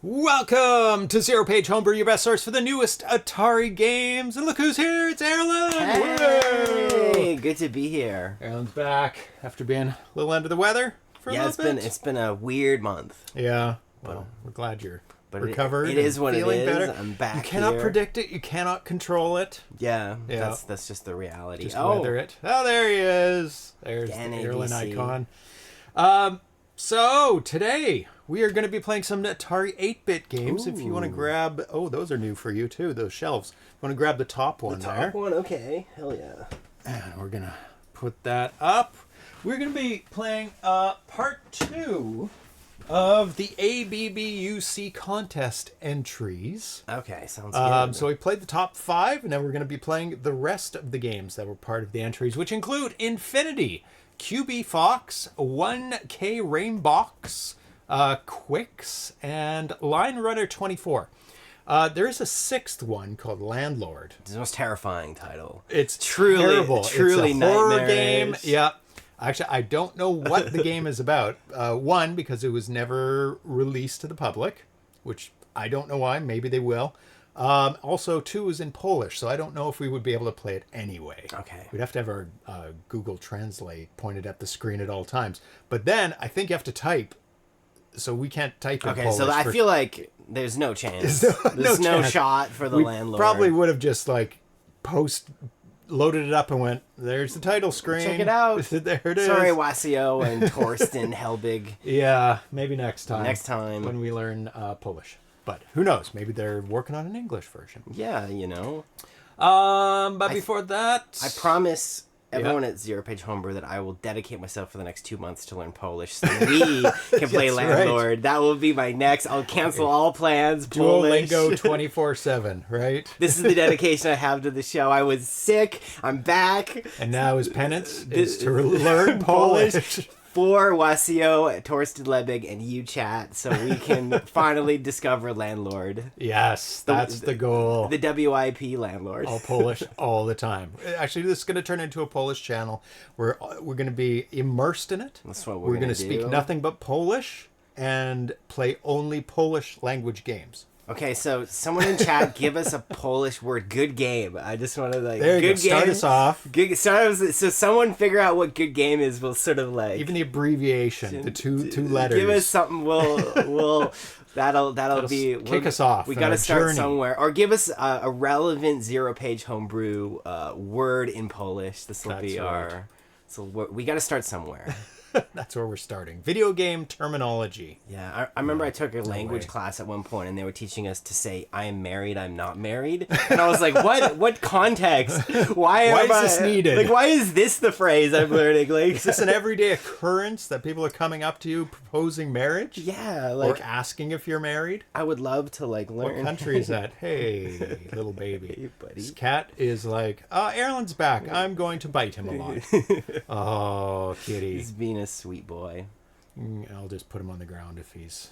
Welcome to ZeroPage Homebrew, your best source for the newest Atari games. And look who's here, it's Erlen! Hey, good to be here. Erlen's back after being a little under the weather for a little bit. It's been a weird month. Yeah, well, we're glad you're but recovered. It is what it feeling is. Better. I'm back. You cannot here. predict it, you cannot control it. Yeah. That's just the reality. Just weather it. Oh, there he is. There's the Erlen icon. So, today, we are going to be playing some Atari 8-bit games. Ooh. If you want to grab... Oh, those are new for you, too, those shelves. You want to grab the top one there. The top one? Okay. Hell yeah. And we're going to put that up. We're going to be playing part 2 of the ABBUC contest entries. Okay, sounds good. So we played the top 5, and now we're going to be playing the rest of the games that were part of the entries, which include Infinity, Q.B.Fox, 1K RainboX, Quixx, and Line Runner 24. There is a 6th one called Landlord. It's the most terrifying title. It's truly it's a horror game. Yeah. Actually, I don't know what the game is about. One, because it was never released to the public, which I don't know why. Maybe they will. Also, 2 is in Polish, so I don't know if we would be able to play it anyway. Okay. We'd have to have our Google Translate pointed at the screen at all times. But then I think you have to type, so we can't type in Polish. Okay, so I feel like there's no chance. There's no shot for the Landlord. Probably would have just loaded it up and went, there's the title screen. Check it out. There it is. Sorry, Wasio and Torsten Helbig. Yeah, maybe next time. Next time. When we learn Polish. But who knows? Maybe they're working on an English version. Yeah, you know. But before that... I promise everyone at ZeroPage Homebrew that I will dedicate myself for the next 2 months to learn Polish so we can play Landlord. Right. That will be my next. I'll cancel all plans. Duolingo 24/7, right? This is the dedication I have to the show. I was sick. I'm back. And now his penance is to learn Polish. For Wasio, Torsten Lebig, and you chat, so we can finally discover Landlord. Yes, that's the goal. The WIP Landlord. All Polish all the time. Actually, this is going to turn into a Polish channel. We're going to be immersed in it. That's what we're going to speak nothing but Polish and play only Polish language games. Okay, so someone in chat give us a Polish word. Good game. I just want to there you good go. Game. Start us off. So someone figure out what good game is. We'll sort of even the abbreviation, the two letters. Give us something. We'll that'll be kick us off. We got to start somewhere, or give us a relevant ZeroPage Homebrew word in Polish. This will be our. So we got to start somewhere. That's where we're starting. Video game terminology. Yeah, I remember I took a language class at one point, and they were teaching us to say, I am married, I'm not married. And I was like, what context? Why is this needed? Like, why is this the phrase I'm learning? Like, is this an everyday occurrence that people are coming up to you proposing marriage? Yeah. Or asking if you're married? I would love to, learn. What country is that? Hey, little baby. Hey, buddy. This cat is like, Erlen's back. I'm going to bite him a lot. Oh, kitty. He's being a sweet boy. I'll just put him on the ground if he's...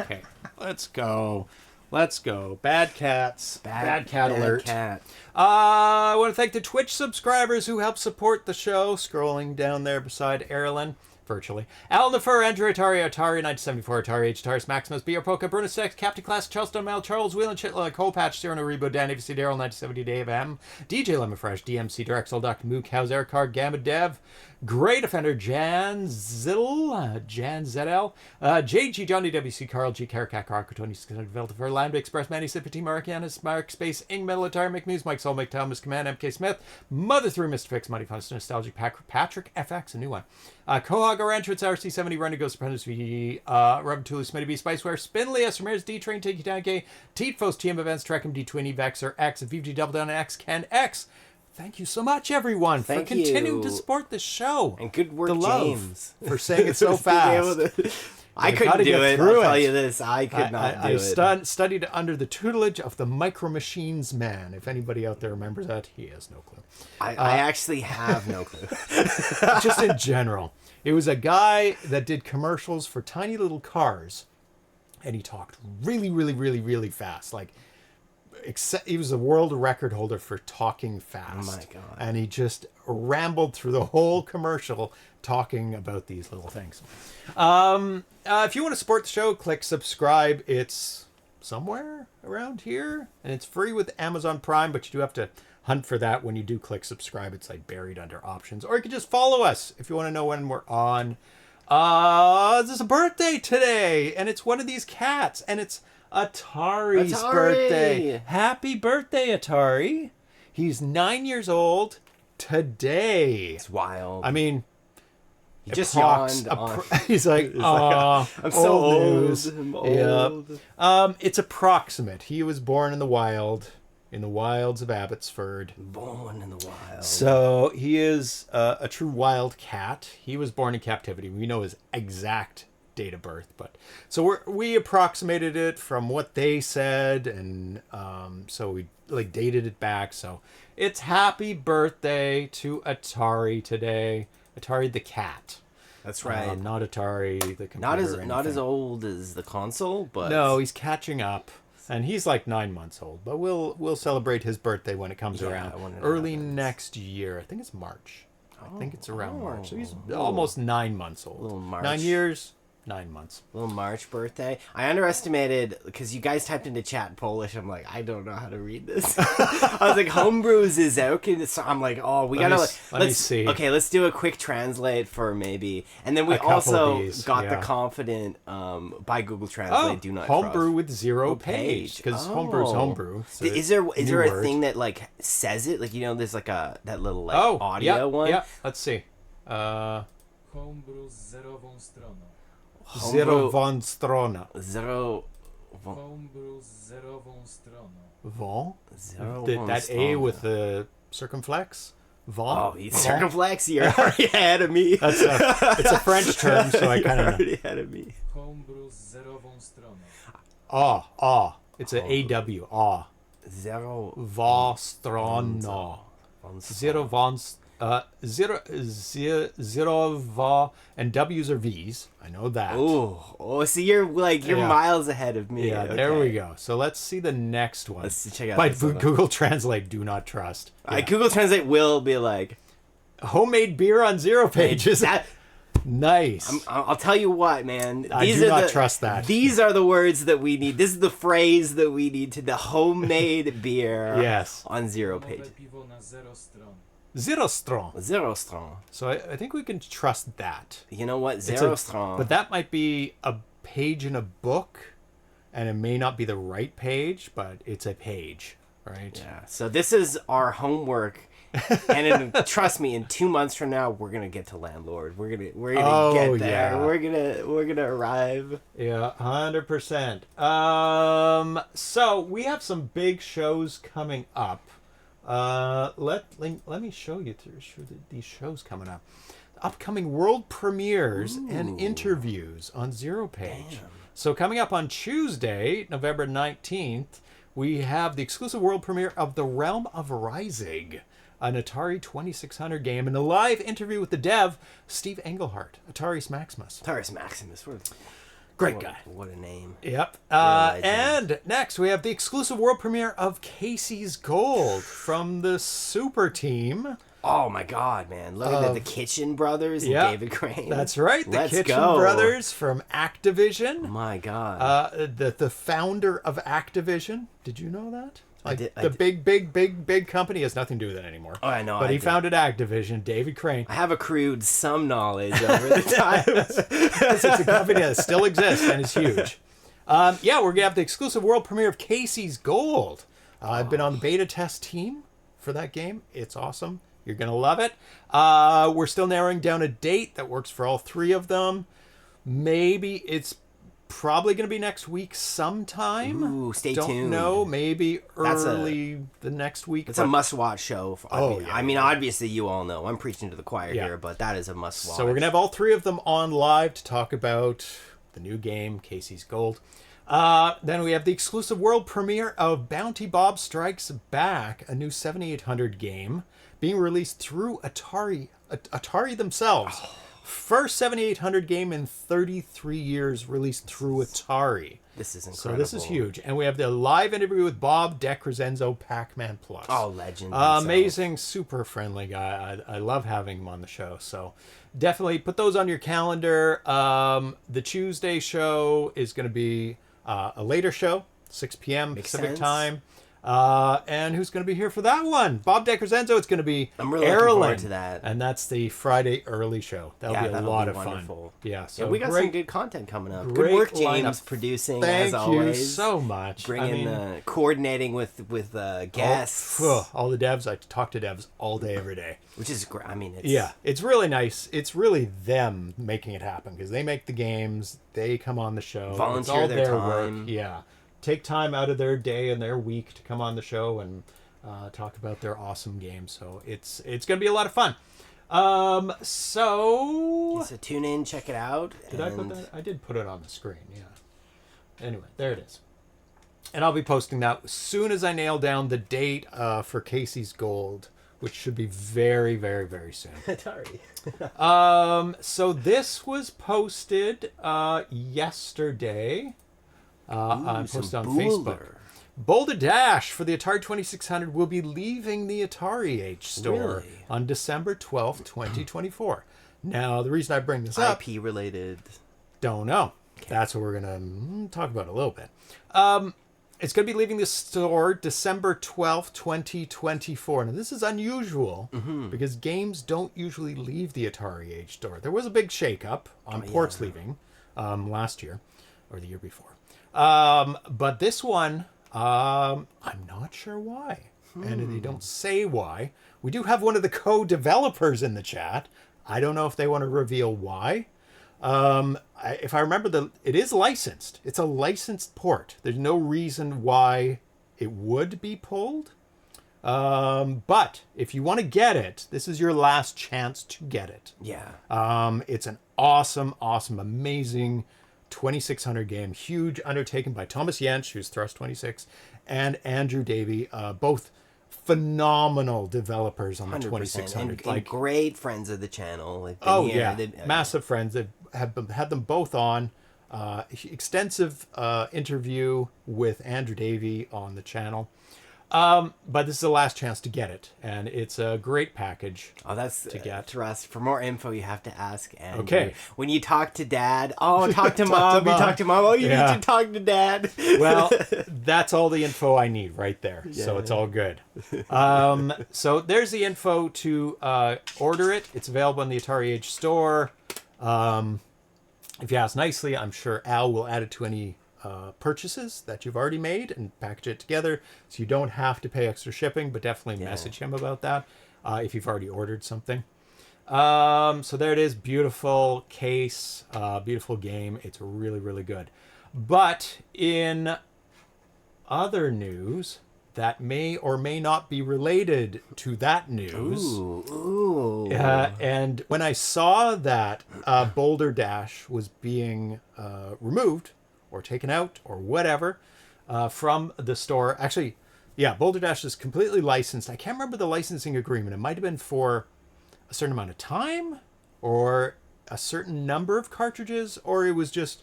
Okay, let's go. Bad cats. Bad cat alert. Cat. I want to thank the Twitch subscribers who help support the show. Scrolling down there beside Erlen. Virtually. Alan the Fur, Andrew Atari, Atari 1974, Atari H, Taurus Maximus, B.R. Polka, Bruno Sex, Captain Class, Charleston Mel, Charles Whelan, Chitla, Cole Patch, Cyrano Rebo, Dan AVC, Daryl 1970, Dave M, DJ Lemon Fresh, DMC, Drexel, Dr. Mook, House, Eric Card, Gamma Dev, Great Offender, Jan Zedel, JG, Johnny WC, Carl G, Caracat, Carcotoni, Veltifer, Lambda Express, Manny Sipati, Markianis, Mark Space, Ing Metal, Atari, McMuse, Mike Soul, Mike Thomas, Command, MK Smith, Mother 3, Mr. Fix, Money Fun, Nostalgic, Patrick FX, a new one. Cohog, Rancho, it's RC70, Running Ghost, Apprentice V, Rub Tully, Smitty B, Spiceware, Spinley, S. Ramirez, D Train, Tiki Tanke, Teetfos, TM Events, Trekkum, D Twinny, Vexer, X, VG Double Down, X, Ken X. Thank you so much, everyone, for continuing to support the show. And good work, James, for saying it so fast. I couldn't do it. I'll tell you this. I could not do it. I studied under the tutelage of the Micro Machines man. If anybody out there remembers that, he has no clue. I actually have no clue. Just in general. It was a guy that did commercials for tiny little cars, and he talked really, really, really, really fast. He was a world record holder for talking fast. Oh my God. And he just rambled through the whole commercial talking about these little things. If you want to support the show, click subscribe. It's somewhere around here, and it's free with Amazon Prime, but you do have to hunt for that when you do click subscribe. It's like buried under options, or you can just follow us if you want to know when we're on. There's a birthday today, and it's one of these cats, and it's Atari's birthday. Happy birthday, Atari. He's 9 years old today. It's wild. I mean, he just yawned. He's like, oh, I'm so old. I'm old. Yep. It's approximate. He was born in the wild, in the wilds of Abbotsford. Born in the wild. So he is a true wild cat. He was born in captivity. We know his exact date of birth, but so we approximated it from what they said, and so we like dated it back. So it's happy birthday to Atari today. Atari the cat. That's right. Not Atari the computer. Not as old as the console, but no, he's catching up, and he's like 9 months old. But we'll celebrate his birthday when it comes around early next year. I think it's March. I think it's around March. So he's almost 9 months old. Little March. 9 years. 9 months. Little March birthday. I underestimated, because you guys typed into chat in Polish. I'm like, I don't know how to read this. I was like, homebrews is out. So I'm like, oh, we gotta let me see. Okay, let's do a quick translate for maybe. And then we also got the confident by Google Translate. Do not homebrew trust. with ZeroPage, because homebrew's homebrew. So is there a thing that like says it? Like, you know, there's like that little like audio one. Yeah. Let's see. Homebrew zerową stroną. Zerową strona. Homebrew zerową stroną. Von? That A with the circumflex? Von? Oh, he's circumflex. You're already ahead of me. It's a French term, so I kind of know. Already ahead of me. Homebrew zerową stroną. It's an AW. Ah. Zerową strona. Zero and W's are V's. I know that. Oh, so you're miles ahead of me. Yeah, okay. There we go. So let's see the next one. Let's check out. By Google Translate, do not trust. Yeah. Google Translate will be like homemade beer on ZeroPage. Is that nice? I'll tell you what, man. I do not trust that. These are the words that we need. This is the phrase that we need to the homemade beer. Yes. On ZeroPage. Zero strong. Zero strong. So I think we can trust that. You know what? Zero strong. But that might be a page in a book, and it may not be the right page, but it's a page, right? Yeah. So this is our homework, and trust me, in 2 months from now, we're gonna get to landlord. We're gonna get there. Yeah. We're gonna arrive. Yeah, 100%. So we have some big shows coming up. Let me show you these shows coming up. Upcoming world premieres and interviews on ZeroPage. Damn. So coming up on Tuesday, November 19th, we have the exclusive world premiere of The Realm of Rising, an Atari 2600 game, and a live interview with the dev, Steve Englehart, Atari's Maximus. Atari's Maximus. Great guy. What a name. Yep. And next we have the exclusive world premiere of Casey's Gold from the Super Team. Oh my God, man. Look at the Kitchen Brothers and David Crane. That's right. The Kitchen Brothers from Activision. My God. The founder of Activision. Did you know that? The big company has nothing to do with it anymore. Oh, I know. But he founded Activision, David Crane. I have accrued some knowledge over the time. It's a company that still exists and is huge. We're going to have the exclusive world premiere of Casey's Gold. I've been on the beta test team for that game. It's awesome. You're going to love it. We're still narrowing down a date that works for all three of them. Maybe it's probably going to be next week sometime. Ooh, stay tuned. Don't know. Maybe early the next week. It's a must-watch show. I mean, obviously you all know. I'm preaching to the choir here, but that is a must-watch. So we're going to have all three of them on live to talk about the new game, Casey's Gold. Then we have the exclusive world premiere of Bounty Bob Strikes Back, a new 7800 game being released through Atari themselves. First 7800 game in 33 years released through Atari. This is incredible. So this is huge. And we have the live interview with Bob DeCrescenzo, Pac-Man Plus. Oh, legend. Amazing, super friendly guy. I love having him on the show. So definitely put those on your calendar. The Tuesday show is going to be a later show. 6 p.m. Makes Pacific sense. time. And who's going to be here for that one? Bob Deckerzenzo. It's going to be I'm really looking forward Erlen, to that. and that's the Friday early show. That'll be a that'll lot be of wonderful. fun. Yeah, so Yeah, we got great, some good content coming up. Good great work, James, lineup. producing Thank as always. you so much. Bringing coordinating with guests, all the devs. I talk to devs all day, every day. which is great. I mean, it's It's really nice. It's really them making it happen because they make the games. They come on the show. It's Volunteer all their work. time. Yeah, take time out of their day and their week to come on the show and talk about their awesome games. So it's going to be a lot of fun. So tune in, check it out. did I put that? I did put it on the screen. Yeah. Anyway, there it is. And I'll be posting that as soon as I nail down the date for Casey's Gold, which should be very, very, very soon. Atari. So this was posted yesterday. I posted on Facebook. Boulder Dash for the Atari 2600 will be leaving the Atari Age store Really? on December 12th, 2024. Now, the reason I bring this up, IP related. don't know. That's what we're going to talk about a little bit. It's going to be leaving the store December 12th, 2024. Now, this is unusual because games don't usually leave the Atari Age store. There was a big shakeup on ports leaving last year or the year before. But this one, I'm not sure why. And they don't say why. We do have one of the co-developers in the chat. I don't know if they want to reveal why. If I remember, it is licensed. It's a licensed port. There's no reason why it would be pulled. But if you want to get it, this is your last chance to get it. Yeah. It's an awesome, amazing 2600 game. Huge undertaking by Thomas Jensch, who's Thrust 26, and Andrew Davey, both phenomenal developers on the 2600. And great friends of the channel. They've been here. Massive friends. They've had them both on. Extensive interview with Andrew Davey on the channel. But this is the last chance to get it, and it's a great package. Oh, that's to get. Trust. For more info, you have to ask Andrew. Okay. When you talk to Dad, talk to Mom. You talk to Mom. Oh, you need to talk to Dad. Well, that's all the info I need right there. So it's all good. So there's the info to order it. It's available in the Atari Age store. If you ask nicely, I'm sure Al will add it to any purchases that you've already made and package it together, so you don't have to pay extra shipping, but definitely message him about that if you've already ordered something. So there it is. Beautiful case, beautiful game. It's really, really good. But in other news that may or may not be related to that news. Ooh. And when I saw that Boulder Dash was being removed or taken out or whatever from the store. Actually, Boulder Dash is completely licensed. I can't remember the licensing agreement. It might have been for a certain amount of time or a certain number of cartridges, or it was just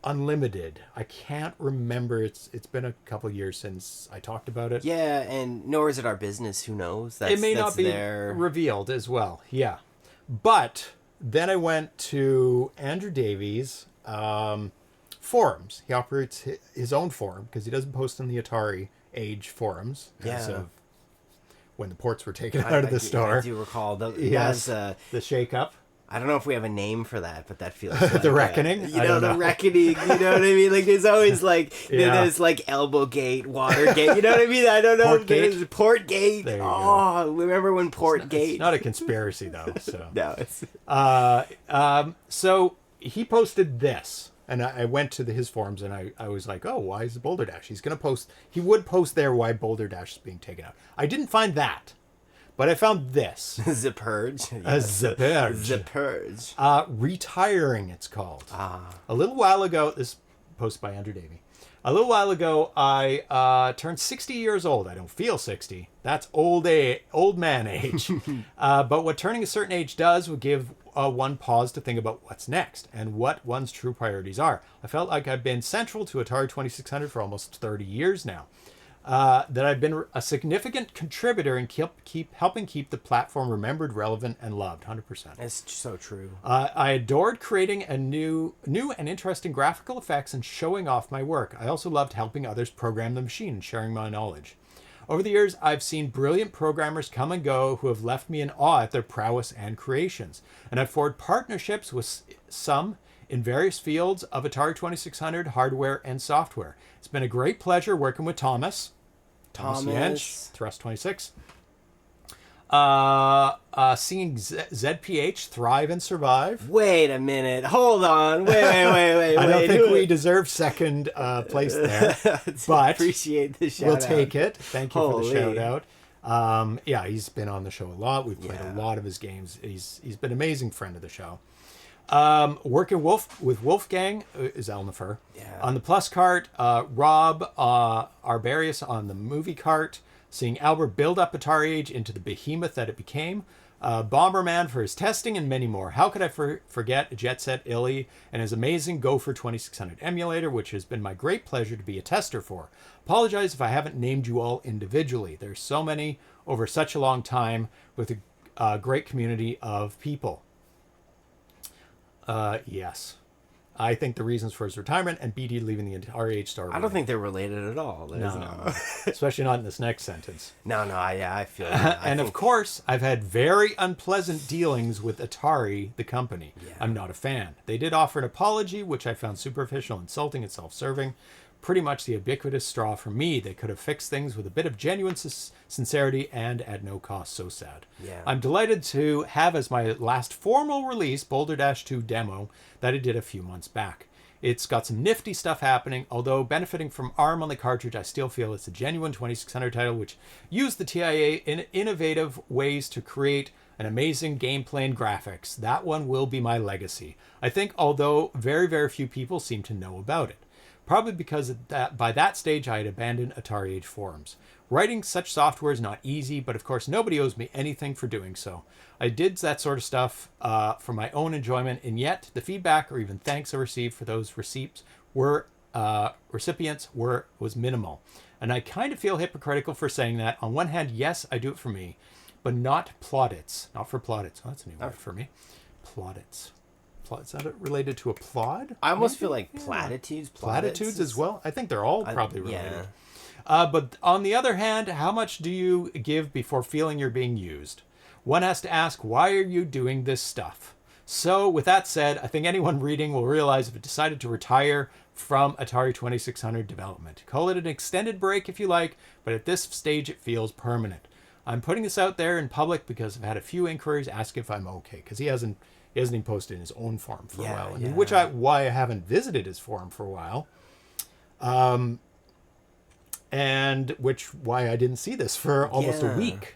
unlimited. I can't remember. It's been a couple of years since I talked about it. Yeah, and nor is it our business. Who knows? It may not be revealed as well. Yeah. But then I went to Andrew Davies' forums. He operates his own forum because he doesn't post on the Atari Age forums as of when the ports were taken out of the store. I do recall. The shake-up. I don't know if we have a name for that, but that feels like the reckoning. The reckoning. You know what I mean? Like there's always like there's like Elbowgate, Watergate. You know what I mean? I don't know. Portgate. Portgate. There you go. Remember when Portgate? It's not a conspiracy though. So no. It's... So he posted this, and I went to his forums, and I was like, oh, why is the Boulder Dash? He would post there why Boulder Dash is being taken out. I didn't find that. But I found this. Zipurge. Zipurge. Retiring, it's called. A little while ago, this posted by Andrew Davey. A little while ago, I turned 60 years old. I don't feel 60. That's old man age. But what turning a certain age does would give one pause to think about what's next and what one's true priorities are. I felt like I've been central to Atari 2600 for almost 30 years now. that I've been a significant contributor and keep helping keep the platform remembered, relevant, and loved. 100%. It's so true. I adored creating a new and interesting graphical effects and showing off my work. I also loved helping others program the machine and sharing my knowledge. Over the years, I've seen brilliant programmers come and go who have left me in awe at their prowess and creations. And I've forged partnerships with some in various fields of Atari 2600 hardware and software. It's been a great pleasure working with Thomas Yench, Thrust 26. Seeing ZPH thrive and survive. Wait a minute. Hold on. Wait. I don't think we deserve second place there, but appreciate the shout we'll out. Take it. Thank you Holy. for the shout out. Yeah, he's been on the show a lot. We've played a lot of his games. He's been an amazing friend of the show. Working with Wolfgang is Elnifer. On the Plus cart, Rob Arbarius on the movie cart, seeing Albert build up Atari Age into the behemoth that it became, Bomberman for his testing, and many more. How could I forget Jet Set Illy and his amazing Gopher 2600 emulator, which has been my great pleasure to be a tester for. Apologize if I haven't named you all individually. There's so many over such a long time with a great community of people. Yes. I think the reasons for his retirement and BD leaving the Atari Age store. I don't think they're related at all. No. Especially not in this next sentence. I feel that. And of course, I've had very unpleasant dealings with Atari, the company. Yeah. I'm not a fan. They did offer an apology, which I found superficial, insulting, and self-serving. Pretty much the ubiquitous straw for me. They could have fixed things with a bit of genuine sincerity and at no cost. So sad. Yeah. I'm delighted to have as my last formal release Boulder Dash 2 demo that I did a few months back. It's got some nifty stuff happening, although benefiting from ARM on the cartridge, I still feel it's a genuine 2600 title which used the TIA in innovative ways to create an amazing gameplay and graphics. That one will be my legacy. I think, although very, very few people seem to know about it. Probably because by that stage I had abandoned Atari Age forums. Writing such software is not easy, but of course nobody owes me anything for doing so. I did that sort of stuff for my own enjoyment, and yet the feedback or even thanks I received for those recipients was minimal. And I kind of feel hypocritical for saying that. On one hand, yes, I do it for me, but not plaudits. Not for plaudits. Oh, that's a new word for me. Plaudits. Is that related to applaud? I almost feel like platitudes. Platitudes as well? I think they're all probably related. Yeah. But on the other hand, how much do you give before feeling you're being used? One has to ask, why are you doing this stuff? So with that said, I think anyone reading will realize if it decided to retire from Atari 2600 development. Call it an extended break if you like, but at this stage it feels permanent. I'm putting this out there in public because I've had a few inquiries asking if I'm okay, because he hasn't even posted in his own forum for a while, why I haven't visited his forum for a while, and why I didn't see this for almost a week.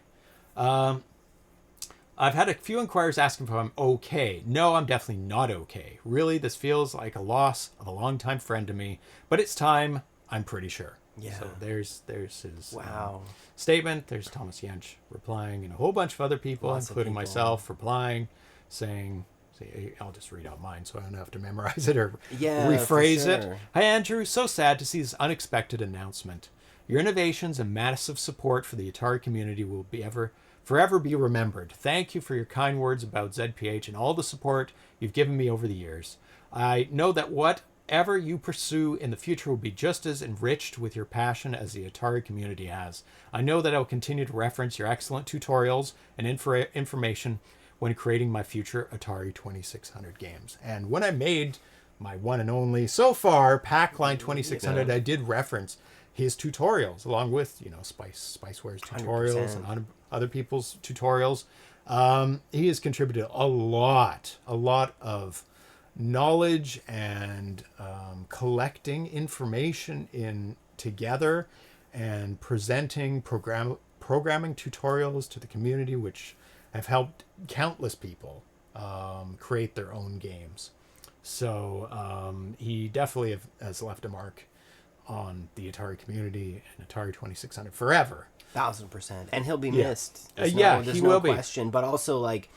I've had a few inquiries asking if I'm okay. No, I'm definitely not okay. Really, this feels like a loss of a longtime friend to me, but it's time, I'm pretty sure. Yeah. So there's his statement. There's Thomas Yench replying, and a whole bunch of other people, including myself, replying, saying, I'll just read out mine so I don't have to memorize it or rephrase it. Hi, Andrew. So sad to see this unexpected announcement. Your innovations and massive support for the Atari community will be forever be remembered. Thank you for your kind words about ZPH and all the support you've given me over the years. I know that whatever you pursue in the future will be just as enriched with your passion as the Atari community has. I know that I will continue to reference your excellent tutorials and information when creating my future Atari 2600 games. And when I made my one and only, so far, Packline 2600, I did reference his tutorials, along with, Spiceware's tutorials 100%. And other people's tutorials. He has contributed a lot of knowledge and collecting information together and presenting programming tutorials to the community, which have helped countless people create their own games. So he definitely has left a mark on the Atari community and Atari 2600 forever. 1,000%. And he'll be Yeah. missed. He There's will no be. question. But also, like,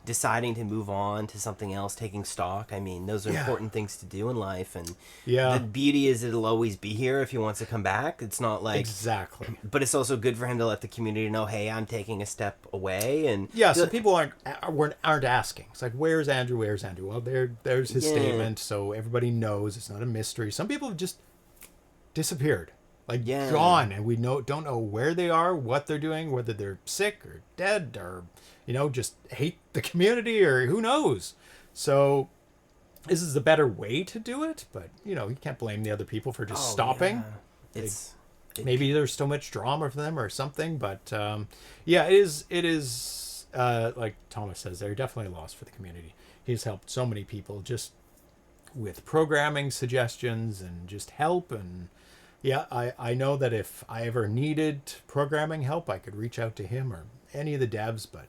deciding to move on to something else, taking stock. I mean, those are important things to do in life. And Yeah. the beauty is it'll always be here if he wants to come back. It's not like... Exactly. But it's also good for him to let the community know, hey, I'm taking a step away. And Yeah, so people aren't asking. It's like, where's Andrew? Where's Andrew? Well, there's his statement, so everybody knows. It's not a mystery. Some people have just disappeared, like gone, and we don't know where they are, what they're doing, whether they're sick or dead or, just hate the community or who knows. So this is a better way to do it, but you can't blame the other people for just stopping. Yeah. Maybe there's so much drama for them or something, but it is like Thomas says, they're definitely a loss for the community. He's helped so many people just with programming suggestions and just help. And I know that if I ever needed programming help, I could reach out to him or any of the devs. But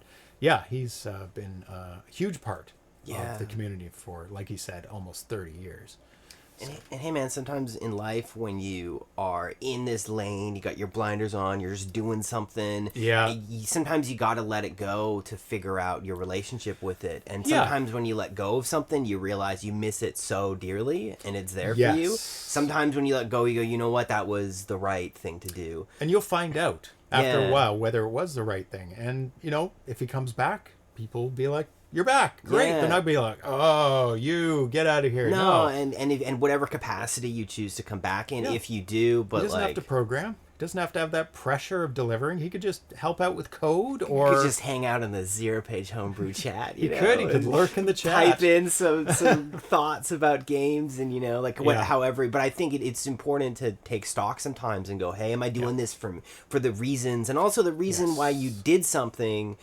he's been a huge part of the community for, like he said, almost 30 years. And hey, man, sometimes in life when you are in this lane, you got your blinders on, you're just doing something. Yeah. Sometimes you got to let it go to figure out your relationship with it. And sometimes when you let go of something, you realize you miss it so dearly and it's there for you. Sometimes when you let go, you go, you know what, that was the right thing to do. And you'll find out after a while whether it was the right thing. And, if he comes back, people will be like, you're back. Great. Yeah. They're not be like, oh, you get out of here. No. And whatever capacity you choose to come back in, if you do, but he doesn't have to program. He doesn't have to have that pressure of delivering. He could just help out with code, or he could just hang out in the ZeroPage Homebrew chat. He could lurk in the chat, type in some thoughts about games, and however. But I think it's important to take stock sometimes and go, hey, am I doing this for the reasons, and also the reason why you did something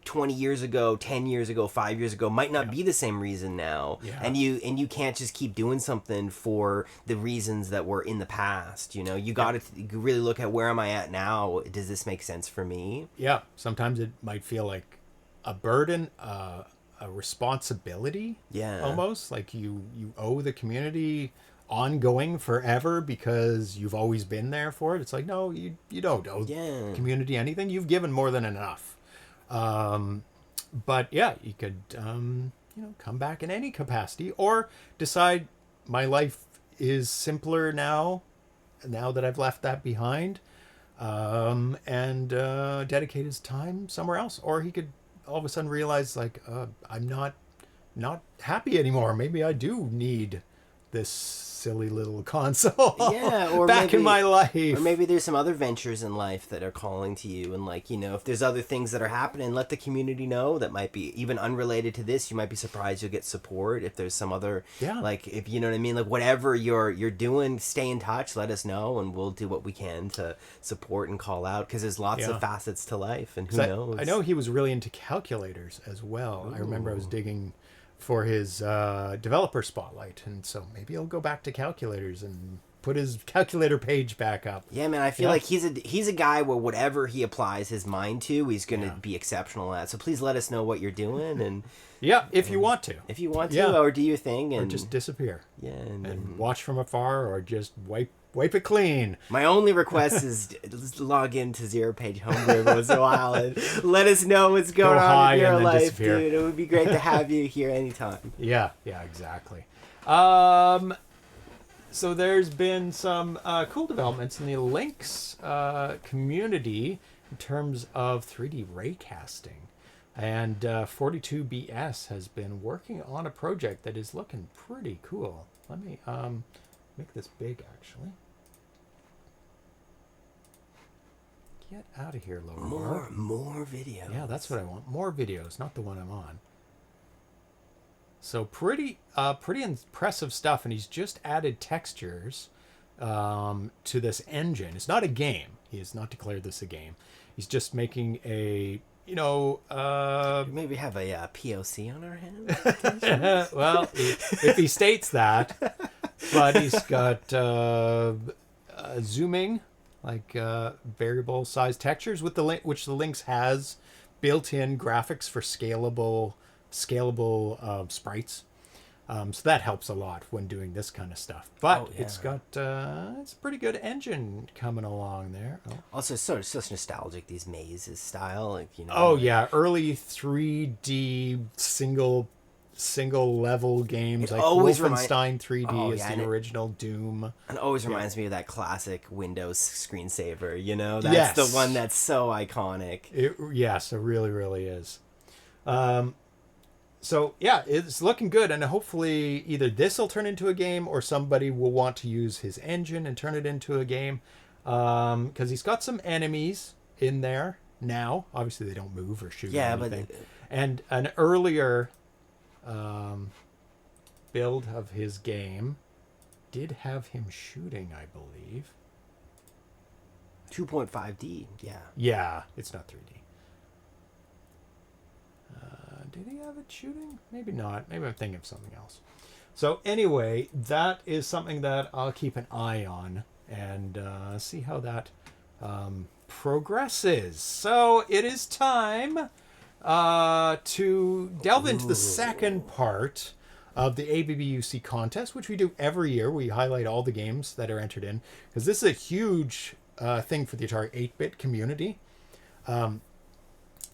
20 years ago, 10 years ago, 5 years ago might not be the same reason now. And you can't just keep doing something for the reasons that were in the past. You got to really look at, where am I at now? Does this make sense for me? Sometimes it might feel like a burden, a responsibility. Almost like you owe the community ongoing forever because you've always been there for it. It's like, no, you don't owe the community anything. You've given more than enough. But you could, come back in any capacity, or decide my life is simpler now that I've left that behind, and dedicate his time somewhere else. Or he could all of a sudden realize, like, I'm not happy anymore. Maybe I do need this silly little console or back maybe, in my life. Or maybe there's some other ventures in life that are calling to you, and if there's other things that are happening, let the community know. That might be even unrelated to this. You might be surprised you'll get support if there's some other if you know what I mean, like whatever you're doing, stay in touch, let us know, and we'll do what we can to support and call out, because there's lots of facets to life, and who knows. I know he was really into calculators as well. I remember I was digging for his developer spotlight, and so maybe he'll go back to calculators and put his calculator page back up. Yeah, man, I feel like he's a guy where whatever he applies his mind to, he's going to be exceptional at. So please let us know what you're doing, and if you want to. If you want to, or do your thing, and or just disappear. Yeah, and watch from afar, or just wipe it clean. My only request is just log into ZeroPage Homebrew once in a while and let us know what's going on in your life, disappear. dude. It would be great to have you here anytime. Yeah, exactly. So there's been some cool developments in the Lynx community in terms of 3D raycasting. And 42BS has been working on a project that is looking pretty cool. Let me make this big, actually. Get out of here, lower. More videos. Yeah, that's what I want. More videos, not the one I'm on. So pretty impressive stuff, and he's just added textures to this engine. It's not a game. He has not declared this a game. He's just making a, maybe have a POC on our hands. Well, if he states that, but he's got zooming, like variable size textures with which the Lynx has built-in graphics for scalable sprites. So that helps a lot when doing this kind of stuff. But yeah. it's got it's a pretty good engine coming along there. Oh. Also, so nostalgic, these mazes style, like, you know. Oh yeah, early 3D single level games like Wolfenstein 3D is the original Doom. It always reminds me of that classic Windows screensaver, you know? That's the one that's so iconic. Yes, it really, really is. So yeah, it's looking good, and hopefully either this will turn into a game or somebody will want to use his engine and turn it into a game. Because he's got some enemies in there now. Obviously, they don't move or shoot or anything. And an earlier build of his game did have him shooting, I believe. 2.5D, yeah. Yeah, it's not 3D. Did he have it shooting? Maybe not. Maybe I'm thinking of something else. So anyway, that is something that I'll keep an eye on and see how that progresses. So it is time to delve into the second part of the ABBUC contest, which we do every year. We highlight all the games that are entered in, because this is a huge thing for the Atari 8-bit community.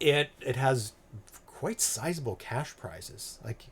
It has quite sizable cash prizes. Like,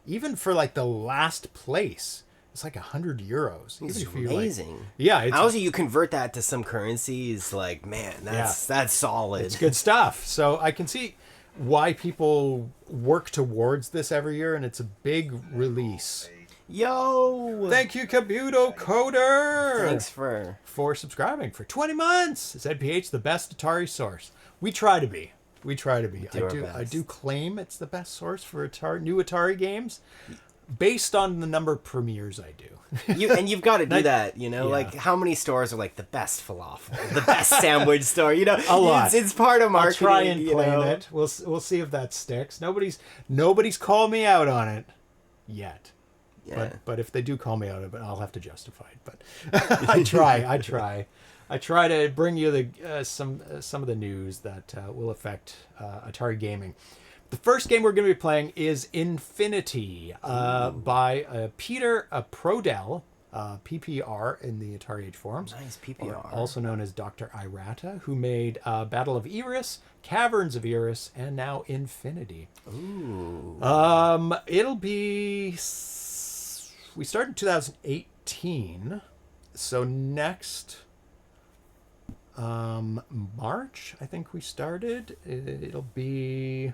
even for like the last place, it's like €100. It's amazing. Like, yeah. It's, also, you convert that to some currencies, like, man, that's solid. It's good stuff. So I can see why people work towards this every year, and it's a big release. Yo! Thank you, Kabuto Coder! Thanks for subscribing for 20 months. ZPH, the best Atari source. We try to be. I do claim it's the best source for new Atari games, based on the number of premieres I do. You've got to do that, you know. Yeah. Like, how many stores are like the best falafel, the best sandwich store? You know, a lot. It's part of marketing. I'll try and claim it. We'll see if that sticks. Nobody's called me out on it yet. Yeah. But if they do call me out of it, I'll have to justify it. But I try to bring you some of the news that will affect Atari gaming. The first game we're going to be playing is Infinity by Peter Prodehl, PPR in the Atari Age forums. Nice, PPR. Also known as Dr. Irata, who made Battle of Eris, Caverns of Eris, and now Infinity. Ooh. It'll be... We started in 2018, so next... March, I think we started. It'll be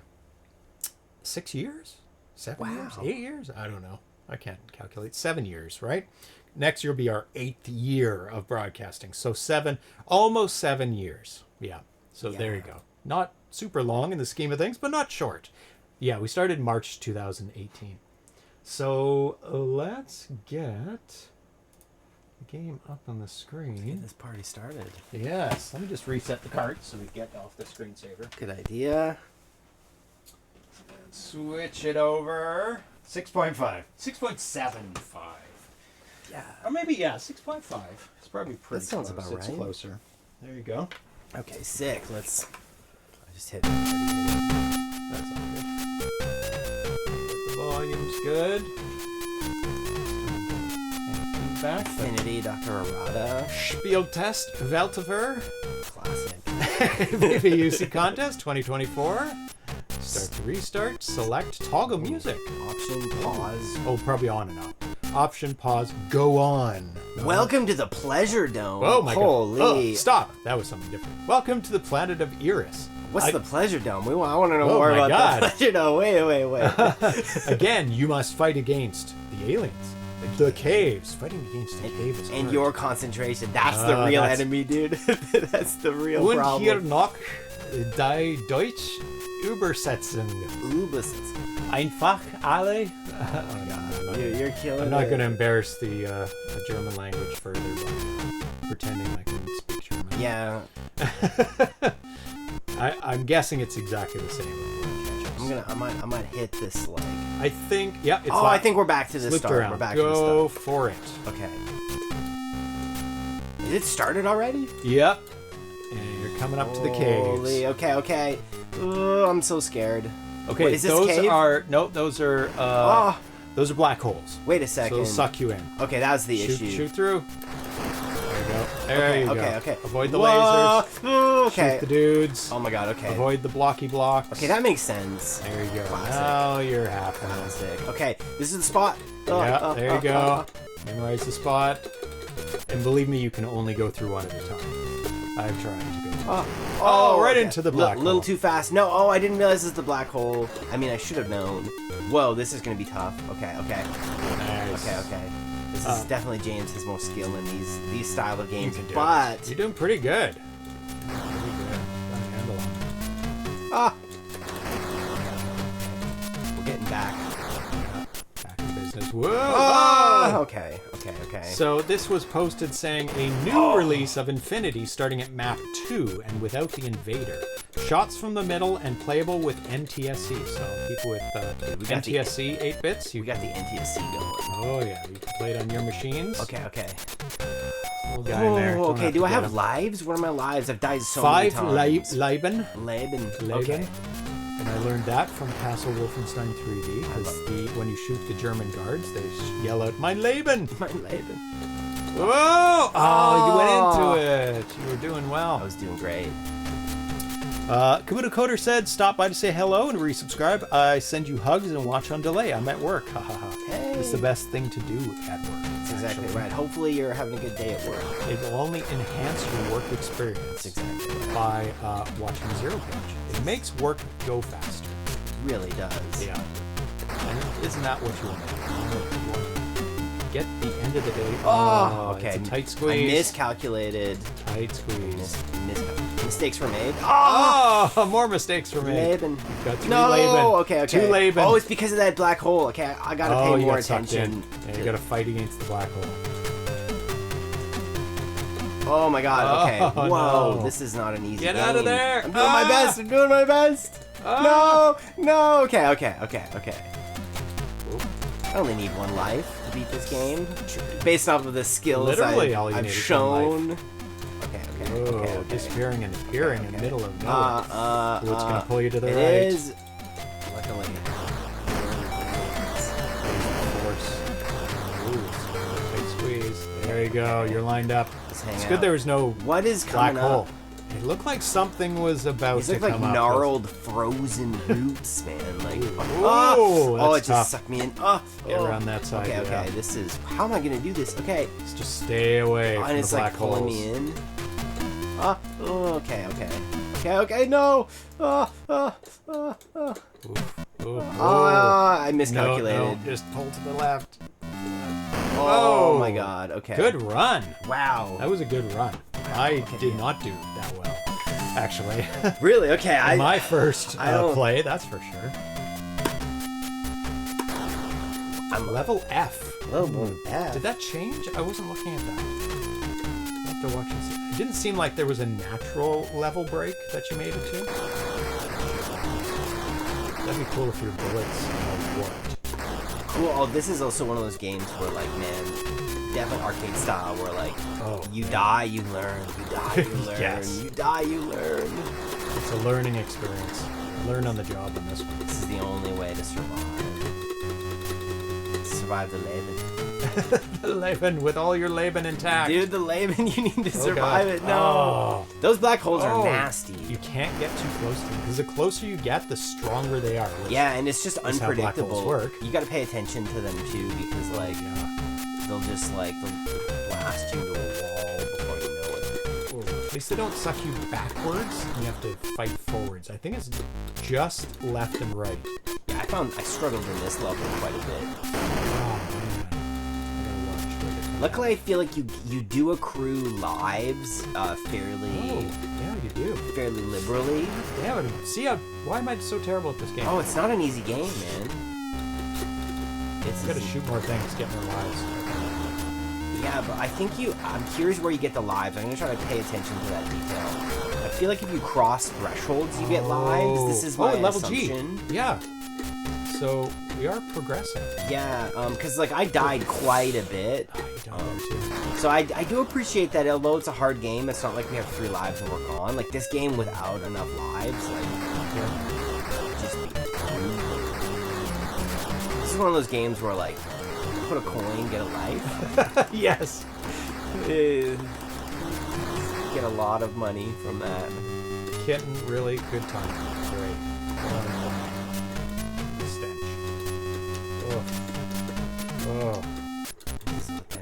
6 years? 7 years? 8 years? I don't know. I can't calculate. 7 years, right? Next year will be our 8th year of broadcasting. So almost 7 years. Yeah. So there you go. Not super long in the scheme of things, but not short. Yeah, we started March 2018. So let's get... game up on the screen. Let's get this party started. Yes. Let me just reset the cart so we get off the screensaver. Good idea. And switch it over. 6.5. 6.75. Yeah. Or maybe, 6.5. It's probably pretty That sounds close. about It's right. closer. There you go. Okay, sick. I just hit it. That's all good. The volume's good. Back. Infinity, Dr. Irata. Spiel test, Veltiver. Classic. ABBUC contest 2024. Start to restart. Select toggle music. Option pause. Oh, probably on and off. Option pause. Go on. Welcome to the Pleasure Dome. Oh my Holy. God. Oh, stop. That was something different. Welcome to the planet of Eris. What's the Pleasure Dome? I want to know more about the Pleasure Dome. Wait. Again, you must fight against the aliens. The caves. Fighting against the caves. And your concentration. That's the real enemy, dude. That's the real Und problem. hier noch die Deutsch übersetzen. Einfach alle. You're killing I'm not going to embarrass the German language further by pretending I can speak German. Yeah. I'm guessing it's exactly the same. I might hit this like. I think it's. Oh, I think we're back to the start. Around. We're back Go to the start. for it. Okay. Is it started already? Yep. And you're coming up to the caves. Okay. I'm so scared. Okay, Wait, is this those cave? are those are Those are black holes. Wait a So second. they'll suck you in. Okay, that's the issue. Shoot through. There you go. There you go. Okay. Avoid the Whoa. lasers. Okay. Shoot the dudes. Oh my god, okay. Avoid the blocky blocks. Okay, that makes sense. There you go. Classic. Now you're happy. Classic. Okay, this is the spot. Yeah, there you go. Memorize the spot. And believe me, you can only go through one at a time. I've tried to go through. Right okay. into the black A hole. little too fast. No, I didn't realize this is the black hole. I mean, I should have known. Whoa, this is going to be tough. Okay. Nice. Okay. This is definitely James has more skill in these style of games. You can do But it. You're doing pretty good. Pretty good. Got a handle on it. We're getting back. Back in business. Whoa! Okay. So this was posted saying a new release of Infinity starting at map 2 and without the invader. Shots from the middle and playable with NTSC. So people with NTSC 8 bits. We got the NTSC going. Oh yeah, you can play it on your machines. Okay. Little guy in there. Don't Okay. have Do to I get have him. lives? What are my lives? I've died so many 5 times. Leben. Leben. Leben. Okay. And I learned that from Castle Wolfenstein 3D because when you shoot the German guards, they yell out, "Mein Leben!" My Leben. Whoa! Oh, you went into it. You were doing I well. was doing great. Kabuto Coder said, "Stop by to say hello and resubscribe. I send you hugs and watch on delay. I'm at work. Ha ha ha. Hey. It's the best thing to do at work. That's exactly actually. right. Hopefully you're having a good day at work. It will only enhance your work experience That's exactly right. by watching ZeroPage. It makes work go faster. It really does. Yeah. And isn't that what you want to do? You want to get the end of the day. Oh, okay. It's a tight I squeeze. miscalculated. Tight squeeze. Mistakes were made. Oh, more mistakes were made. Leben. Got 3 No. Leben. Okay. 2 Leben. Oh, it's because of that black hole. Okay, I gotta pay you more got sucked attention. in. Yeah, you gotta fight against the black hole. Oh my god. Okay. Oh, Whoa. no. This is not an easy Get game. out of there. I'm doing my best. I'm doing my best. Ah. No. Okay. I only need 1 life to beat this game, based off of the skills Literally all you I've need is 1 shown. life. Okay. Whoa, disappearing and appearing in the middle of nowhere. Uh, Ooh, it's gonna pull you to the it right. is. Luckily. Force. Ooh, tight squeeze. There you go. You're lined up. Let's hang It's out. good there was no What is black coming hole. up? It looked like something was about These to look like come up. gnarled, frozen roots, man. Like, Whoa, oh, it that's tough. just sucked me in. Oh, Get around that side. Okay, yeah. this is. How am I gonna do this? Okay, Let's just stay away and from the it's black like pulling holes. me in. Okay, no. Ooh, I miscalculated. No, just pull to the left. Oh my god. Okay. Good run. Wow. That was a good run. I did not do that well, actually. Really? Okay. My first I don't- play, that's for sure. I'm Level F. level F. Did that change? I wasn't looking at that. I have to watch and see. It didn't seem like there was a natural level break that you made it to. That'd be cool if your bullets worked. Cool. Oh, this is also one of those games where, like, man, definitely arcade style, where like, you die, you learn. You die, you learn. Yes. You die, you learn. It's a learning experience. Learn on the job on this one. This is the only way to survive. Survive the Leben. The Leben, with all your Leben intact. Dude, the Leben, you need to Oh, survive God. it. No. Oh. Those black holes Oh. are nasty. You can't get too close to them, because the closer you get, the stronger they are. Yeah, and it's just That's how black holes unpredictable. work. You got to pay attention to them too, because like they'll just like they'll blast you into a wall before you know it. At least they don't suck you backwards. You have to fight forwards. I think it's just left and right. Yeah, I struggled in this level quite a bit. Oh man, I gotta watch where they come. Luckily, I feel like you do accrue lives fairly Oh, yeah, you do. fairly liberally. Yeah, but see why am I so terrible at this game? Oh, it's not an easy game, man. It's You gotta shoot more things, get more lives. Yeah, but I think I'm curious where you get the lives. I'm gonna try to pay attention to that detail. I feel like if you cross thresholds, you get lives. This is my level assumption. G. Yeah. So we are progressing. Yeah, because like I died quite a bit. Oh, you don't know too. So I do appreciate that, although it's a hard game, it's not like we have 3 lives to work on. Like this game without enough lives, like just be brutal. This is is one of those games where like, put a coin, get a life. Yes. Get a lot of money from that. Kitten, really good time. Great. Stench. Oh.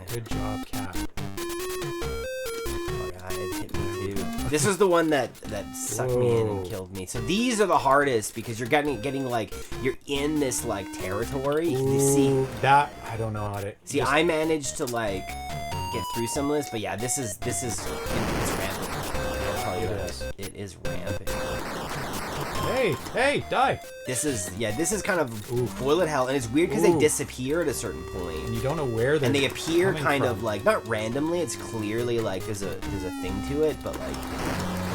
Good job, cat. Oh yeah, it hit me too. This was the one that sucked me in and killed me. So these are the hardest because you're getting like you're in this like territory. You see that I don't know how to. See, I managed to like get through some of this, but yeah, this is it's rampant. I'll tell you that it is rampant. Hey, die! This is kind of bullet hell, and it's weird because they disappear at a certain point. And you don't know where they're and they appear kind from. of like not randomly. It's clearly like there's a thing to it, but like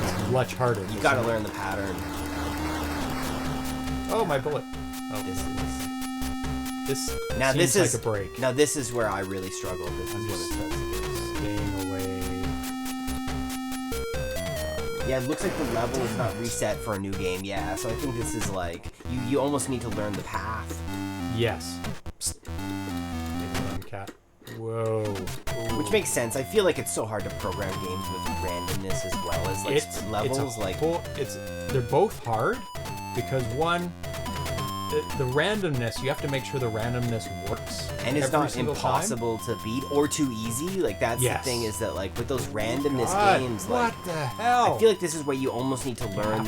it's much harder. You got to learn the pattern. Oh, my bullet! Oh, this seems like a break. Now this is where I really struggled. This is when it starts staying away. Yeah, it looks like the level is not reset for a new game. Yeah, so I think this is like you almost need to learn the path. Yes. Cat. Whoa. Ooh. Which makes sense. I feel like it's so hard to program games with randomness as well as like levels. They're both hard because one, the randomness, you have to make sure the randomness works. And it's not impossible to beat or too easy. Like that's the thing is that like with those randomness games, like what the hell? I feel like this is where you almost need to learn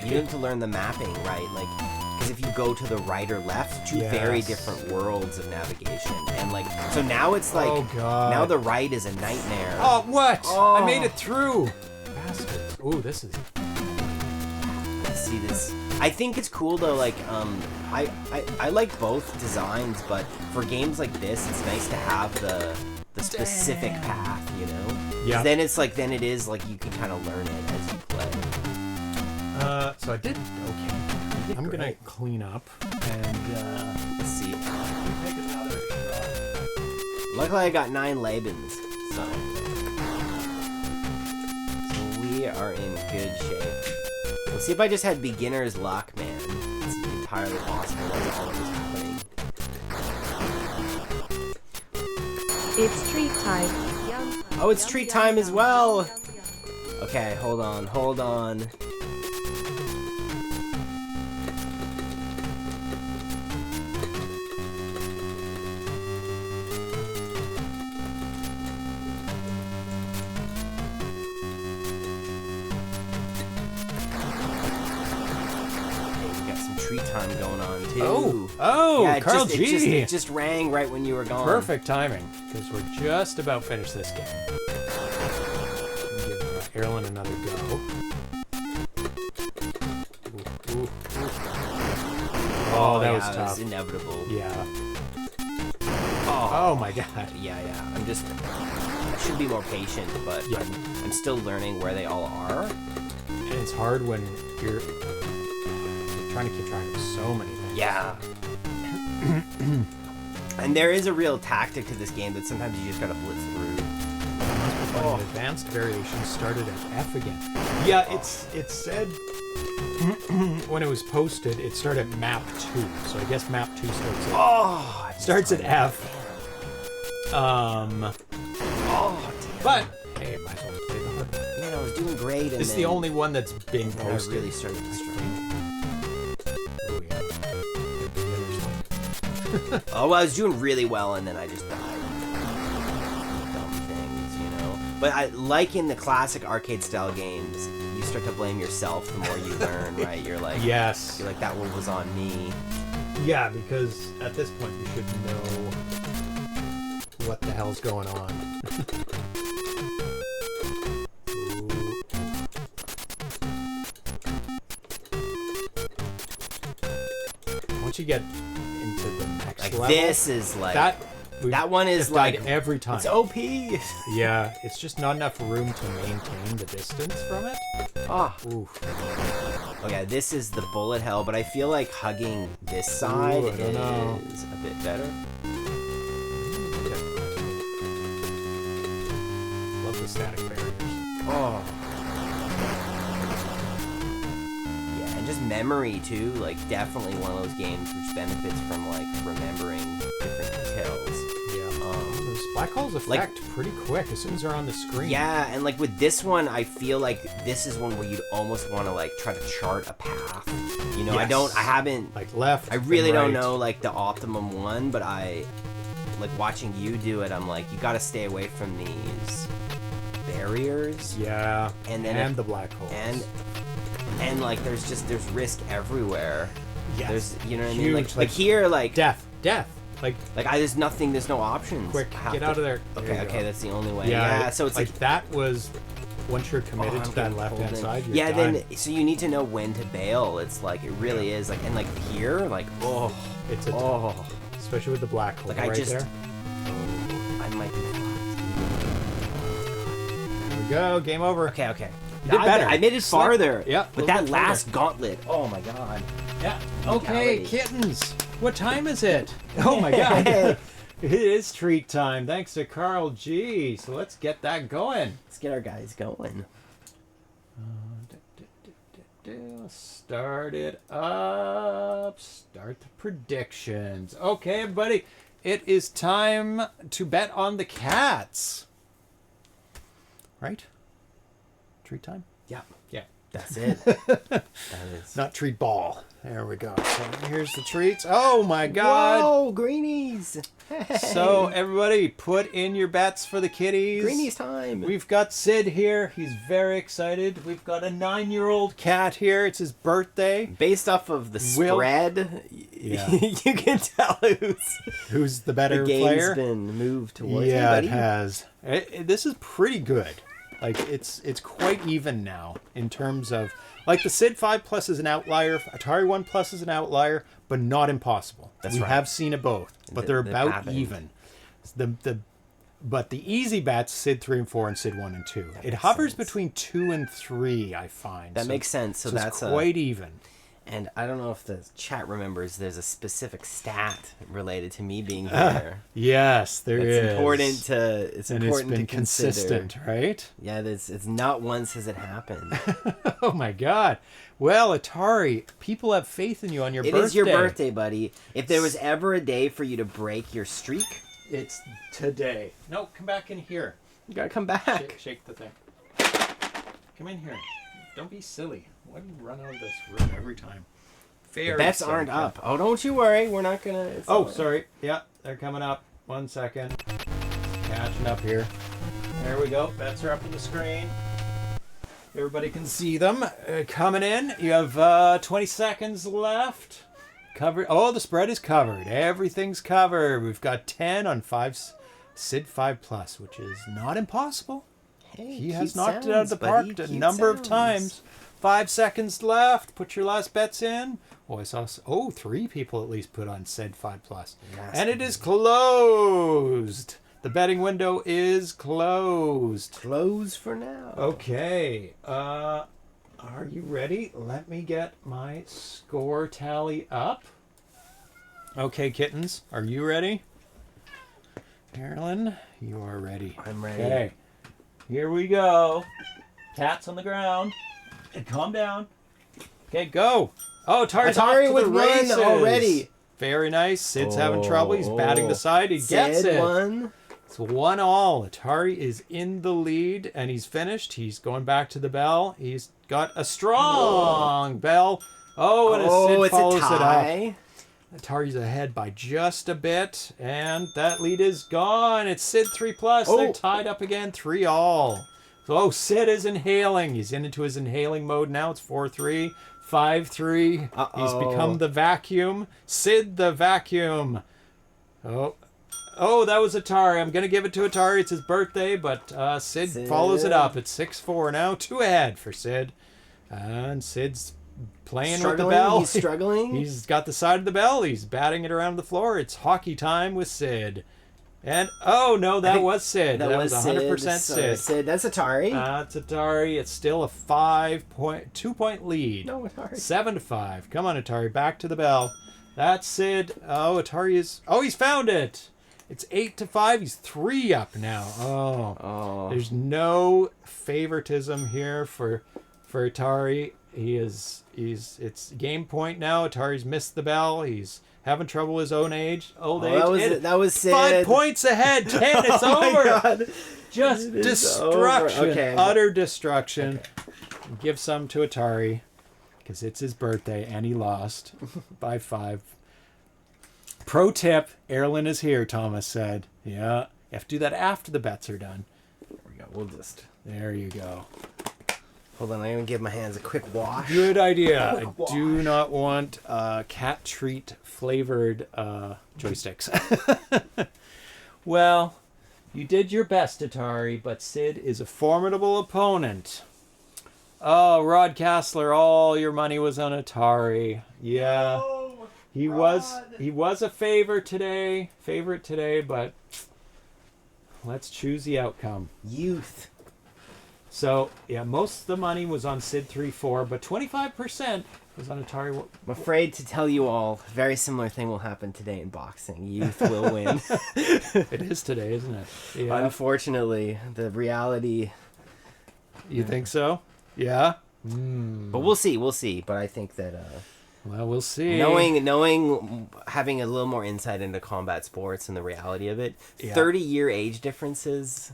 you need to learn the mapping, right? Like because if you go to the right or left, two very different worlds of navigation, and like so now it's like now the right is a nightmare. Oh what? Oh. I made it through. Bastards. Ooh, this is. See this. I think it's cool though. Like I like both designs, but for games like this, it's nice to have the specific path, you know. Yeah. Then it's like it is like you can kind of learn it as you play. So I did okay. I'm gonna clean up and let's see. Take another shot. Luckily, I got 9 Labens, so we are in good shape. Let's see if I just had beginner's luck, man. It's entirely possible that's all that was happening. It's treat time. Oh, it's treat time as well! Okay, hold on. Time going on too. Oh, yeah, Carl G. It just rang right when you were gone. Perfect timing, because we're just about finished this game. Give Erlen another go. Ooh. Oh, that was tough. That was inevitable. Yeah. Oh my god. Yeah. I should be more patient, but I'm still learning where they all are. And it's hard when you're trying to keep track of so many things. Yeah. And there is a real tactic to this game that sometimes you just gotta blitz through. Advanced variations started at F again. Yeah, it said when it was posted, it started at map 2. So I guess map 2 starts at F. But hey, might as well play the hard one. Man, I was doing great. This is the only one that's being posted. I really started to struggle. Oh, well, I was doing really well, and then I just died. Dumb things, you know. But like in the classic arcade-style games, you start to blame yourself the more you learn, right? You're like, yes. You're like, that one was on me. Yeah, because at this point you should know what the hell's going on. Once you get into the next level, this is like that one is like every time. It's OP. Yeah, it's just not enough room to maintain the distance from it. Oof. Okay, this is the bullet hell, but I feel like hugging this side is a bit better. Love the static barriers. Yeah, and just memory too. Like definitely one of those games which benefits from like remembering different details. Those black holes affect pretty quick as soon as they're on the screen. Yeah, and like with this one, I feel like this is one where you'd almost want to like try to chart a path. You know, Yes. I haven't Like left. I really and don't right. know like the optimum one, but I like watching you do it. I'm like, you got to stay away from these barriers. Yeah. And then the black holes. And like there's risk everywhere. Yes. There's, you know what I mean? Huge, Like here, like death. Like there's no options. quick, I have get to- out of there. There you Okay, go. that's the only way. Yeah, Yeah, so it's like that was once you're committed I'm to that getting left hand pulled in. side. You're Yeah, done. then so you need to know when to bail. It's like it really is like, and like here, like It's a especially with the black hole like right I just there. I might be There we go. Game over. okay. You did better. I made it farther. Yeah, but a that little last gauntlet. Oh my god. Yeah. Okay, Legality. kittens. What time is it? Oh my god. It is treat time. Thanks to Carl G. So let's get that going. Let's get our guys going. Start it up. Start the predictions. Okay, everybody. It is time to bet on the cats. Right? Treat time? Yeah, Yeah. that's it. That is. Not treat ball. There we go. So here's the treats. Oh my god. Whoa, greenies. So everybody put in your bets for the kitties. Greenies time. We've got Sid here. He's very excited. We've got a 9-year-old cat here. It's his birthday. Based off of the Will- spread, Yeah. you can tell Who's the the better game's player? been moved towards. Yeah, Hey, buddy. it has. This is pretty good. Like it's quite even now in terms of like the SVID 5 Plus is an outlier, Atari 1 Plus is an outlier, but not impossible. That's we right. have seen it both, but they're They've about happened. even. But the easy bets SVID 3 and 4 and SVID 1 and 2. It hovers sense. between 2 and 3, I find. That makes sense. So it's that's quite even. And I don't know if the chat remembers. There's a specific stat related to me being here. Yes, there is. It's important to. It's and important it's been to consider. consistent, right? Yeah, it's not once has it happened. Oh my god. Well, Atari, people have faith in you on your It birthday. is your birthday, buddy. If there was ever a day for you to break your streak, It's today. No, come back in here. you gotta come back. Shake the thing. Come in here. Don't be silly. Why do you run out of this room every time? The bets aren't up. Oh, don't you worry. We're not gonna. it's Oh, all right. sorry. Yeah, they're coming up. 1 second. Catching up here. There we go. Bets are up on the screen. Everybody can see them coming in. You have 20 seconds left. Covered. Oh, the spread is covered. Everything's covered. We've got 10 on 5 SVID 5 Plus, which is not impossible. Hey, He has cute knocked it out of sounds, the buddy, park a cute number of sounds. times. 5 seconds left. Put your last bets in. Oh, I saw. 3 people at least put on SVID 5 Plus, Yes, and it is closed. The betting window is closed. Close for now. Okay. Are you ready? Let me get my score tally up. Okay, kittens, are you ready? Carolyn, you are ready. I'm ready. Okay. Here we go. Cats on the ground. And calm down. Okay, go. Oh, Atari's off Atari to with the one races. already. Very nice. Sid's having trouble. He's batting the side. He gets Sid it. won. It's 1-1. Atari is in the lead, and he's finished. He's going back to the bell. He's got a strong bell. Oh, and Sid it's follows a it up. tie. Atari's ahead by just a bit, and that lead is gone. It's Sid 3 Plus. Oh. They're tied up again, 3-all. So Sid is inhaling. He's into his inhaling mode now. It's 4-3, 5-3. He's Uh-oh. become the vacuum. Sid the vacuum. Oh, that was Atari. I'm going to give it to Atari. It's his birthday, but Sid follows it up. It's 6-4 now. 2 ahead for Sid. And Sid's playing with the bell. He's struggling. He's got the side of the bell. He's batting it around the floor. It's hockey time with Sid. And, oh, no, that was Sid. That was 100% Sid. Sid. That's Atari. It's Atari. It's still a 2-point lead. No, Atari. 7-5. Come on, Atari. Back to the bell. That's Sid. Oh, Atari is... Oh, he's found it. It's 8-5. He's 3 up now. Oh. There's no favoritism here for Atari. It's game point now. Atari's missed the bell. He's having trouble with his old age. That was Sid. 5 points ahead. 10. It's over. God. Just destruction. Okay. Utter destruction. Okay. Give some to Atari because it's his birthday and he lost by 5. Pro tip: Erlen is here. Thomas said. Yeah, you have to do that after the bets are done. There we go. We'll just. There you go. Hold on, I'm gonna give my hands a quick wash. Good idea. I do not want cat treat flavored joysticks. Well, you did your best, Atari, but Sid is a formidable opponent. Oh, Rod Castler, all your money was on Atari. Yeah. No, he was a favorite today, but let's choose the outcome. Youth. So, yeah, most of the money was on Sid 3-4, but 25% was on Atari. I'm afraid to tell you all, a very similar thing will happen today in boxing. Youth will win. It is today, isn't it? Yeah. Unfortunately, the reality... You think so? Yeah? But we'll see. But I think that... well, we'll see. Knowing, having a little more insight into combat sports and the reality of it, 30-year age differences...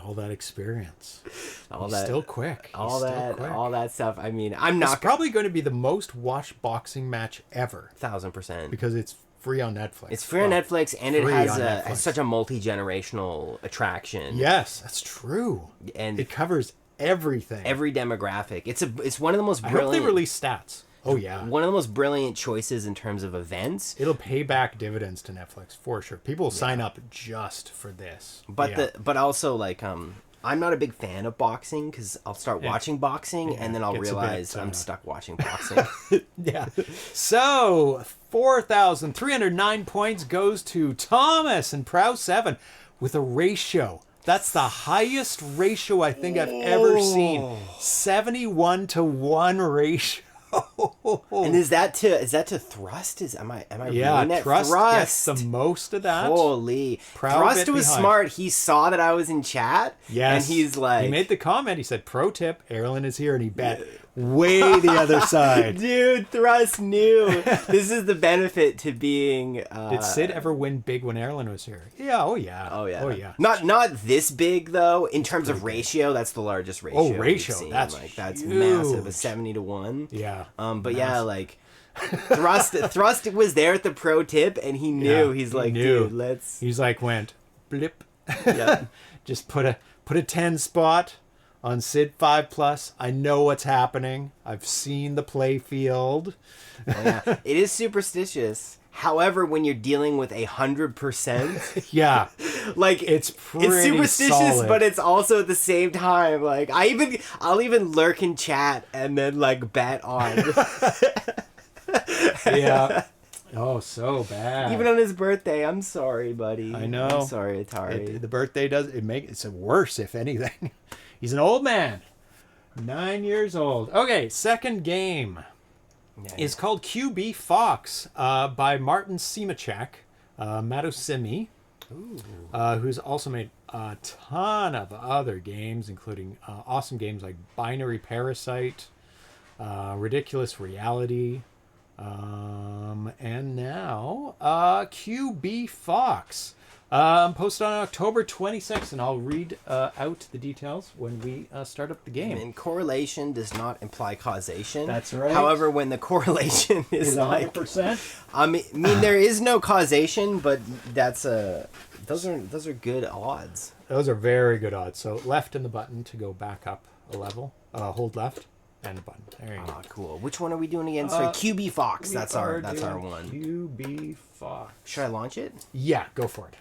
all that experience. He's still quick. All that stuff. I mean, It's probably going to be the most watched boxing match ever. 1000%. Because it's free on Netflix. It's free on Netflix, and it has such a multi-generational attraction. Yes, that's true. And it covers everything. Every demographic. It's one of the most brilliant... I hope they release stats. Oh, yeah. One of the most brilliant choices in terms of events. It'll pay back dividends to Netflix, for sure. People will sign up just for this. But also, like, I'm not a big fan of boxing because I'll start watching boxing and then I'll realize I'm stuck watching boxing. Yeah. So, 4,309 points goes to Thomas and Prow 7 with a ratio. That's the highest ratio I think I've ever seen. 71-1 ratio. And is that to thrust? Am I reading it? Thrust gets the most of that. Holy. Thrust was smart. He saw that I was in chat. Yes. And he's like... He made the comment. He said, pro tip, Erlen is here. And he bet way the other side. Dude, Thrust knew. This is the benefit to being... Did Sid ever win big when Erlen was here? Yeah, oh yeah. Oh yeah. Oh yeah. Not this big though. In terms of ratio, that's the largest ratio. Oh, ratio. That's huge. Massive. A 70-1. Yeah. But massive. Yeah, like Thrust was there at the pro tip and he knew. Yeah, he's like, dude, let's... He's like, went blip. Yeah. Just put a 10 spot on Sid 5+. I know what's happening. I've seen the play field. Oh, yeah. It is superstitious. However, when you're dealing with 100%, yeah, like it's superstitious, solid. But it's also at the same time like I'll even lurk in chat and then like bet on. Yeah. Oh, so bad. Even on his birthday. I'm sorry, buddy. I know. I'm sorry, Atari. The birthday it's worse, if anything. He's an old man. 9 years old. Okay, second game. Is called Q.B.Fox by Martin Šimeček, Matosimi, who's also made a ton of other games, including awesome games like Binary Parasite, Ridiculous Reality, and now Q.B.Fox. Posted on October 26th, and I'll read out the details when we start up the game. And correlation does not imply causation. That's right. However, when the correlation is 100%. I mean, there is no causation, but those are good odds. Those are very good odds. So left in the button to go back up a level. Hold left and the button. There you go. Cool. Which one are we doing again? Sorry, Q.B.Fox. That's our one. Q.B.Fox. Should I launch it? Yeah, go for it.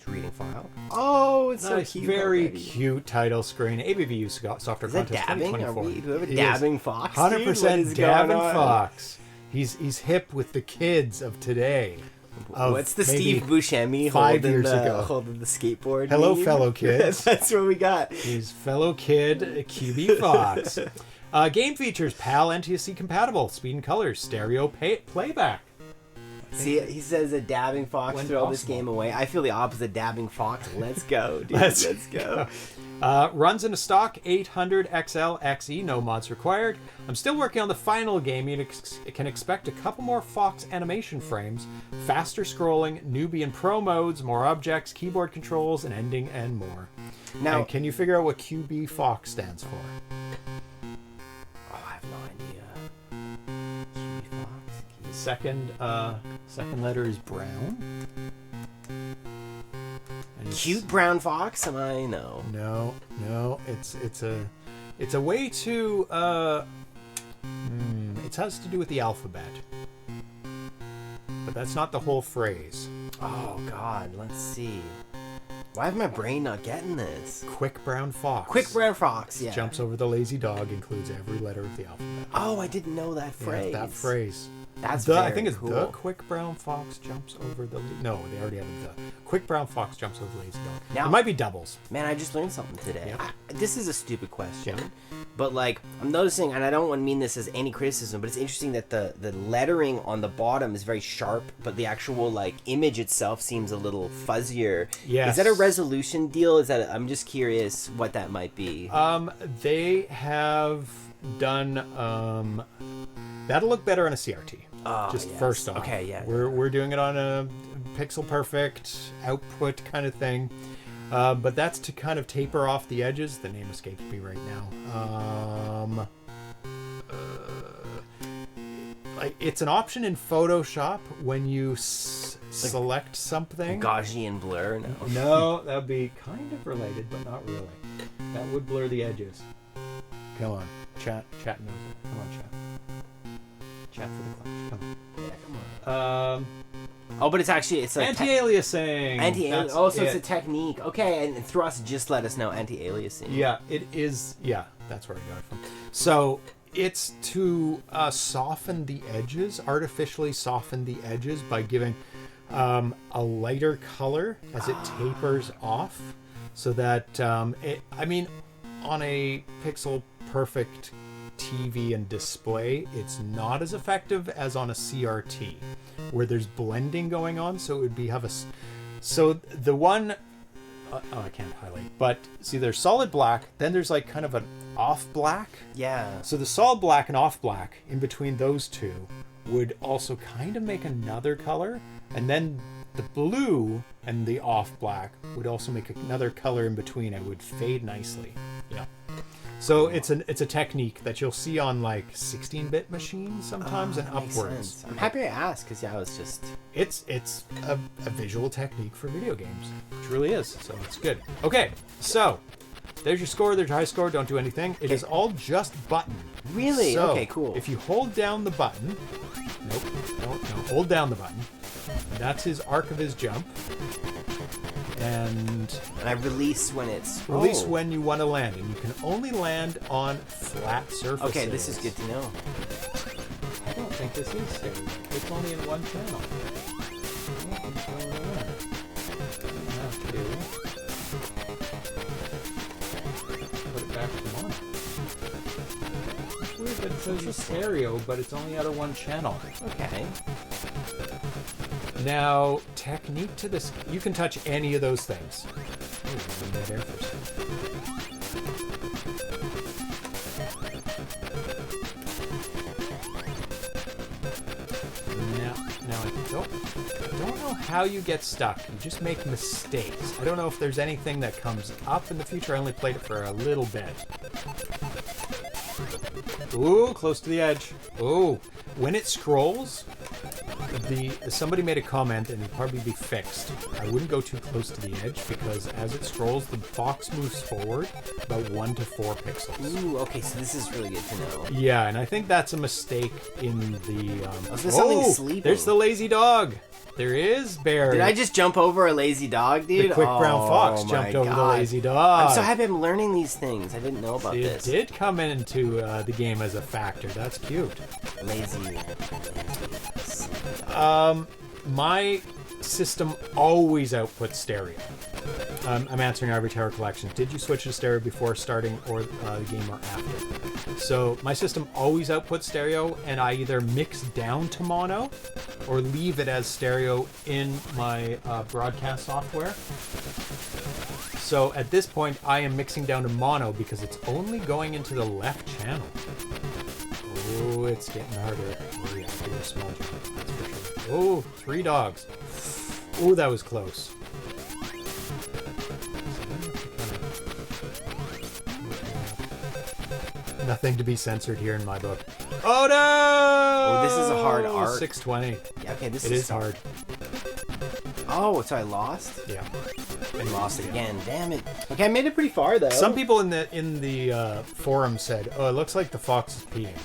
Reading file. Oh, it's nice, so cute. Very cute title screen. ABVU software contest dabbing? 2024. Do we have a dabbing fox? 100% dabbing fox. He's hip with the kids of today. What's the Steve Buscemi 5 years ago holding the skateboard? Hello, meme? Fellow kids. That's what we got. He's fellow kid Q.B.Fox. Game features PAL NTSC compatible, speed and colors, stereo playback. See, he says a dabbing fox, throw this game away. I feel the opposite, dabbing fox. Let's go, dude. Let's go. Runs in a stock 800 XL XE, no mods required. I'm still working on the final game. You can expect a couple more Fox animation frames, faster scrolling, newbie and pro modes, more objects, keyboard controls, an ending, and more. Now, and can you figure out what Q.B.Fox stands for? Oh, I have no idea. Q.B.Fox. Second letter is brown. And Cute brown fox? Am I? No. No. It's a way to. It has to do with the alphabet, but that's not the whole phrase. Oh God, let's see. Why is my brain not getting this? Quick brown fox. Quick brown fox. Yeah. Jumps over the lazy dog. Includes every letter of the alphabet. Oh, I didn't know that phrase. Yeah, that phrase. That's I very think it's cool. the quick brown fox jumps over the. No, they already have the quick brown fox jumps over the lazy dog. Now- It might be doubles. Man, I just learned something today. Yep. This is a stupid question, Yeah. but like I'm noticing, and I don't want to mean this as any criticism, but it's interesting that the lettering on the bottom is very sharp, but the actual like image itself seems a little fuzzier. Yes. Is that a resolution deal? Is that? I'm just curious what that might be. They have done. That'll look better on a CRT. Just yes. first off. Okay, yeah. We're doing it on a pixel perfect output kind of thing. But that's to kind of taper off the edges. The name escapes me right now. Like it's an option in Photoshop when you select something. Gaussian blur? No. No, that would be kind of related, but not really. That would blur the edges. Come on, chat knows it. Come on, chat. Chat for the clutch. Come on. Yeah, come on. Oh, but it's like Anti-aliasing. anti-aliasing. Oh, so it's a technique. Okay, and Thrust just let us know anti-aliasing. Yeah, it is. Yeah, that's where I got it from. So it's to soften the edges, artificially soften the edges by giving a lighter color as it tapers off, so that on a pixel perfect TV and display, it's not as effective as on a CRT, where there's blending going on. So it would be so the one. I can't highlight, but see, there's solid black, then there's like kind of an off black. Yeah. So the solid black and off black in between those two would also kind of make another color, and then the blue and the off black would also make another color in between. It would fade nicely. Yeah. So it's a technique that you'll see on like 16-bit machines sometimes and Makes upwards. sense. I'm happy I asked because I was just. It's a visual technique for video games. It really is. So it's good. Okay, so there's your score. There's your high score. Don't do anything. It is all just button. Really? So Okay, cool. If you hold down the button, no, hold down the button. That's his arc of his jump. And I release when it's. release when you want to land, and you can only land on flat surfaces. Okay, this is good to know. I don't think this is safe. It's only in one channel. What's going on? I have to put it back to on. It's weird that it says it's stereo, but it's only out of one channel. Okay. Now, technique to this, you can touch any of those things. Ooh, I'm in that air for a second. Now I don't know how you get stuck. You just make mistakes. I don't know if there's anything that comes up in the future. I only played it for a little bit. Ooh, close to the edge. Ooh, when it scrolls, somebody made a comment, and it'd probably be fixed. I wouldn't go too close to the edge, because as it scrolls, the box moves forward about 1 to 4 pixels. Ooh, okay, so this is really good to know. Yeah, and I think that's a mistake in the. Oh, so there's something sleeping. There's the lazy dog. There is Bear. Did I just jump over a lazy dog, dude? The quick brown fox Oh jumped my over the God. lazy dog. I'm so happy I'm learning these things. I didn't know about It this. did come into the game as a factor. That's cute. Lazy. My system always outputs stereo. I'm answering Ivory Tower Collection. Did you switch to stereo before starting or the game or after? So my system always outputs stereo, and I either mix down to mono or leave it as stereo in my broadcast software. So at this point, I am mixing down to mono because it's only going into the left channel. Oh, it's getting harder. Oh, yeah, do a small jump. That's for sure. Oh, 3 dogs. Oh, that was close. Nothing to be censored here in my book. Oh, no! Oh, this is a hard arc. 620. Yeah, okay, this It is hard. Oh, so I lost? Yeah. And lost again. Damn it. Okay, I made it pretty far, though. Some people in the forum said, "Oh, it looks like the fox is peeing."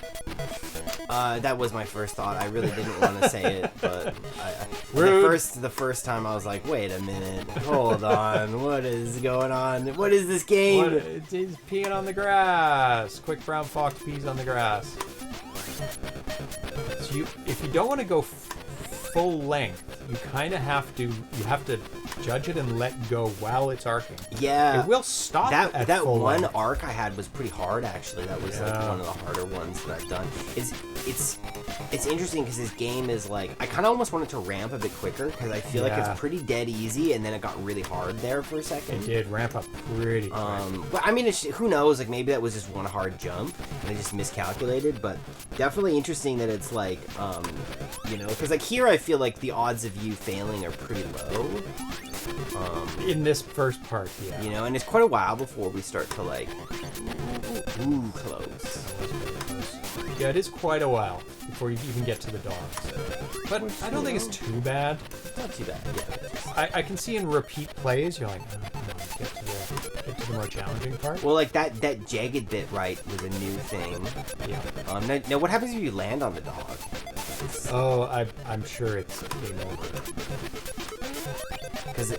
That was my first thought. I really didn't want to say it, but Rude. the first time I was like, wait a minute, hold on, what is going on? What is this game? He's peeing on the grass. Quick brown fox pees on the grass. So if you don't want to go full length, you kind of have to judge it and let go while it's arcing. Yeah, it will stop at that full one length. arc I had was pretty hard, actually. That was like one of the harder ones that I've done. It's interesting because this game is like, I kind of almost wanted to ramp a bit quicker because I feel like it's pretty dead easy, and then it got really hard there for a second. It did ramp up pretty quick. But I mean, who knows? Like, maybe that was just one hard jump and I just miscalculated. But definitely interesting that it's like, you know, because like here I feel like the odds of you failing are pretty low. In this first part, yeah. You know, and it's quite a while before we start to like, ooh, close. Yeah, it is quite a while before you even get to the dogs. But I don't think it's too bad. Not too bad, yeah. I can see in repeat plays, you're like, oh, come on, get to the more challenging part. Well, like that jagged bit, right, was a new thing. Yeah. Now what happens if you land on the dog? Oh, I'm sure it's game over. Because,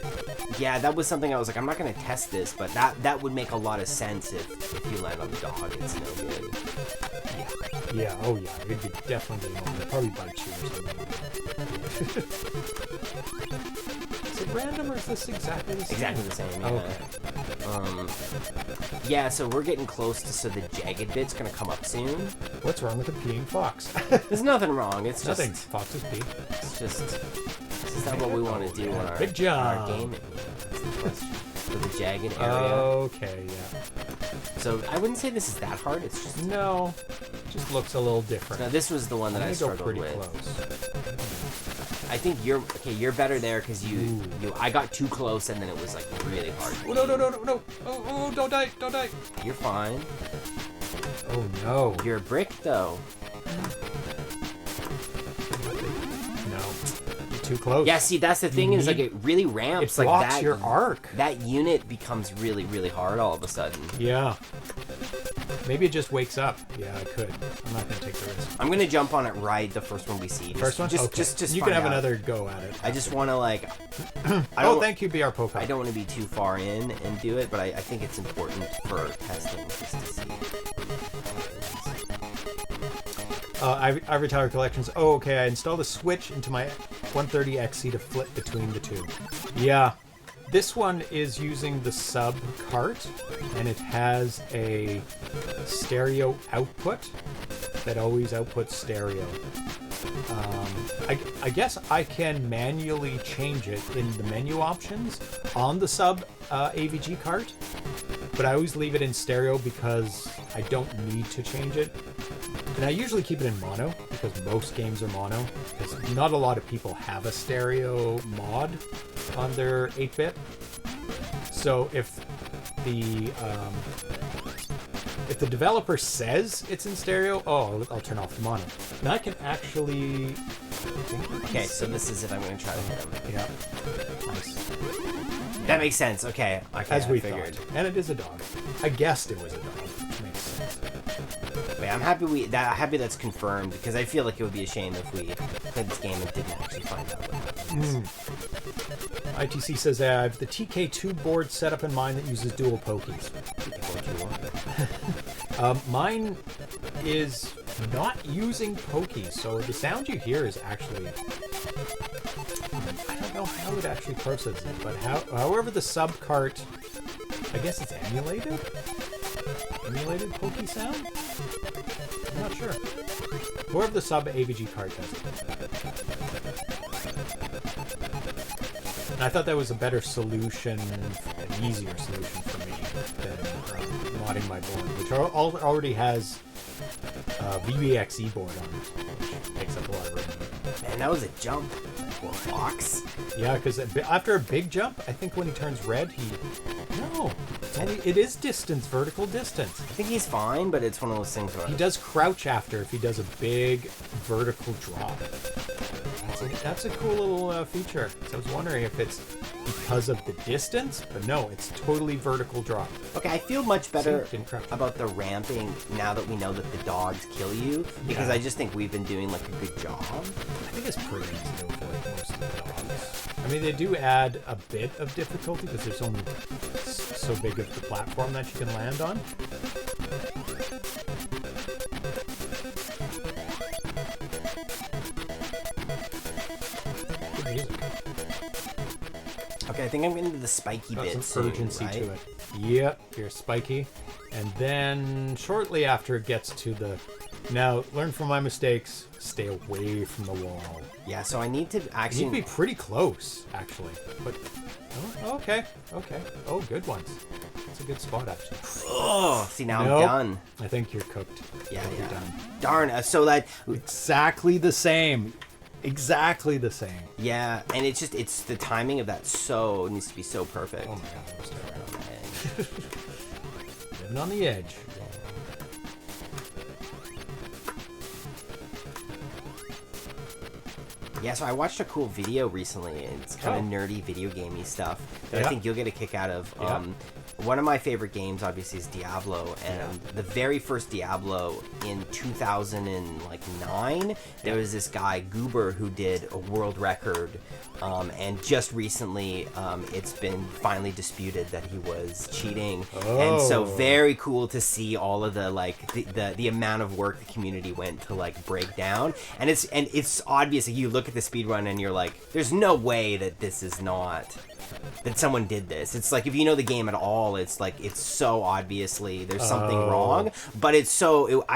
yeah, that was something I was like, I'm not going to test this, but that would make a lot of sense if you land on the dog. It's no good. Yeah, oh yeah, it'd be definitely game over. Probably bite you or something. Is it random or is this exactly the same? Exactly the same, yeah. Okay. Yeah, so we're getting close to, so the jagged bit's going to come up soon. What's wrong with the peeing fox? There's nothing wrong. It's just... Nothing. Foxes pee. It's just... This is not what we want to do on our, Big jump. our game. That's the question. For the jagged area. Okay, yeah. So I wouldn't say this is that hard. It's just... No. It just looks a little different. Now this was the one that I struggled pretty with. Close. I think you're... Okay, you're better there because you... I got too close and then it was like really hard. Oh, no. Oh, don't die. You're fine. Oh, no. You're a brick, though. No. You're too close. Yeah, see, that's the thing is, like, it really ramps. It like blocks that, your arc. That unit becomes really, really hard all of a sudden. Yeah. Maybe it just wakes up. Yeah, I could. I'm not going to take the risk. I'm going to jump on it right the first one we see. First one? Just you can have another go at it. I just want to, like... Thank you, BR Poke. I don't want to be too far in and do it, but I think it's important for testing just to see. Ivory Tower Collections. Oh, okay. I installed a switch into my 130XC to flip between the two. Yeah. This one is using the sub cart, and it has a stereo output that always outputs stereo. I guess I can manually change it in the menu options on the sub AVG cart, but I always leave it in stereo because I don't need to change it. And I usually keep it in mono because most games are mono, because not a lot of people have a stereo mod on their 8-bit. So if the developer says it's in stereo, I'll turn off the mono. And I can actually... Okay, so this is if I'm going to try to hit him. Yeah. Nice. That makes sense. Okay. As we figured. thought. And it is a dog. I guessed it was a dog, which makes sense. Wait, I'm happy that's confirmed because I feel like it would be a shame if we played this game and didn't actually find out what happens. ITC says I have the TK2 board set up in mind that uses dual pokies. Mine is not using pokies, so the sound you hear is actually... I don't know how it actually processes it, but however the sub cart... I guess it's emulated? Emulated pokey sound? I'm not sure. Whoever the sub AVG card does it. And I thought that was a better solution, easier solution for me than modding my board, which already has VBXE board on it, which takes up a lot of room. Man, that was a jump. Poor Fox. Yeah, because after a big jump, I think when he turns red, no, it is distance, vertical distance. I think he's fine, but it's one of those things where He does crouch after if he does a big vertical drop. That's a cool little feature. So I was wondering if it's because of the distance, but no, it's totally vertical drop. Okay, I feel much better See, didn't crouch. about the ramping now that we know that the dogs kill you, because Yeah. I just think we've been doing like a good job. I think it's pretty easy to avoid most of the dogs. I mean, they do add a bit of difficulty because there's only so big of the platform that you can land on. Good music. Okay, I think I'm getting to the spiky Got bit some soon, urgency right? to it. Yep, you're spiky. And then shortly after it gets to the... Now, learn from my mistakes. Stay away from the wall. Yeah, so I need to You actually... need to be pretty close, actually. But, oh, okay. Oh, good ones. That's a good spot, actually. Oh, see, now Nope. I'm done. I think you're cooked. Yeah, You're yeah. done. Darn, so that... Exactly the same. Exactly the same. Yeah, and it's the timing of that it needs to be so perfect. Oh my god, I'm still living on the edge. Yeah, so I watched a cool video recently, and it's kind of Oh. nerdy video gamey stuff that Yeah. I think you'll get a kick out of. Yeah. One of my favorite games, obviously, is Diablo, and the very first Diablo in 2009, there was this guy, Goober, who did a world record, and just recently, it's been finally disputed that he was cheating, and so Oh. very cool to see all of the amount of work the community went to like break down, and it's obvious. You look at the speedrun and you're like, there's no way that this is not. That someone did this. It's like, if you know the game at all, it's like, it's so obviously there's something wrong, but I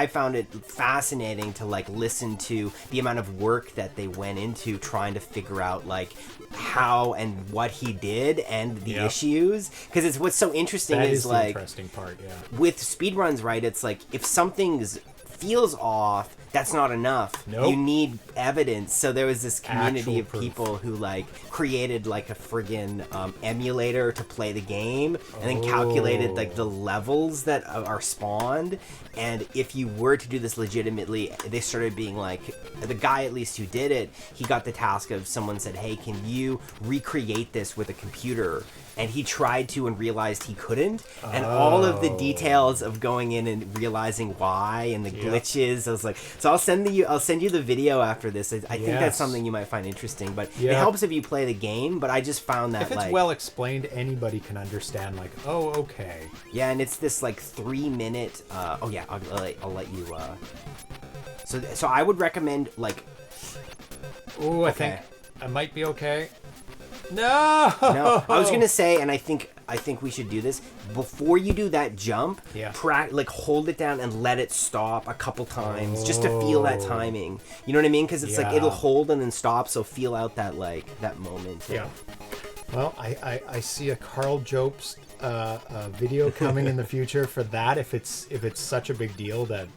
found it fascinating to like listen to the amount of work that they went into trying to figure out like how and what he did and the issues, because it's what's so interesting That is is the like interesting part, yeah. with speedruns, right? It's like, if something's feels off, that's not enough. Nope. You need evidence. So there was this community Actual of proof. people who like created like a friggin' emulator to play the game, and then calculated like the levels that are spawned. And if you were to do this legitimately, they started being like, the guy at least who did it, he got the task of, someone said, hey, can you recreate this with a computer? And he tried to and realized he couldn't. And all of the details of going in and realizing why and the glitches, I was like, so I'll send you the video after this. I think that's something you might find interesting. But it helps if you play the game. But I just found that If it's like, well explained, anybody can understand, like, oh, okay. yeah, and it's this like 3-minute. Oh yeah, I'll let you. So I would recommend like. Oh, I think I might be okay. No! No, I was gonna say, and I think we should do this before you do that jump. Yeah. Like hold it down and let it stop a couple times, just to feel that timing. You know what I mean? Because it's like it'll hold and then stop. So feel out that that moment. Yeah. Well, I see a Carl Jobst video coming in the future for that. If it's such a big deal that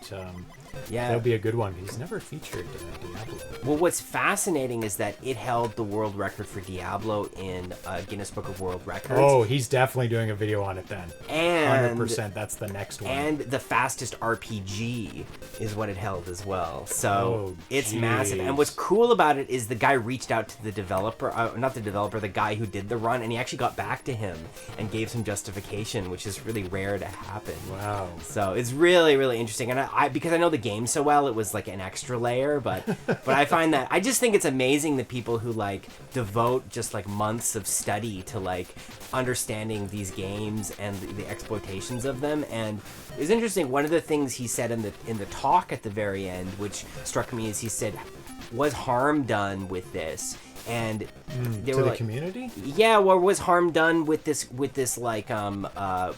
that'll be a good one. He's never featured Diablo. Well, what's fascinating is that it held the world record for Diablo in Guinness Book of World Records. Oh, he's definitely doing a video on it then. And 100%. That's the next one. And the fastest RPG is what it held as well. So it's massive. And what's cool about it is the guy reached out to the developer, not the developer, the guy who did the run, and he actually got back to him and gave some justification, which is really rare to happen. Wow. So it's really, really interesting. And I because I know the game so well, it was like an extra layer, but I find that, I just think it's amazing the people who like devote just like months of study to like understanding these games and the exploitations of them. And it was interesting, one of the things he said in the talk at the very end, which struck me, is he said, was harm done with this? and they to were the like, community? yeah, or was harm done with this like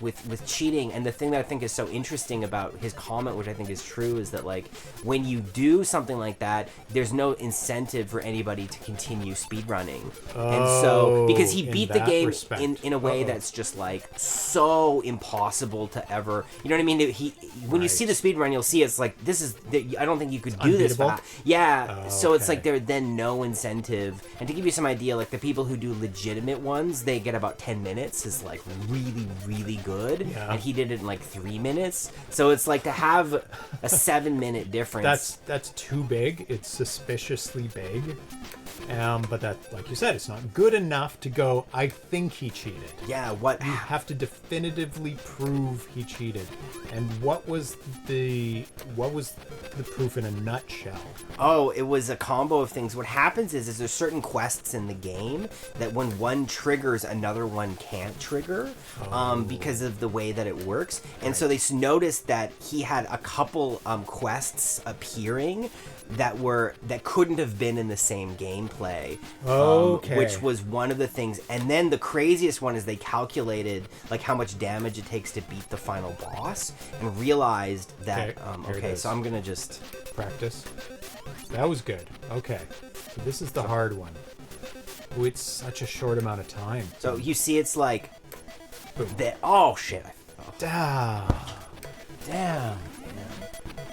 with cheating? And the thing that I think is so interesting about his comment, which I think is true, is that like when you do something like that, there's no incentive for anybody to continue speedrunning. And so because he in beat the that game respect. in a way that's just like so impossible to ever, you know what I mean? When you see the speedrun, you'll see it's like this is I don't think you could do this unbeatable? fast. Yeah, so it's okay. like there's then no incentive. And to give you some idea, like the people who do legitimate ones, they get about 10 minutes is like really, really good. Yeah. And he did it in like 3 minutes. So it's like to have a 7-minute difference. That's too big. It's suspiciously big. But that, like you said, it's not good enough to go, I think he cheated. Yeah, what? You have to definitively prove he cheated. And what was the proof in a nutshell? Oh, it was a combo of things. What happens is there's certain quests in the game that when one triggers, another one can't trigger because of the way that it works. And so they noticed that he had a couple quests appearing that couldn't have been in the same gameplay. Okay. Which was one of the things. And then the craziest one is they calculated like how much damage it takes to beat the final boss and realized that here it is. So I'm gonna just Practice. That was good. Okay. So this is the hard one. Oh, it's such a short amount of time. so you see it's like Boom. oh shit. Damn. Damn.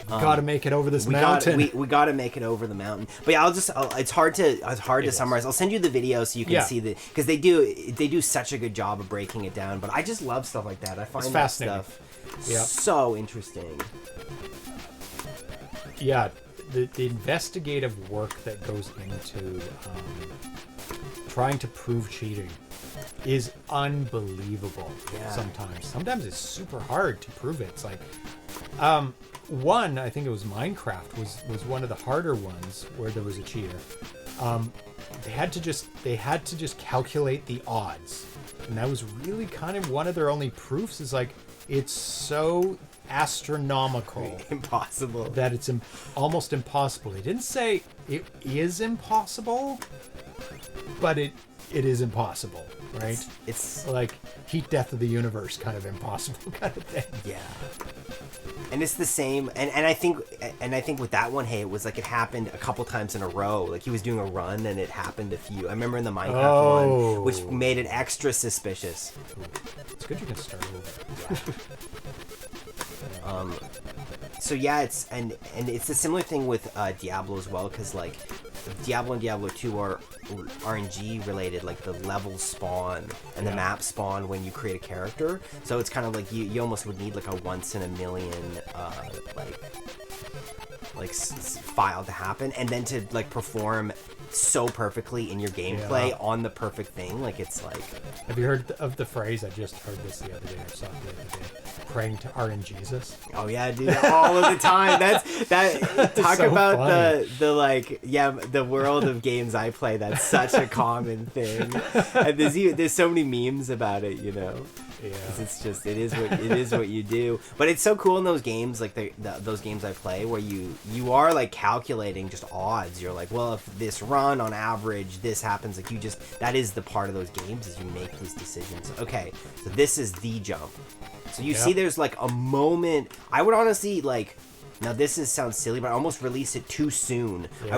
Gotta make it over this We mountain. we got to make it over the mountain. But yeah, it's hard to summarize. I'll send you the video so you can see because they do such a good job of breaking it down. But I just love stuff like that. I find It's that fascinating. stuff so interesting. Yeah, the investigative work that goes into trying to prove cheating is unbelievable. Yeah. Sometimes it's super hard to prove it. It's like one, I think it was Minecraft was one of the harder ones where there was a cheater. They had to just calculate the odds, and that was really kind of one of their only proofs. Is like it's so astronomical Impossible. that it's almost impossible. They didn't say it is impossible, but it is impossible, right? It's Like heat death of the universe kind of impossible kind of thing. yeah. And it's the same, and I think with that one, hey, it was like it happened a couple times in a row. Like he was doing a run, and it happened a few. I remember in the Minecraft one, which made it extra suspicious. It's good you can start over. So yeah, it's a similar thing with Diablo as well, because like Diablo and Diablo 2 are RNG related, like the levels spawn and the map spawn when you create a character. So it's kind of like you almost would need like a once in a million file to happen, and then to like perform so perfectly in your gameplay on the perfect thing. Like it's like, have you heard of the phrase? I just heard this the other day. I saw it the other day. Praying to RNGesus. oh yeah, dude, all of the time. That talk so about funny. the world of games I play. That's such a common thing. And there's so many memes about it, you know. Yeah. 'Cause it's just it is what you do. But it's so cool in those games, like those games I play, where you are like calculating just odds. You're like, well, if this run on average this happens, like that is the part of those games, is you make these decisions. Okay, so this is the jump. So you see there's like a moment. I would honestly like, now this sounds silly, but I almost release it too soon. Yeah. I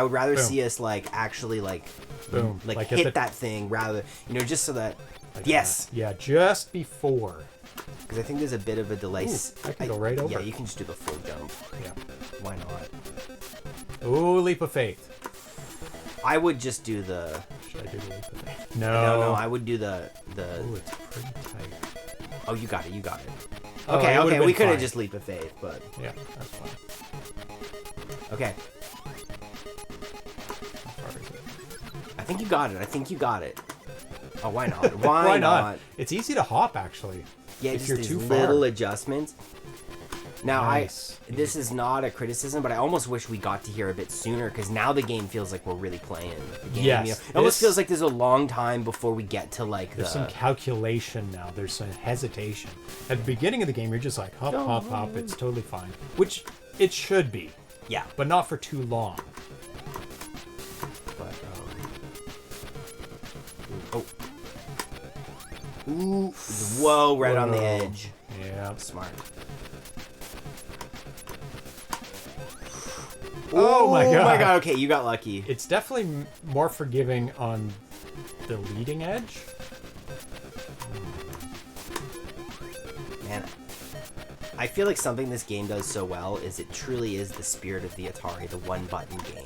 would rather Boom. see us like actually like Boom. like at hit the- that thing, rather, you know, just so that like yes. that. Yeah, just before. Because I think there's a bit of a delay. Ooh, I can go right over. Yeah, you can just do the full jump. Yeah. Why not? Ooh, leap of faith. I would just do the. Should I do the leap of faith? No, I would do the. Ooh, it's pretty tight. Oh, you got it. Oh, Okay, it would've okay, been we could have fine. just leap of faith, but Yeah, that's fine. okay. How far is it? I think you got it. Oh, why not? Why, Why not? not? It's easy to hop, actually. Yeah, if just you're these too far. little adjustments. Now, Nice. this is not a criticism, but I almost wish we got to here a bit sooner, because now the game feels like we're really playing the game. Yes, you know? It almost this- feels like there's a long time before we get to like There's some calculation now. There's some hesitation. At the beginning of the game, you're just like, hop, hop, hop. It's totally fine. Which it should be, yeah. but not for too long. But Ooh. Whoa, right on the Whoa. edge. Yeah. Smart. Oh my god. Oh my god, okay, you got lucky. It's definitely more forgiving on the leading edge. Man, I feel like something this game does so well is it truly is the spirit of the Atari, the one-button game.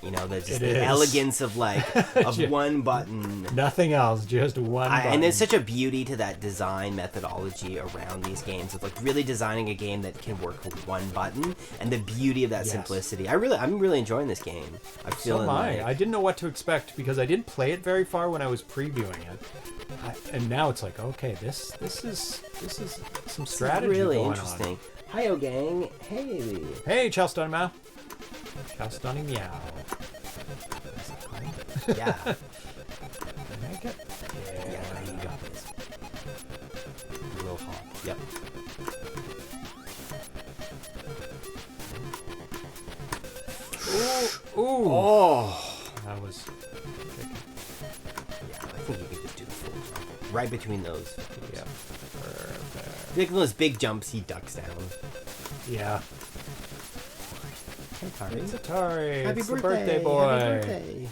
You know, the elegance of one button. Nothing else, just one button. And there's such a beauty to that design methodology around these games of like really designing a game that can work with one button and the beauty of that simplicity. I'm really enjoying this game. So am I. I didn't know what to expect because I didn't play it very far when I was previewing it. And now it's like, okay, this is some strategy really going interesting. Hiyo gang, hey. Hey, Chow Stunning Meow. Chow Stunning Meow. Yeah. Can I make it? Yeah, you got this. Real hot. Yep. Ooh. Oh. That was... Yeah, I think you can just do the full jump. Right between those. Yeah. Perfect. Like those big jumps, he ducks down. Yeah. Atari. It's Atari. Happy it's birthday. the birthday boy. Happy birthday.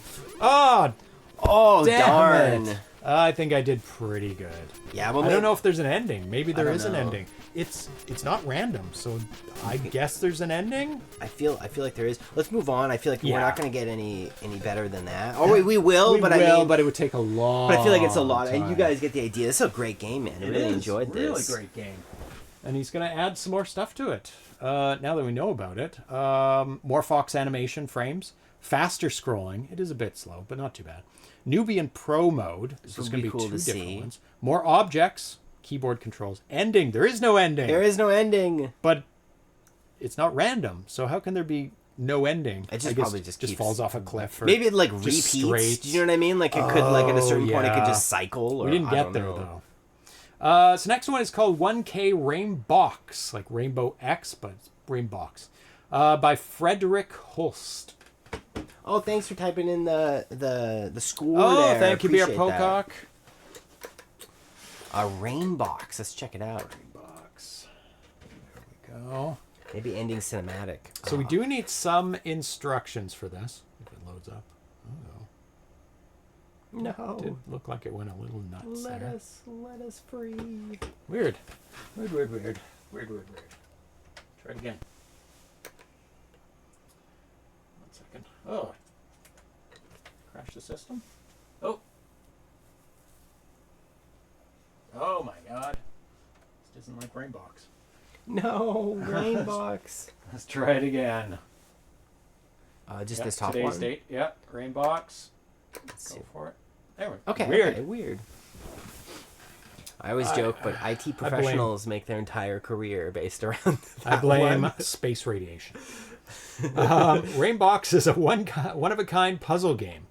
Oh, Damn darn. it. I think I did pretty good. Yeah, well, I don't know if there's an ending. Maybe there is an know. ending. It's not random, so I guess there's an ending. I feel like there is. Let's move on. I feel like we're Yeah. not going to get any better than that. Oh, we will, but I mean, but it would take a long. but I feel like it's a lot. time. And you guys get the idea. This is a great game, man. I really enjoyed this. Really great game. And he's going to add some more stuff to it. Now that we know about it, more Fox animation frames, faster scrolling. It is a bit slow, but not too bad. Nubian Pro mode. This is going to be cool two to different see. ones. More objects, keyboard controls. Ending. There is no ending. There is no ending. But it's not random. So how can there be no ending? It just I guess probably just keeps- falls off a cliff. Or Maybe it like just repeats. straight. Do you know what I mean? Like it could, like at a certain point, it could yeah. just cycle. Or, We didn't I get don't there know. though. So next one is called 1K RainboX, like Rainbow X, but it's RainboX, by Frederik Holst. Oh, thanks for typing in the score. Oh, there. thank you, B.R. Appreciate that. Pocock. A RainboX. Let's check it out. RainboX. There we go. Maybe ending cinematic. So we do need some instructions for this. If it loads up. Oh, No. did look like it went a little nuts Let there. us free. Weird. Weird. Try it again. 1 second. Oh. Crash the system? Oh. Oh my god. This isn't like RainboX. No, RainboX. Let's try it again. Just Yep, this top today's one. date. Yep. RainboX. Let's Go see. for it. There we go. Okay. Weird. Okay, weird. I always joke, but IT professionals make their entire career based around that I blame one. space radiation. RainboX is a one-of-a-kind puzzle game.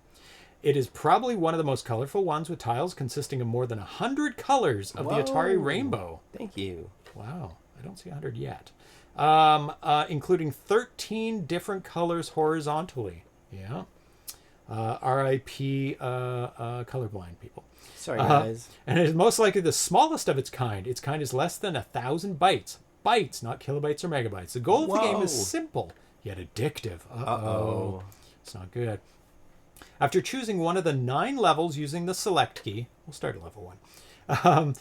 It is probably one of the most colorful ones, with tiles consisting of more than 100 colors of the Atari Whoa. rainbow. Thank you. Wow, I don't see 100 yet. Including 13 different colors horizontally. Yeah. RIP colorblind people. Sorry, guys. And it is most likely the smallest of its kind. Its kind is less than 1,000 bytes. Bytes, not kilobytes or megabytes. The goal of the game is Whoa. simple, yet addictive. Uh-oh. It's not good. After choosing one of the 9 levels using the select key, we'll start at level 1,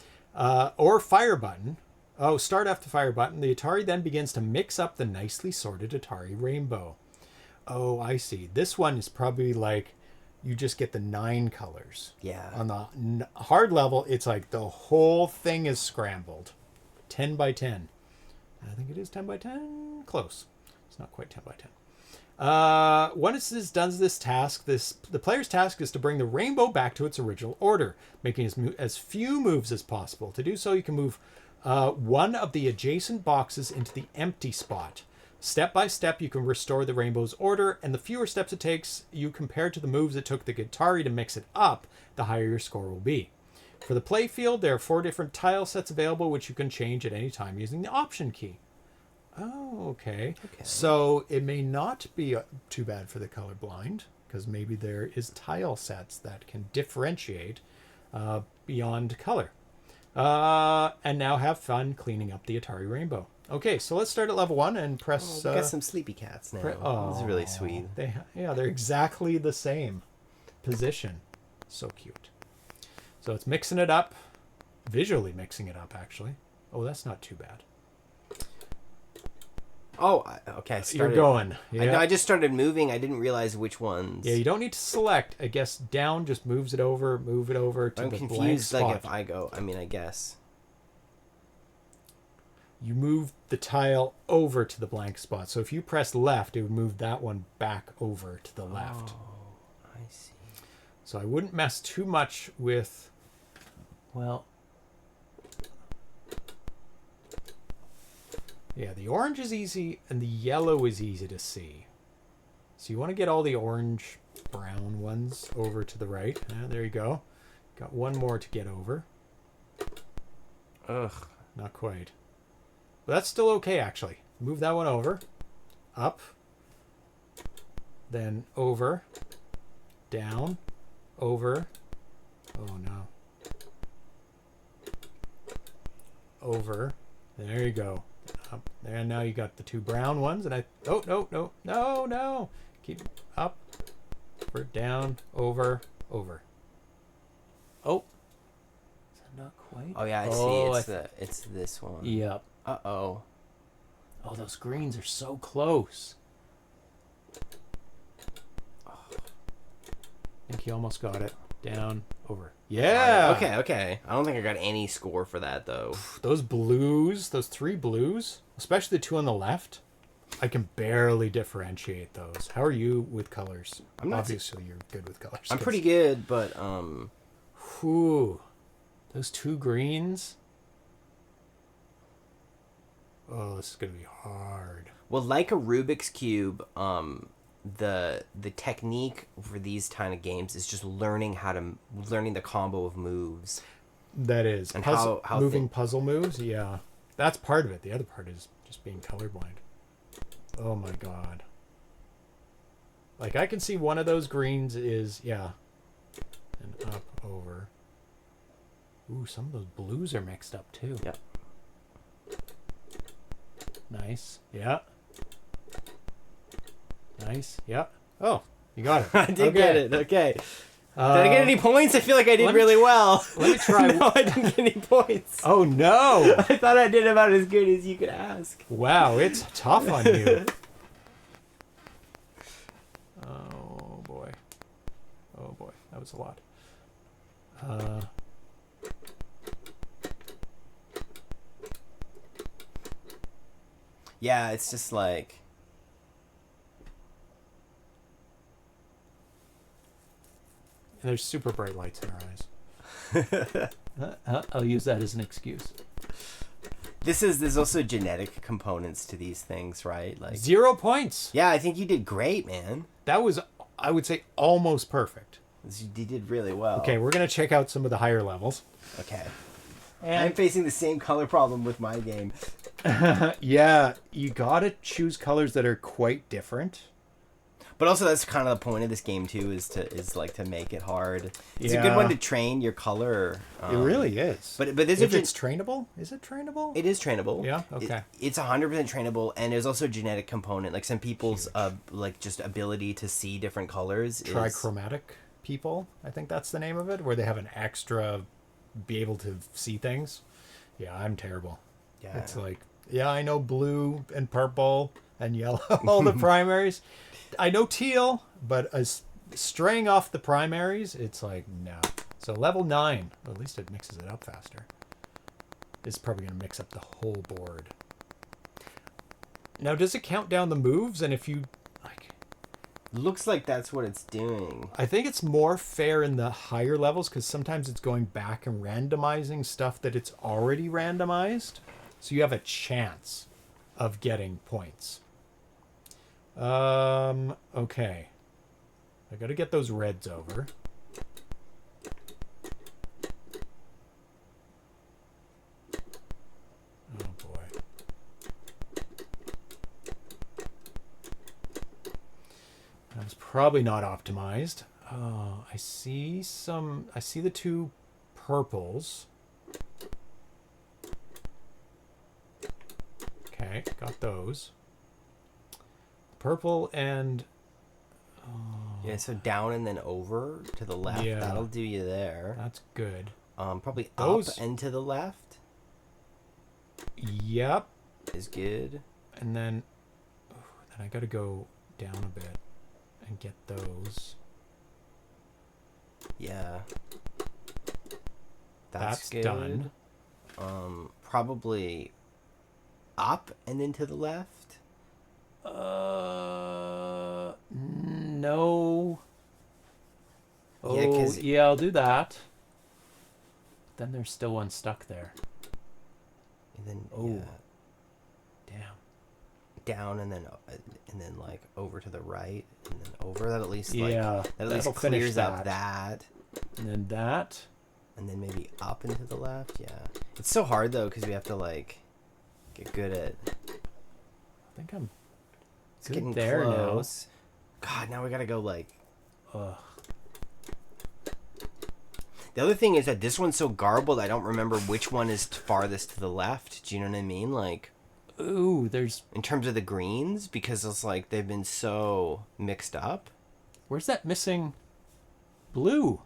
or fire button. Oh, start after fire button. The Atari then begins to mix up the nicely sorted Atari rainbow. Oh, I see. This one is probably like you just get the 9 colors. Yeah. On the hard level, it's like the whole thing is scrambled. 10 by 10. I think it is 10 by 10. Close. It's not quite 10 by 10. Once it does this task, the player's task is to bring the rainbow back to its original order, making as few moves as possible. To do so, you can move one of the adjacent boxes into the empty spot. Step by step, you can restore the rainbow's order, and the fewer steps it takes you compared to the moves it took the Atari to mix it up, the higher your score will be. For the play field, there are 4 different tile sets available, which you can change at any time using the option key. Oh, okay. So it may not be too bad for the colorblind, because maybe there is tile sets that can differentiate beyond color. And now have fun cleaning up the Atari Rainbow. Okay, so let's start at level 1 and press... we got some sleepy cats now. This is really sweet. They're exactly the same position. So cute. So it's mixing it up. Visually mixing it up, actually. Oh, that's not too bad. Oh, okay. You're going. Yeah. I just started moving. I didn't realize which ones. Yeah, you don't need to select. I guess down just moves it over to the blank spot. Like if I go, I mean, I guess. You move the tile over to the blank spot. So if you press left, it would move that one back over to the left. Oh, I see. So I wouldn't mess too much with, well, yeah, the orange is easy and the yellow is easy to see. So you want to get all the orange brown ones over to the right. There you go. Got one more to get over. Ugh. Not quite. But that's still okay, actually. Move that one over. Up. Then over. Down. Over. Oh, no. Over. There you go. Up there. And now you got the two brown ones. And no. Keep up. Over. Down. Over. Over. Oh. Is that not quite? Oh, yeah, I see. It's this one. Yep. Uh-oh. Oh, those greens are so close. Oh. I think you almost got it. Down, over. Yeah! Okay. I don't think I got any score for that, though. Those blues, those three blues, especially the two on the left, I can barely differentiate those. How are you with colors? Obviously, you're good with colors. I'm pretty good, but... Whew. Those two greens... Oh, this is gonna be hard. Well, like a Rubik's Cube, the technique for these kind of games is just learning the combo of moves. That is. And how moving thi- puzzle moves, yeah. That's part of it. The other part is just being colorblind. Oh my god. Like, I can see one of those greens is, yeah. And up, over. Ooh, some of those blues are mixed up too. Yep. Nice. Yeah. Nice. Yep. Oh, you got it. I did get it. Okay. Did I get any points? I feel like I did let really well. Let me try. No, I didn't get any points. Oh, no. I thought I did about as good as you could ask. Wow, it's tough on you. Oh, boy. Oh, boy. That was a lot. Yeah, it's just like... And there's super bright lights in our eyes. I'll use that as an excuse. There's also genetic components to these things, right? Like 0 points. Yeah, I think you did great, man. That was, I would say, almost perfect. You did really well. Okay, we're going to check out some of the higher levels. Okay. And I'm facing the same color problem with my game. yeah, you got to choose colors that are quite different. But also, that's kind of the point of this game too, is to make it hard. It's a Yeah. good one to train your color. It really is. But there's if it's trainable, is it trainable? It is trainable. Yeah. Okay. It's 100% trainable, and there's also a genetic component. Like some people's like just ability to see different colors. Trichromatic people, I think that's the name of it, where they have an extra be able to see things. Yeah, I'm terrible. Yeah. It's like, yeah, I know blue and purple and yellow, all the primaries. I know teal, but as straying off the primaries, it's like, no. So level 9, or at least it mixes it up faster. It's probably going to mix up the whole board. Now, does it count down the moves? And if you, like... Looks like that's what it's doing. I think it's more fair in the higher levels, because sometimes it's going back and randomizing stuff that it's already randomized. So you have a chance of getting points. Okay. I gotta get those reds over. Oh boy. That was probably not optimized. Oh, I see the two purples. Okay, got those. Purple and... Yeah, so down and then over to the left. Yeah. That'll do you there. That's good. Probably Those- up and to the left Yep. is good. And then I gotta go down a bit and get those. Yeah. That's good. done. Probably up and then to the left. No. Yeah, 'cause- yeah, I'll do that. Then there's still one stuck there. And then Oh. Damn. down and then like over to the right and then over. That at least Yeah, that at least that'll finish clears up that. And then that. And then maybe up and to the left. Yeah. It's so hard though because we have to like get good at. I think I'm It's good getting there close. God, now we gotta go like. now. Ugh. The other thing is that this one's so garbled. I don't remember which one is farthest to the left. Do you know what I mean? Like. Ooh, there's... In terms of the greens, because it's like they've been so mixed up. Where's that missing blue?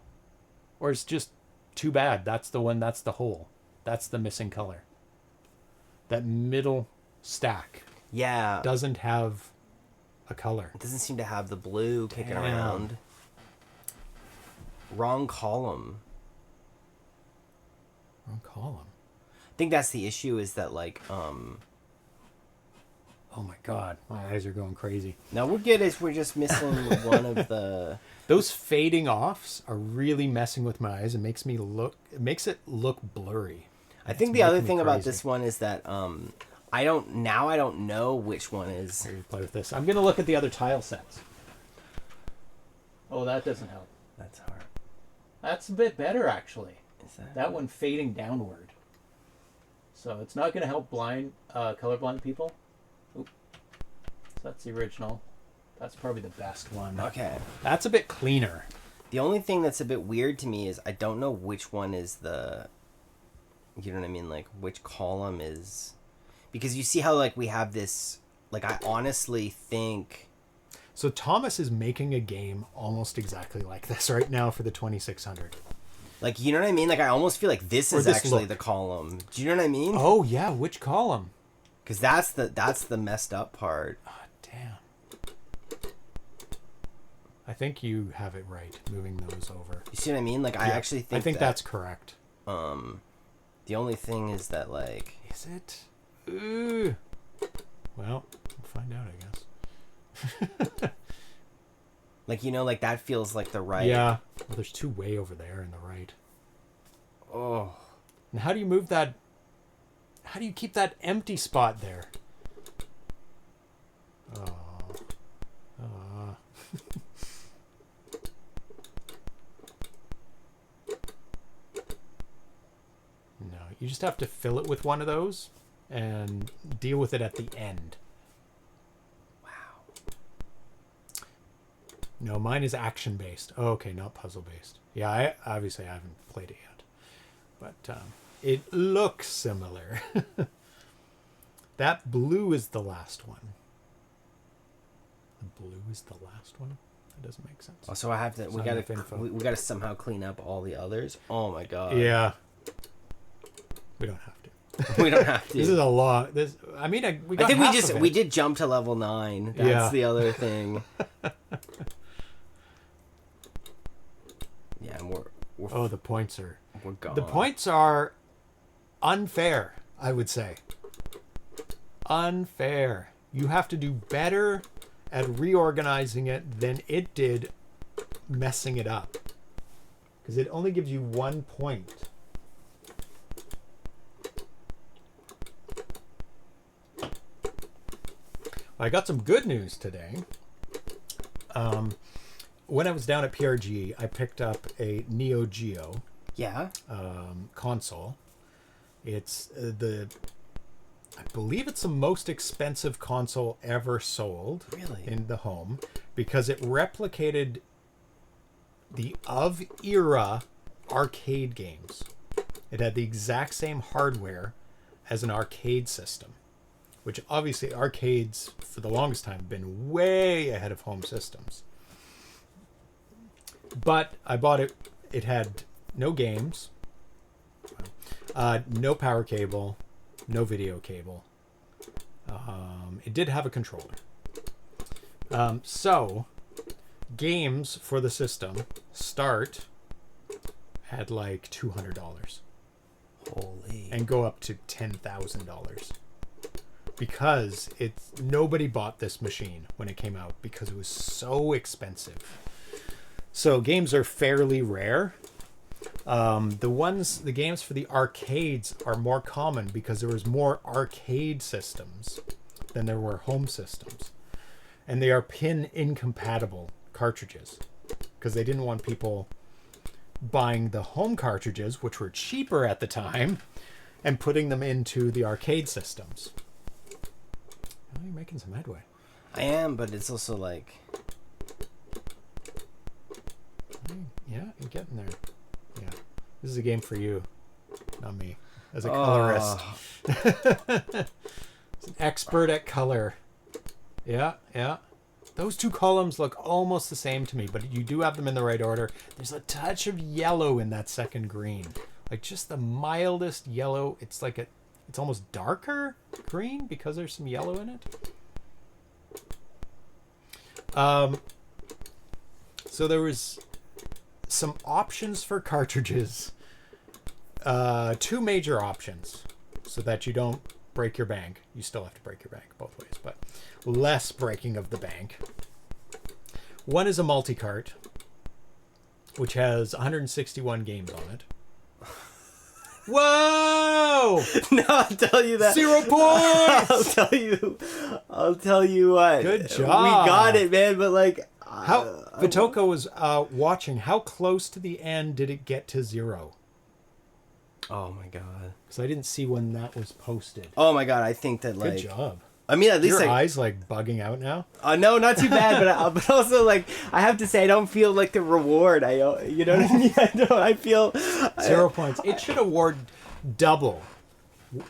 Or it's just too bad. That's the one, that's the hole. That's the missing color. That middle stack Yeah. doesn't have a color. It doesn't seem to have the blue kicking Damn. around. Wrong column. Wrong column. I think that's the issue is that like Oh my god, my eyes are going crazy. now we're good as we're just missing one of the Those fading offs are really messing with my eyes and makes it look blurry. I think It's the other making me thing about crazy. this one is that I don't know which one is. Here, play with this. I'm gonna look at the other tile sets. Oh, that doesn't help. That's hard. That's a bit better actually. Is that? That one fading downward. So it's not gonna help colorblind people. Oop. So that's the original. That's probably the best one. Okay. That's a bit cleaner. The only thing that's a bit weird to me is I don't know which one is the. You know what I mean? Like which column is, because you see how like we have this. Like I honestly think. So Thomas is making a game almost exactly like this right now for the 2600. Like you know what I mean? Like I almost feel like this Or is this actually look. the column. Do you know what I mean? Oh yeah, which column? Because that's the messed up part. Oh, damn. I think you have it right, moving those over. You see what I mean? Like I Yeah, actually think. I think that's correct. The only thing is that like. Is it? Ooh. Well, we'll find out, I guess. Like you know, like that feels like the right. Yeah. Well, there's two way over there in the right. Oh. And how do you move that? How do you keep that empty spot there? Oh. No, you just have to fill it with one of those and deal with it at the end. Wow. No, mine is action based. Oh, okay, not puzzle based. Yeah, I haven't played it yet, but it looks similar. That blue is the last one. The blue is the last one. That doesn't make sense. Oh, so I have to. We Not gotta. enough info. We gotta somehow clean up all the others. Oh my god. Yeah, we don't have to. We don't have to. This is a lot. This. I mean, we got. I think half of it. we did jump to level 9. That's Yeah. the other thing. Yeah, and we're Oh, the points are. we're gone. The points are unfair, I would say. Unfair. You have to do better at reorganizing it than it did messing it up. Because it only gives you 1 point. I got some good news today. When I was down at PRG, I picked up a Neo Geo Yeah. console. It's I believe it's the most expensive console ever sold Really? in the home because it replicated the of era arcade games. It had the exact same hardware as an arcade system. which obviously arcades for the longest time have been way ahead of home systems. But I bought it. It had no games, no power cable, no video cable. It did have a controller. So games for the system start at like $200 Holy. and go up to $10,000 because nobody bought this machine when it came out because it was so expensive. So games are fairly rare. The games for the arcades are more common because there was more arcade systems than there were home systems. And they are pin incompatible cartridges because they didn't want people buying the home cartridges, which were cheaper at the time, and putting them into the arcade systems. Oh, you're making some headway. I am, but it's also like... Yeah, you're getting there. Yeah. This is a game for you, not me, as a colorist. It's an expert at color. Yeah. Those two columns look almost the same to me, but you do have them in the right order. There's a touch of yellow in that second green. Like just the mildest yellow. It's like it's almost darker green because there's some yellow in it. So there was some options for cartridges. Two major options so that you don't break your bank. You still have to break your bank both ways, but less breaking of the bank. One is a multi-cart, which has 161 games on it. Whoa! No, I'll tell you that. 0 points! I'll tell you what. Good job. We got it, man, but like... Vitoko was watching. How close to the end did it get to 0? Oh my god. Because I didn't see when that was posted. Oh my god, I think that like... Good job. I mean, at least your eyes like bugging out now. No, not too bad, but also like I have to say I don't feel like the reward. You know what I mean? I feel 0 points. It should award double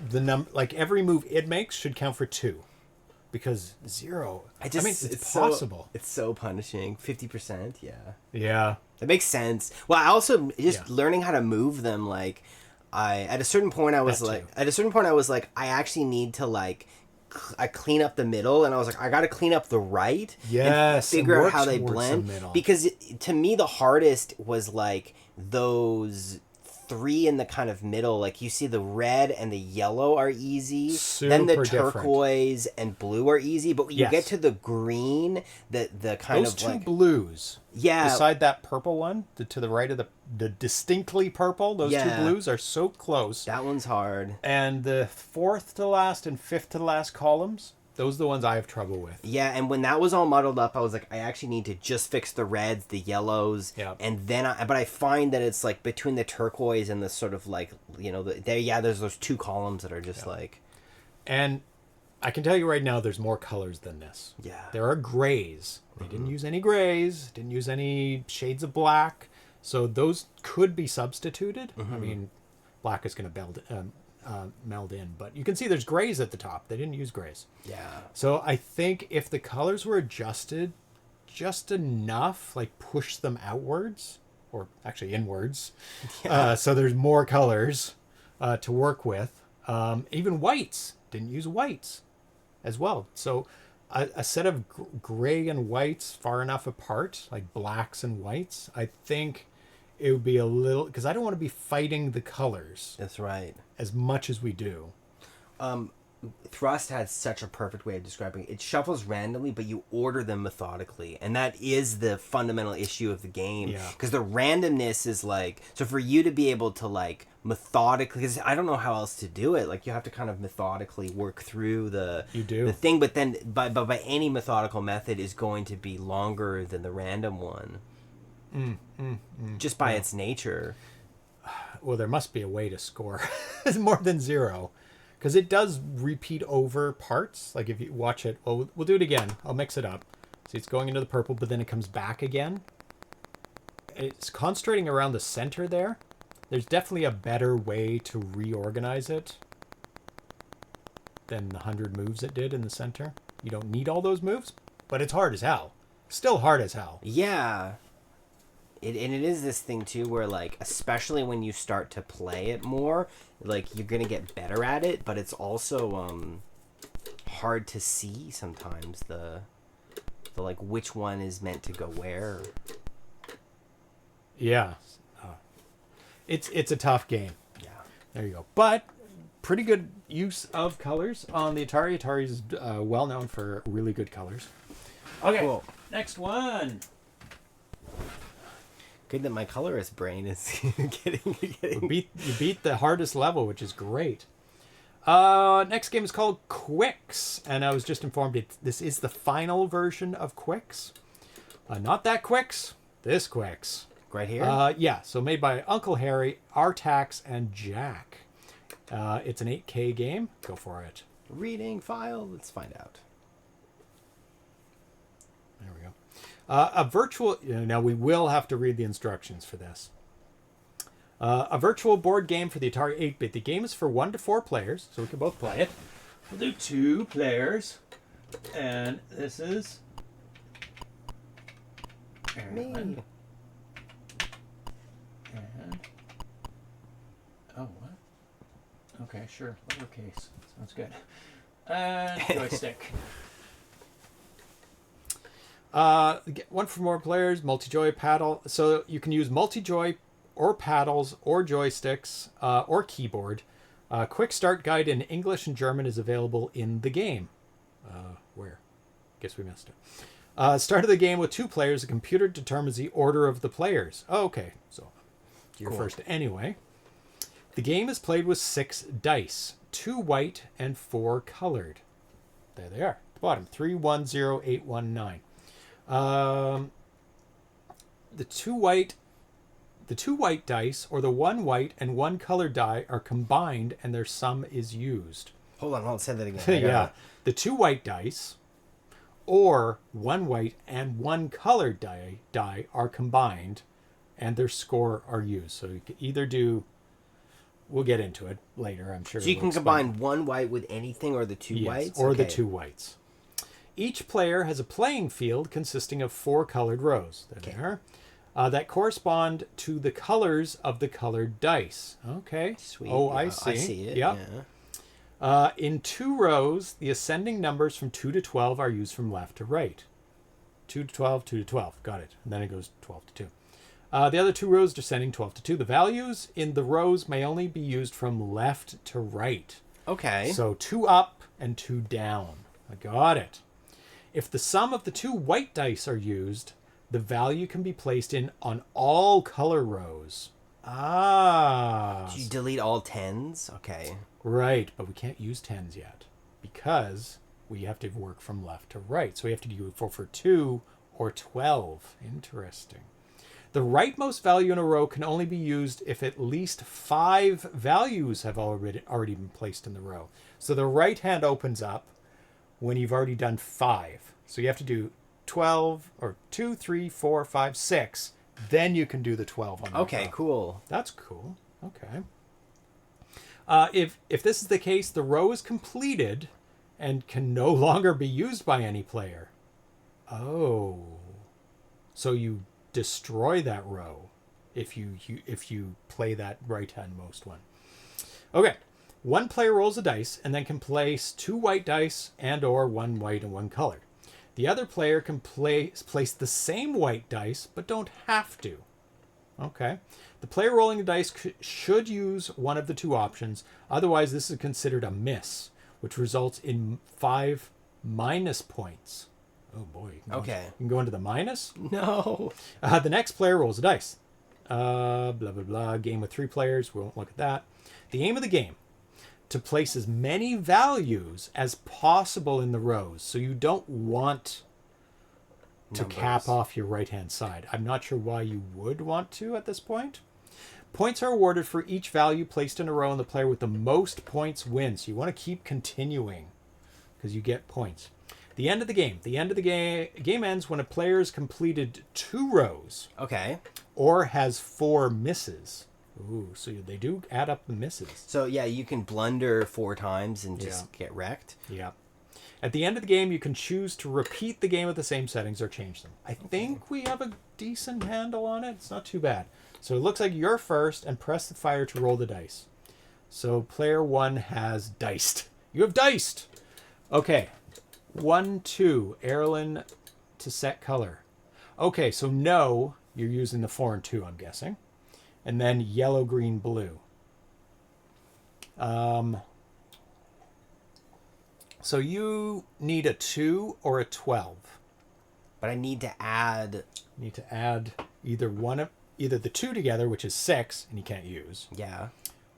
the number. Like every move it makes should count for 2, because 0. I mean, it's possible. It's so punishing. 50%. Yeah. Yeah. That makes sense. Well, I also just learning how to move them. Like, at a certain point I was like, I actually need to like. I clean up the middle, and I was like, I got to clean up the right. Yes, and figure out how they blend. Because to me, the hardest was like those 3 in the kind of middle. Like you see, the red and the yellow are easy. Then the turquoise and blue are easy. But when you get to the green, the kind those of two like blues. Yeah. Beside that purple one, to the right of the distinctly purple, those two blues are so close. That one's hard. And the 4th to last and 5th to last columns, those are the ones I have trouble with. Yeah, and when that was all muddled up, I was like, I actually need to just fix the reds, the yellows, and then but I find that it's like between the turquoise and the sort of like, you know, there's those 2 columns that are just like... And I can tell you right now, there's more colors than this. Yeah. There are grays. They didn't use any grays, didn't use any shades of black, so those could be substituted. I mean, black is going to meld in, but you can see there's grays at the top. They didn't use grays. Yeah. So I think if the colors were adjusted just enough, like push them outwards, or actually inwards, so there's more colors to work with. Even whites, didn't use whites as well. So a set of gray and whites far enough apart, like blacks and whites, I think it would be a little... Because I don't want to be fighting the colors. That's right. As much as we do. Thrust had such a perfect way of describing it. It shuffles randomly, but you order them methodically. And that is the fundamental issue of the game. Yeah. Because the randomness is like... So for you to be able to like methodically... Because I don't know how else to do it. Like you have to kind of methodically work through the thing. But then by any methodical method is going to be longer than the random one. Just by its nature. Well, there must be a way to score more than 0. Because it does repeat over parts. Like if you watch it, well, we'll do it again. I'll mix it up. See, it's going into the purple, but then it comes back again. It's concentrating around the center there. There's definitely a better way to reorganize it. than the 100 moves it did in the center. You don't need all those moves, but it's hard as hell. Still hard as hell. Yeah. And it is this thing, too, where, like, especially when you start to play it more, like, you're going to get better at it, but it's also hard to see sometimes the, like, which one is meant to go where. Yeah. It's a tough game. Yeah. There you go. But pretty good use of colors on the Atari. Atari is well known for really good colors. Okay, Cool. Next one. Good that my colorist brain is getting. You beat the hardest level, which is great. Next game is called Quixx, and I was just informed this is the final version of Quixx. Not that Quixx, this Quixx. Right here? Yeah, so made by Uncle Harry, Artax, and Jack. It's an 8K game. Go for it. Reading file. Let's find out. There we go. A virtual... Now, we will have to read the instructions for this. A virtual board game for the Atari 8-bit. The game is for 1 to 4 players, so we can both play it. We'll do 2 players. And this is... Me. And... Oh, what? Okay, sure. Lowercase. Sounds good. And joystick. 1 for more players, multi-joy paddle. So you can use multi-joy or paddles or joysticks or keyboard. Quick start guide in English and German is available in the game. Where? Guess we missed it. Start of the game with 2 players. The computer determines the order of the players. Oh, okay, so you're Cool. first anyway. The game is played with 6 dice, 2 white and 4 colored. There they are. At the bottom, 310819. The two white dice, or the 1 white and 1 colored die, are combined, and their sum is used. Hold on. Say that again. Yeah, the 2 white dice, or 1 white and 1 colored die are combined, and their score are used. So you can either do. We'll get into it later, I'm sure. So you can combine 1 white with anything, or the 2 whites? Or the Okay. 2 whites. Each player has a playing field consisting of 4 colored rows. There they are. That correspond to the colors of the colored dice. Okay. Sweet. Oh, I Yeah, see. I see it. Yep. Yeah. In 2 rows, the ascending numbers from 2 to 12 are used from left to right. 2 to 12, 2 to 12. Got it. And then it goes 12 to 2. The other 2 rows descending 12 to 2. The values in the rows may only be used from left to right. Okay. So 2 up and 2 down. I got it. If the sum of the 2 white dice are used, the value can be placed in on all color rows. Ah. So you delete all 10s? Okay. Right, but we can't use 10s yet because we have to work from left to right. So we have to do 4 for 2 or 12. Interesting. The rightmost value in a row can only be used if at least 5 values have already been placed in the row. So the right hand opens up when you've already done 5. So you have to do 12 or 2, 3, 4, 5, 6. Then you can do the 12 on the Okay, row. cool. That's cool. Okay. If this is the case, the row is completed and can no longer be used by any player. Oh. So you destroy that row if you play that right-handmost one. Okay. 1 player rolls a dice and then can place 2 white dice and or 1 white and 1 colored. The other player can place the same white dice, but don't have to. Okay. The player rolling the dice should use one of the 2 options. Otherwise, this is considered a miss, which results in 5 minus points. Oh, boy. Okay. You can go into the minus. No. The next player rolls a dice. Blah, blah, blah. Game with 3 players. We won't look at that. The aim of the game: to place as many values as possible in the rows. So you don't want to cap off your right-hand side. I'm not sure why you would want to at this point. Points are awarded for each value placed in a row, and the player with the most points wins. So you want to keep continuing because you get points. The end of the game. The end of the game ends when a player has completed 2 rows Okay. or has 4 misses. Ooh, so they do add up the misses. So yeah, you can blunder 4 times and just get wrecked. Yeah. At the end of the game, you can choose to repeat the game with the same settings or change them. I think we have a decent handle on it. It's not too bad. So it looks like you're first, and press the fire to roll the dice. So player 1 has diced. You have diced! Okay. 1, 2. Erlen to set color. Okay, so no, you're using the 4 and 2, I'm guessing. And then yellow, green, blue. So you need a 2 or a 12. But I need to add... You need to add either the 2 together, which is 6, and you can't use. Yeah.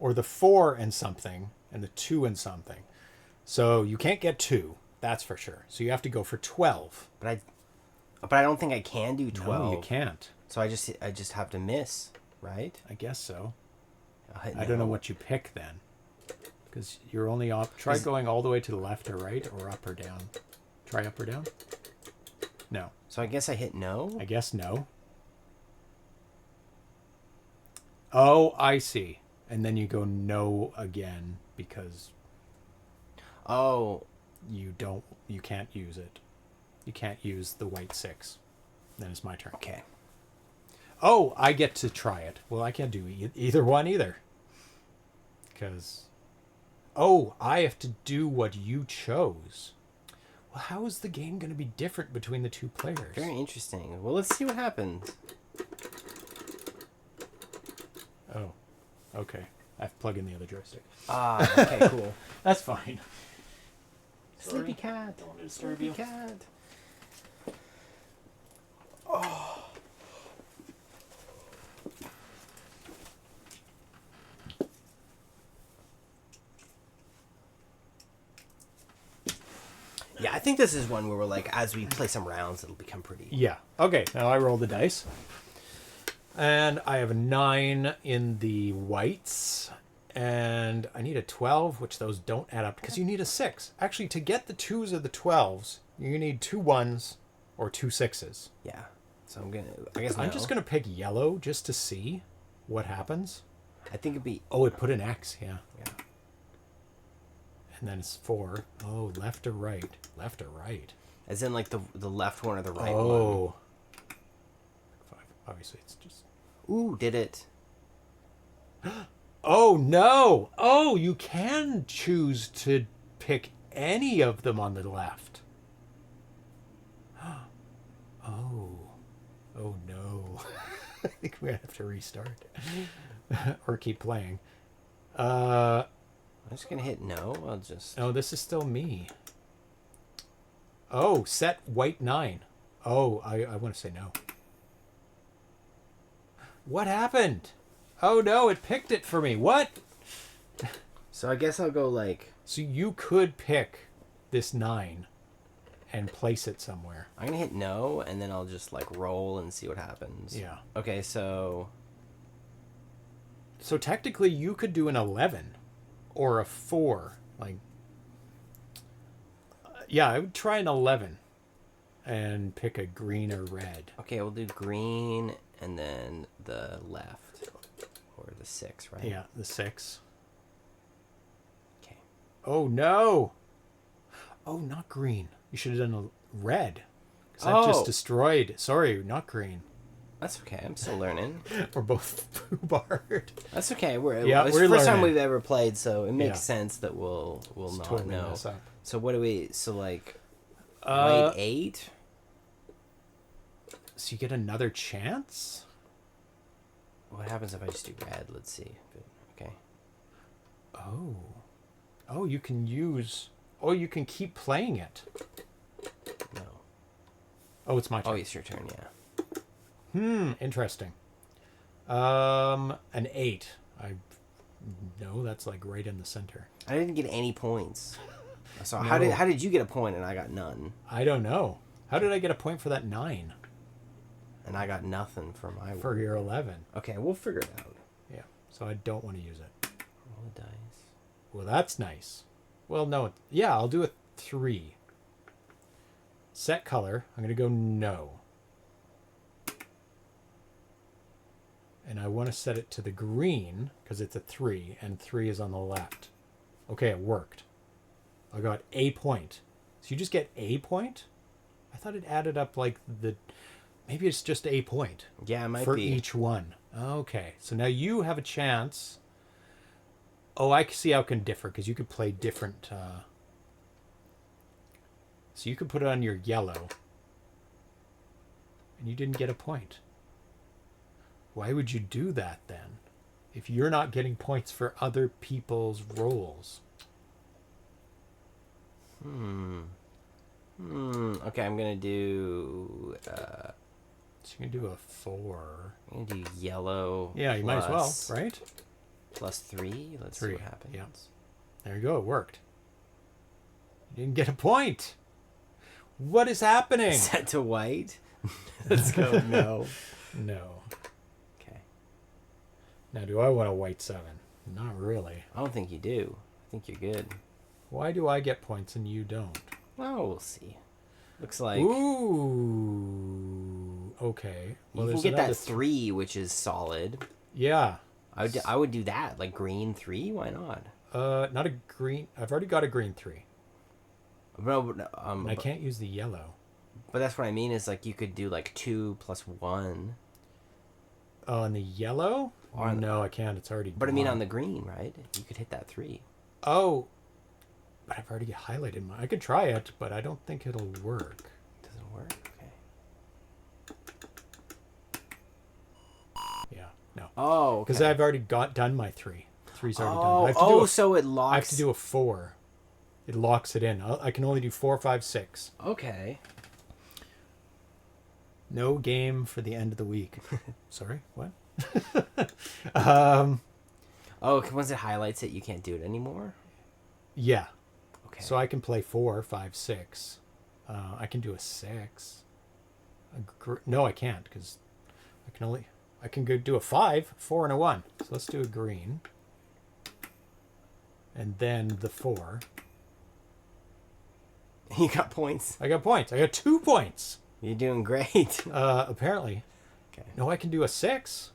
Or the 4 and something, and the 2 and something. So you can't get 2, that's for sure. So you have to go for 12. But I don't think I can do 12. No, you can't. So I just have to miss, right? I guess so. I I don't know what you pick then. Because you're only try going all the way to the left or right, or up or down. Try up or down? No. So I guess I hit no? I guess no. Oh, I see. And then you go no again because Oh, you can't use it. You can't use the white 6. Then it's my turn. okay. Oh, I get to try it. Well, I can't do either one either. Because... Oh, I have to do what you chose. Well, how is the game going to be different between the 2 players? Very interesting. Well, let's see what happens. Oh, okay. I have to plug in the other joystick. Ah, okay, cool. That's fine. Sleepy cat. Don't want to disturb Sleepy you. cat. Yeah, I think this is one where we're like, as we play some rounds, it'll become pretty. Yeah. Okay, now I roll the dice. And I have a 9 in the whites. And I need a 12, which those don't add up because you need a 6. Actually, to get the 2s or the 12s, you need 2 1s or 2 6s. Yeah. So I guess I'm just going to pick yellow just to see what happens. I think it'd be. Oh, it put an X, yeah. Yeah. And then it's 4. Oh, left or right? Left or right? As in, like, the left one or the right one. Oh. 5. Obviously, it's just... Ooh, did it. Oh, no! Oh, you can choose to pick any of them on the left. Oh. Oh, no. I think we have to restart. Or keep playing. I'm just gonna hit no. I'll just. No, this is still me. Oh, set white 9. Oh, I want to say no. What happened? Oh no, it picked it for me. What? So I guess I'll go like. So you could pick this 9 and place it somewhere. I'm gonna hit no, and then I'll just like roll and see what happens. Yeah. Okay, so. So technically you could do an 11 or a 4. Like, yeah, I would try an 11 and pick a green or red. Okay, we'll do green and then the left. Or the 6, right? Yeah, the 6. Okay. Oh, no. Oh, not green. You should have done a red. 'Cause that just destroyed. Sorry, not green. That's okay. I'm still learning. We're both foo-barred. That's okay. It's we're the first time learning. we've ever played, so it makes Yeah. sense that we'll not Totally know. mess up. So what do we? So like, white 8. So you get another chance? What happens if I just do red? Let's see. Okay. Oh. Oh, you can use... Oh, you can keep playing it. No. Oh, it's my turn. Oh, it's your turn. Yeah. Interesting. An 8. No, that's like right in the center. I didn't get any points. So No. how did you get a point and I got none? I don't know. How did I get a point for that 9? And I got nothing for my For your 11. Okay, we'll figure it out. Yeah. So I don't want to use it. Roll the dice. Well, that's nice. Well, no. Yeah, I'll do a 3. Set color. I'm going to go no. And I want to set it to the green because it's a 3 and 3 is on the left. Okay, it worked. I got a point. So you just get a point? I thought it added up like the... Maybe it's just a point. Yeah, it might for be. each one. Okay, so now you have a chance. Oh, I see how it can differ because you could play different... So you could put it on your yellow. And you didn't get a point. Why would you do that then? If you're not getting points for other people's rolls. Okay, I'm going to do... So you can do a 4. I'm going to do yellow. Yeah, you might as well, right? Plus 3. Let's 3. see what happens. Yeah. There you go, it worked. You didn't get a point. What is happening? Set to white. Let's go. No. No. Okay. Now, do I want a white 7? Not really. I don't think you do. I think you're good. Why do I get points and you don't? Well, we'll see. Looks like Ooh. Okay. Well, you can there's get that another 3, which is solid. Yeah. I would do that, like green 3. Why not? Not a green. I've already got a green 3. No, And I can't use the yellow. but that's what I mean. Is like you could do like 2 plus 1. Oh, on the yellow? Or on no, I can't. It's already. But I mean gone. on the green, right? You could hit that 3. Oh. But I've already highlighted mine. I could try it, but I don't think it'll work. Doesn't work. Okay. Yeah. No. Oh, Because okay. I've already done my 3. 3's already done. I have to do So it locks. I have to do a 4. It locks it in. I can only do 4, 5, 6. Okay. No game for the end of the week. Sorry, what? Oh, once it highlights it, you can't do it anymore. Yeah. Okay. So I can play 4, 5, 6. I can do a 6. No, I can't because I can go do a 5, 4, and a 1. So let's do a green. And then the 4. You got points. I got points. I got 2 points. You're doing great. Apparently. Okay. No, I can do a 6.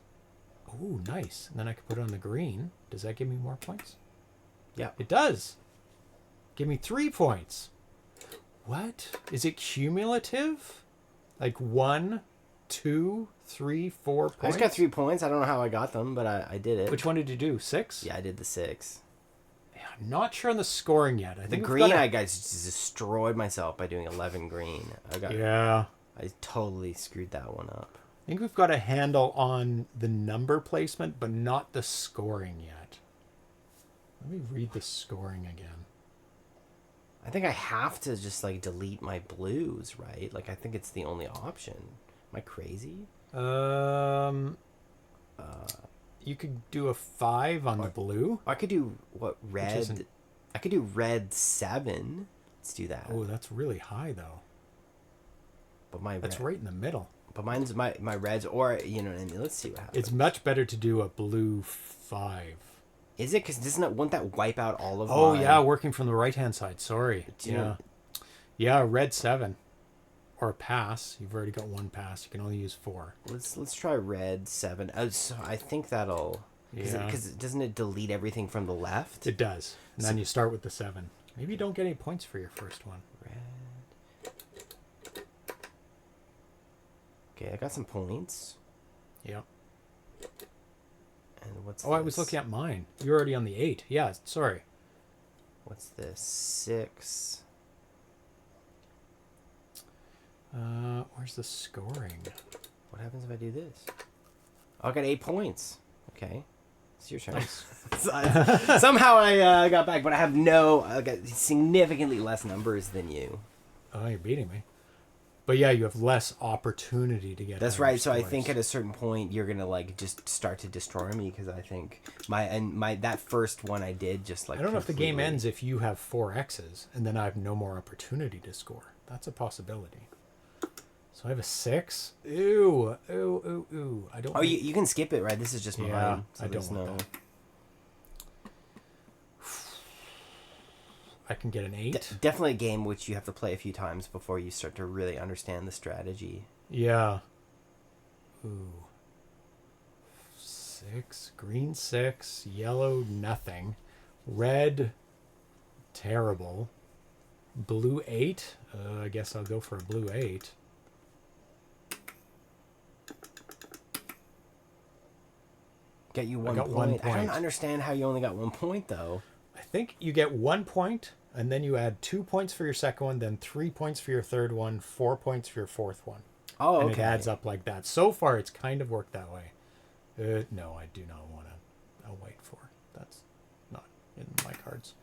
Oh, nice. And then I can put it on the green. Does that give me more points? Yeah. It does. Give me 3 points. What? Is it cumulative? Like 1, 2, 3, 4 points? I just got 3 points. I don't know how I got them, but I did it. Which one did you do? 6? Yeah, I did the 6. Yeah, I'm not sure on the scoring yet. I The think green, I just destroyed myself by doing 11 green. Yeah. I totally screwed that one up. I think we've got a handle on the number placement, but not the scoring yet. Let me read the scoring again. I think I have to just like delete my blues, right? Like I think it's the only option. Am I crazy? You could do a 5 on the blue. I could do what red? isn't- I could do red 7. Let's do that. Oh, that's really high though. But my That's red, right in the middle. But mine's my reds, or you know what I mean. Let's see what happens. It's much better to do a blue 5. Is it? Because won't that wipe out all of? Oh my... yeah, working from the right hand side. Sorry. Do you Yeah. know- Yeah, red 7. Or a pass. You've already got 1 pass. You can only use 4. Let's try red 7. So I think that'll. Yeah. Because doesn't it delete everything from the left? It does. And then you start with the 7. Maybe you don't get any points for your first one. Red. Okay, I got some points. Yeah. And what's? Oh, I was looking at mine. You're already on the 8. Yeah, sorry. What's this? 6. Where's the scoring? What happens if I do this? Oh, I got 8 points. Okay. It's your turn. Nice. Somehow I got back, but I got significantly less numbers than you. Oh, you're beating me. But yeah, you have less opportunity to get. That's higher right. So I scores. think at a certain point you're gonna like just start to destroy me because I think my that first one I did just like. I don't know if the game completely- ends if you have 4 X's and then I have no more opportunity to score. That's a possibility. So I have a 6. Ew, ooh, ooh, ooh. I don't. Oh, you can skip it, right? This is just mine. Yeah, So I don't there's want that. I can get an 8. Definitely a game which you have to play a few times before you start to really understand the strategy. Yeah. Ooh. 6, green 6, yellow nothing, red terrible, blue 8. I guess I'll go for a blue 8. Get you 1 got point. 1 point. I don't understand how you only got 1 point though. I think you get 1 point, and then you add 2 points for your second one, then 3 points for your third one, 4 points for your fourth one. Oh, okay. And it adds up like that. So far, it's kind of worked that way. No, I do not want to wait for. That's not in my cards.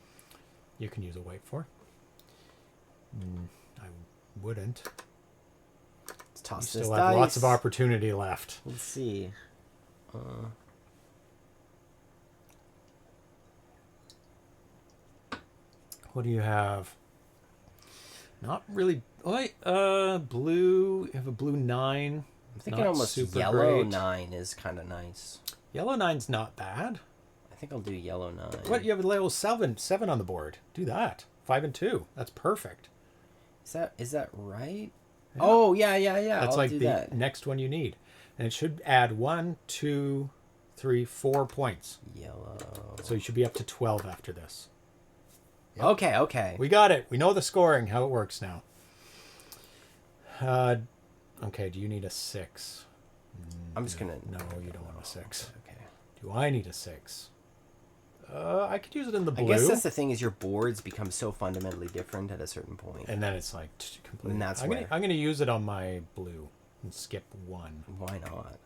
You can use a wait for. I wouldn't. Let's toss You this still have dice. lots of opportunity left. Let's see. What do you have? Not really. Oh, wait, blue. You have a blue 9. I'm thinking Not almost super yellow great. 9 is kind of nice. Yellow 9's not bad. I think I'll do yellow 9. What? You have a level 7 on the board. Do that. 5 and 2. That's perfect. Is that right? Yeah. Oh, yeah. That's I'll like do the that. next one you need. And it should add 1, 2, 3, 4 points. Yellow. So you should be up to 12 after this. Yep. Okay. We got it. We know the scoring, how it works now. Okay, do you need a 6? I'm just going to... No, you don't want a 6. Okay. Do I need a 6? I could use it in the blue. I guess that's the thing is your boards become so fundamentally different at a certain point. And then it's like completely... And that's I'm where... gonna use it on my blue and skip 1. Why not?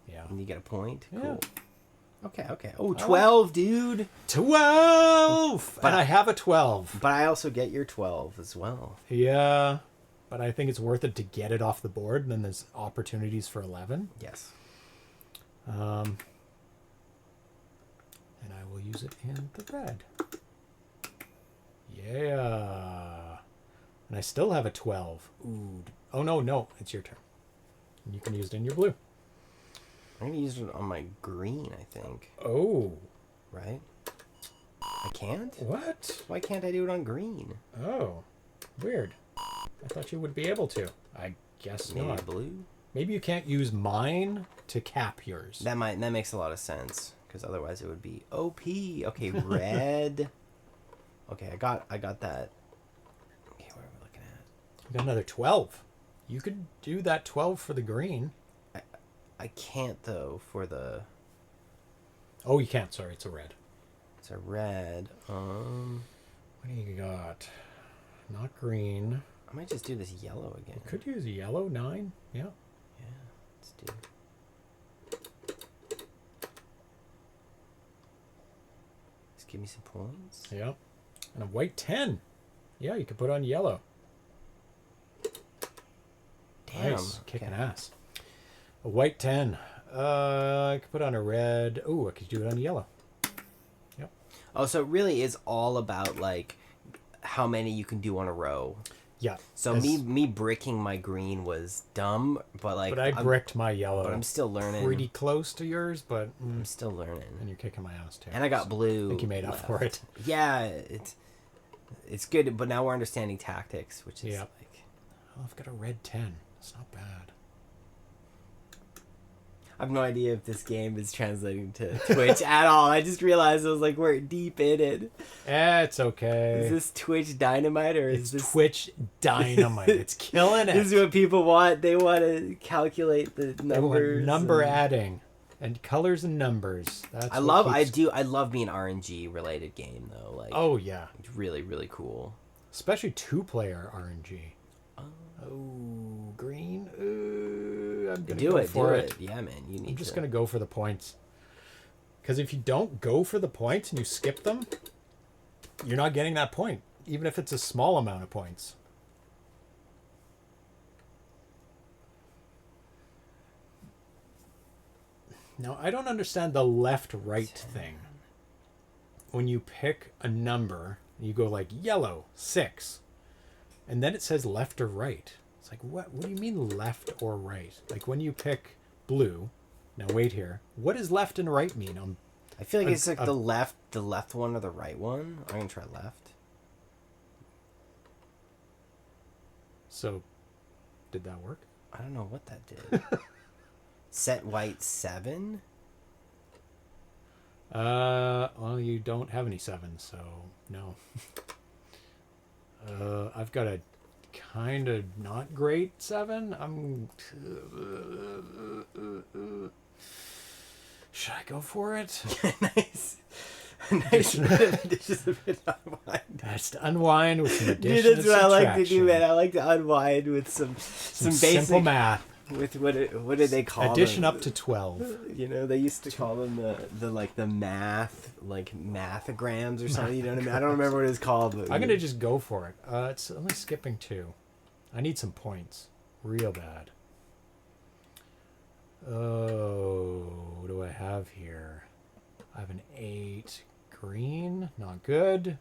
Yeah. And you get a point? Yeah. Cool. Okay. Oh, 12, dude! 12! But and I have a 12. But I also get your 12 as well. Yeah, but I think it's worth it to get it off the board, and then there's opportunities for 11. Yes. And I will use it in the red. Yeah. And I still have a 12. Ooh. Oh, no. It's your turn. And you can use it in your blue. I'm going to use it on my green, I think. Oh. Right? I can't? What? Why can't I do it on green? Oh. Weird. I thought you would be able to. I guess Maybe not. blue? Maybe you can't use mine to cap yours. That makes a lot of sense. Because otherwise it would be OP. Okay, red. Okay, I got that. Okay, what are we looking at? You got another 12. You could do that 12 for the green. I can't though for the... Oh, you can't. Sorry, it's a red. It's a red. What do you got? Not green. I might just do this yellow again. Could use a yellow 9. Yeah. Yeah, let's do... Just give me some points. Yeah. And a white 10. Yeah, you could put on yellow. Damn. Nice. Kicking ass. A white 10. I could put on a red. Oh, I could do it on yellow. Yep. Oh, so it really is all about like how many you can do on a row. Yeah. So me bricking my green was dumb, but like... But I bricked my yellow. But I'm still learning. Pretty close to yours, but... I'm still learning. And you're kicking my ass, too. And I got blue. I think you made up for it. Yeah, it's good, but now we're understanding tactics, which is like... Oh, I've got a red 10. It's not bad. I have no idea if this game is translating to Twitch at all. I just realized I was like, we're deep in it. It's okay. Is this Twitch Dynamite or is this... Twitch Dynamite. It's killing it. This is what people want. They want to calculate the numbers. Number adding. And colors and numbers. That's I love being RNG related game though. Like, oh yeah, it's really, really cool. Especially 2-player RNG. Oh, green. I'm gonna go for it. Yeah, man, you need. I'm just gonna go for the points. Because if you don't go for the points and you skip them, you're not getting that point, even if it's a small amount of points. Now, I don't understand the left-right thing. When you pick a number, you go like yellow, 6. And then it says left or right. It's like, what do you mean left or right? Like when you pick blue, now wait here. What does left and right mean? I feel like it's like the left one or the right one. I'm going to try left. So, did that work? I don't know what that did. Set white 7? Well, you don't have any 7s, so no. I've got a kind of not great 7. Should I go for it? Nice. Nice just a bit unwind. Just unwind with some addition. Dude, that's and what I like to subtraction. do, man. I like to unwind with some basic simple math. With what did they call Addition them? up to 12. You know, they used to call them the math, like mathograms or something. You know what I mean? I don't remember what it's called. But I'm gonna just go for it. It's only skipping 2. I need some points, real bad. Oh, what do I have here? I have an 8 green, not good.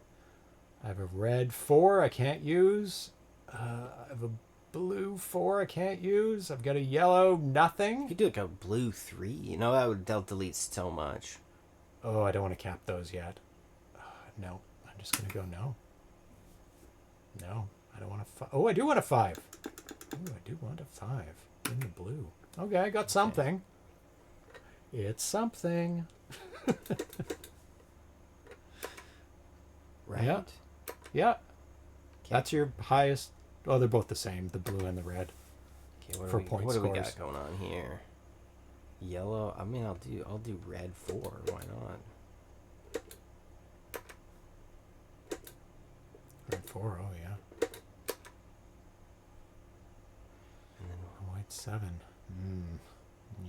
I have a red 4 I can't use. I have a blue 4 I can't use. I've got a yellow you nothing. could do like a blue 3. You know, they'll delete so much. Oh, I don't want to cap those yet. No, I'm just gonna go no. No, I don't want a 5. Oh, I do want a 5. Ooh, I do want a 5 in the blue. Okay, I got something. It's something. Right? Yeah. Yeah. That's your highest. Oh, they're both the same, the blue and the red. Okay, For point what do we scores. got going on here? Yellow. I mean, I'll do red 4. Why not? Red 4, oh yeah. And then White 7.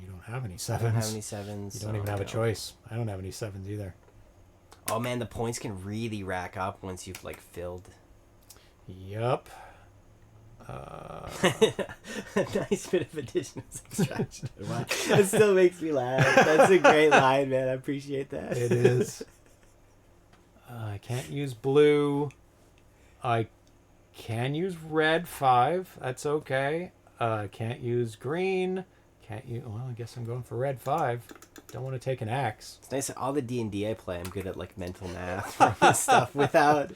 You don't have any 7s. I don't have any 7s. You don't even have a choice. I don't have any 7s either. Oh man, the points can really rack up once you've like filled. Yup. Nice bit of addition and subtraction. That still makes me laugh. That's a great line, man. I appreciate that. It is. I can't use blue. I can use red 5. That's okay. Can't use green. Can't use. Well, I guess I'm going for red 5. Don't want to take an X. It's nice that all the D&D I play, I'm good at like mental math from this stuff without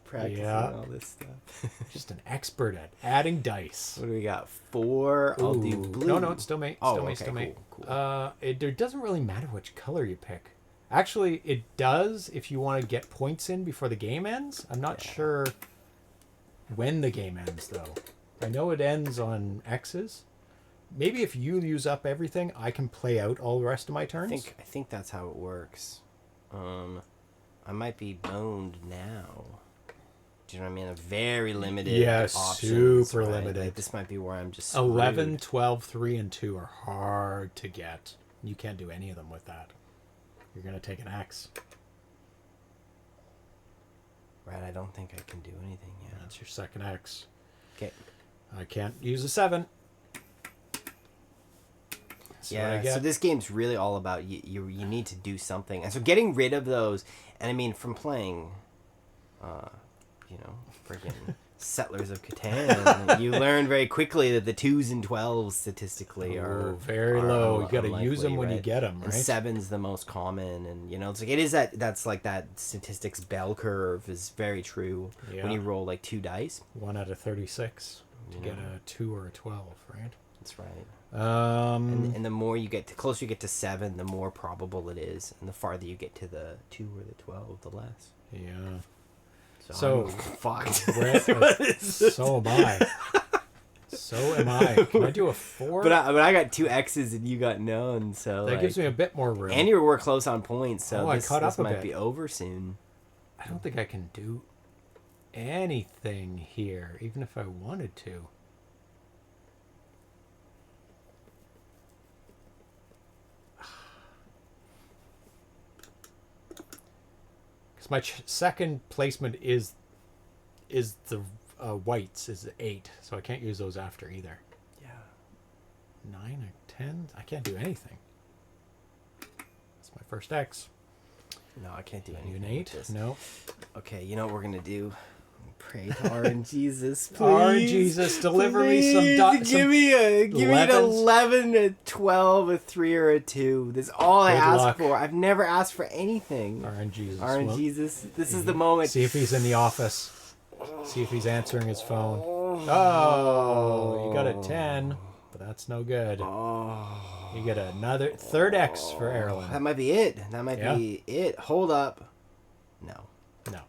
practicing all this stuff. Just an expert at adding dice. What do we got? 4. I'll do Ooh. blue. No, it's still me. Oh, Still me. okay, Still me. cool. It doesn't really matter which color you pick. Actually, it does if you want to get points in before the game ends. I'm not sure when the game ends, though. I know it ends on X's. Maybe if you use up everything, I can play out all the rest of my turns. I think that's how it works. I might be boned now. Do you know what I mean? A very limited options, super right? limited. Like, this might be where I'm just screwed. 11, 12, 3, and 2 are hard to get. You can't do any of them with that. You're going to take an X. Right, I don't think I can do anything yet. That's your second X. Okay. I can't use a 7. That's what I Yeah, get. so this game's really all about you need to do something. And so getting rid of those, and I mean, from playing, friggin' Settlers of Catan, you learn very quickly that the 2s and 12s statistically are very low. You got to use them unlikely, when you right? get them, And right? 7's the most common, and it's like it is that's like that statistics bell curve is very true when you roll like 2 dice. 1 out of 36 to get a 2 or a 12, right? That's right. And And the more you get closer you get to 7, the more probable it is, and the farther you get to the 2 or the 12, the less. yeah. So So, fucked. so am I. So am I. Can I do a 4? But I got 2 X's and you got none, so that gives me a bit more room. and we're close on points, so I this caught up a might bit. be over soon. I don't think I can do anything here, even if I wanted to. Because my second placement is the whites, is 8, so I can't use those after either. Yeah. 9 or 10? I can't do anything. That's my first X. No, I can't do You anything. an with 8? this. No. Okay, you know what we're gonna do? Pray to RNGesus, please. RNGesus, deliver me some give me an 11s. 11, a 12, a 3, or a 2. That's all I Good ask luck. for. I've never asked for anything. RNGesus. RNGesus, this is the moment. See if he's in the office. See if he's answering his phone. Oh, you got a 10, but that's no good. Oh. You get another third X for Erlen. That might be it. That might be it. Hold up. No. No.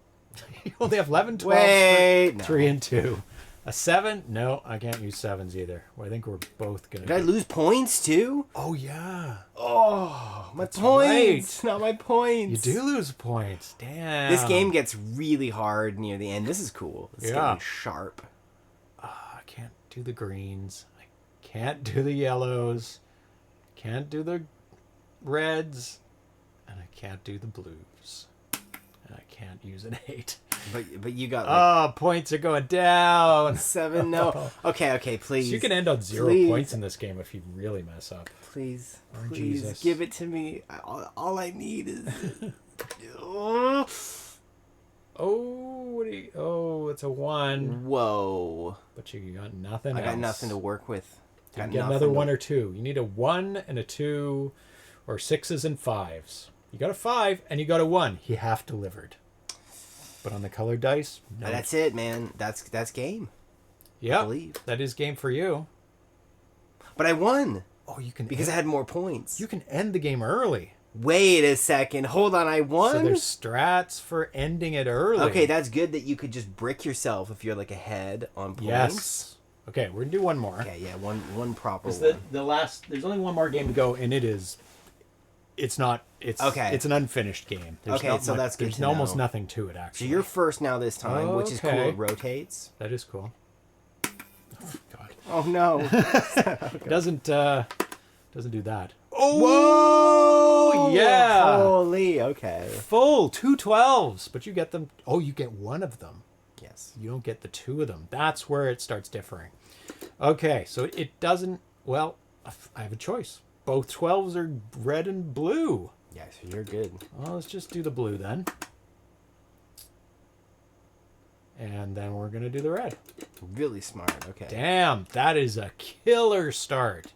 You only have 11, 12, Wait. 3, and 2. A 7? No, I can't use 7s either. Well, I think we're both going to... Did I lose points too? Oh, yeah. Oh, my That's points. right. Not my points. You do lose points. Damn. This game gets really hard near the end. This is cool. It's getting sharp. I can't do the greens. I can't do the yellows. Can't do the reds. And I can't do the blues. And I can't use an 8. But you got points are going down. 7. No. Okay, please. So you can end on 0 points in this game if you really mess up. Please, Oh, please Jesus. give it to me. All I need is. It's a 1. Whoa! But you got nothing I else. got nothing to work with. You get another 1 or 2. You need a 1 and a 2, or 6s and 5s. You got a 5 and you got a 1. You have delivered. But on the colored dice, no. That's it, man. That's game. Yeah, believe. that is game for you. But I won. Oh, you can because I had more points. You can end the game early. Wait a second. Hold on. I won. So there's strats for ending it early. Okay, that's good that you could just brick yourself if you're like ahead on points. Yes. Okay, we're gonna do one more. Okay, yeah, one proper one. The last. There's only one more game to go, and it's not. It's okay. It's an unfinished game. There's okay, so that's good. There's almost nothing to it actually. So you're first now this time, which is cool. It rotates. That is cool. Oh, God. Oh no. It doesn't do that. Oh, whoa! Yeah. Holy. Okay. Full 2 12s, but you get them. Oh, you get one of them. Yes. You don't get the 2 of them. That's where it starts differing. Okay, so it doesn't. Well, I have a choice. Both 12s are red and blue. Yeah, so you're good. Well, let's just do the blue then. And then we're going to do the red. Really smart. Okay. Damn, that is a killer start.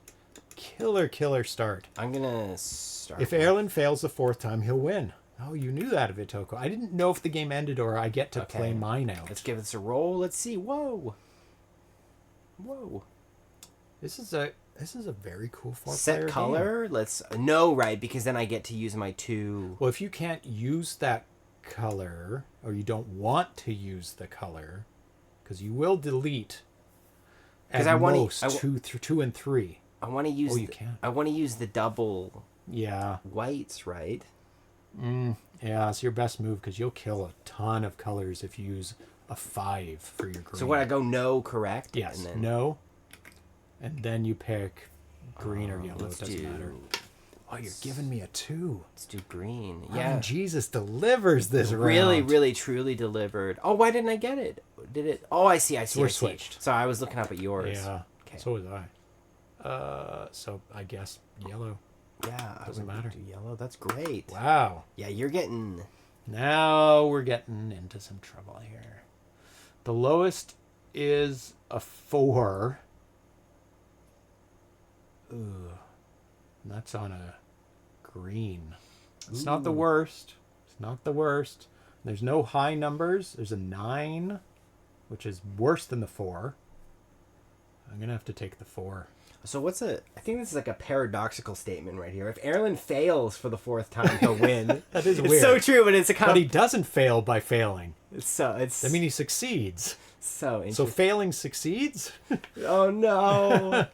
Killer start. I'm going to start. If Erlen fails the 4th time, he'll win. Oh, you knew that, Vitoko. I didn't know if the game ended or I get to play mine out. Let's give this a roll. Let's see. Whoa. This is a very cool 4-player set color. game. Let's no right because then I get to use my 2. Well, if you can't use that color or you don't want to use the color, because you will delete at most 2 and 3. I want to use. Oh, you can. I want to use the double. Yeah. Whites, right? Yeah, it's your best move because you'll kill a ton of colors if you use a 5 for your green. So what I go no, correct? Yes. And then, no. And then you pick green or yellow. It doesn't matter. Oh, you're giving me a 2. Let's do green. Yeah. Jesus delivers this really, round. really, truly delivered. Oh, why didn't I get it? Did it? Oh, I see. We're switched. So I was looking up at yours. Yeah. Okay. So was I. So I guess yellow. Yeah. Doesn't matter. Do yellow. That's great. Wow. Yeah, you're getting. Now we're getting into some trouble here. The lowest is a 4. Ooh. And that's on a green. It's not the worst. It's not the worst. There's no high numbers. There's a 9, which is worse than the 4. I'm going to have to take the 4. So I think this is like a paradoxical statement right here. If Erlen fails for the 4th time, he'll win. That is weird. It's so true, but it's a But he doesn't fail by failing. It's I mean, he succeeds. so interesting. So failing succeeds? Oh no.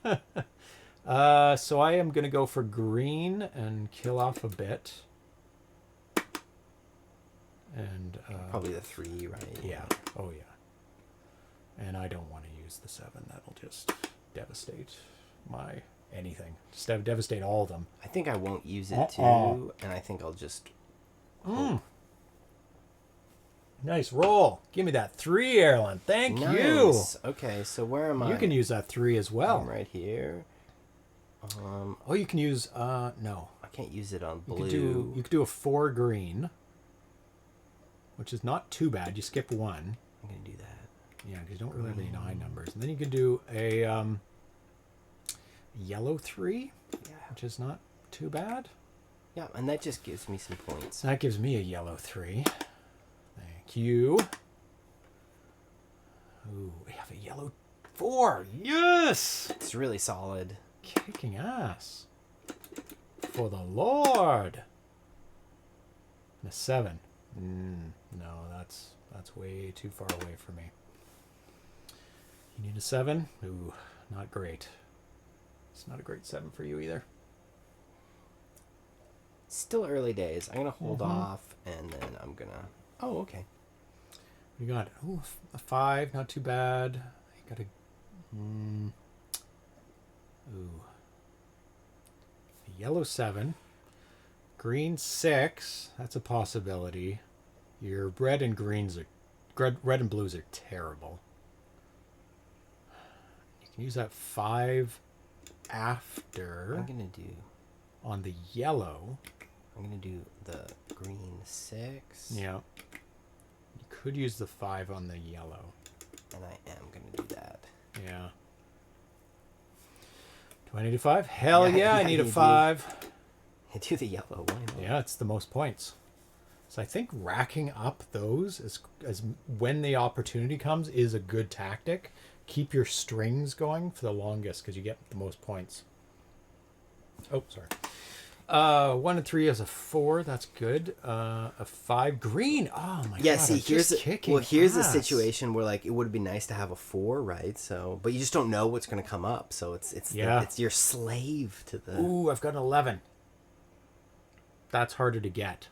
So I am going to go for green and kill off a bit. And Probably the 3, right? Yeah. Oh, yeah. And I don't want to use the 7. That'll just devastate my anything. Just devastate all of them. I think I won't use it too, and I think I'll just. Nice roll. Give me that 3, Erlen. Thank you. Okay, so where am I? You can use that 3 as well. I'm right here. Oh, you can use no. I can't use it on blue. You could do a 4 green, which is not too bad. You skip 1. I'm gonna do that. Yeah, because you don't really have any 9 numbers. And then you could do a yellow 3, which is not too bad. Yeah, and that just gives me some points. That gives me a yellow 3. Thank you. Ooh, we have a yellow 4. Yes! It's really solid. Kicking ass. for the Lord. And a 7. No, that's way too far away for me. You need a 7? Ooh, not great. It's not a great 7 for you either. Still early days. I'm going to hold off, and then I'm going to... Oh, okay. You got a 5, not too bad. You got a... Ooh. A yellow 7. Green 6. That's a possibility. Your red and greens are... Red and blues are terrible. You can use that 5 after... I'm going to do... On the yellow. I'm going to do the green 6. Yeah. You could use the 5 on the yellow. And I am going to do that. Yeah. Do I need a 5? Hell yeah, I need a 5. I do the yellow. Why not? Yeah, it's the most points. So I think racking up those as when the opportunity comes is a good tactic. Keep your strings going for the longest because you get the most points. Oh, sorry. 1 and 3 as a 4. That's good. A 5 green. Oh my god. See, here's the a situation where like it would be nice to have a 4, right? So, but you just don't know what's going to come up. So it's your slave to the. Ooh, I've got an 11. That's harder to get.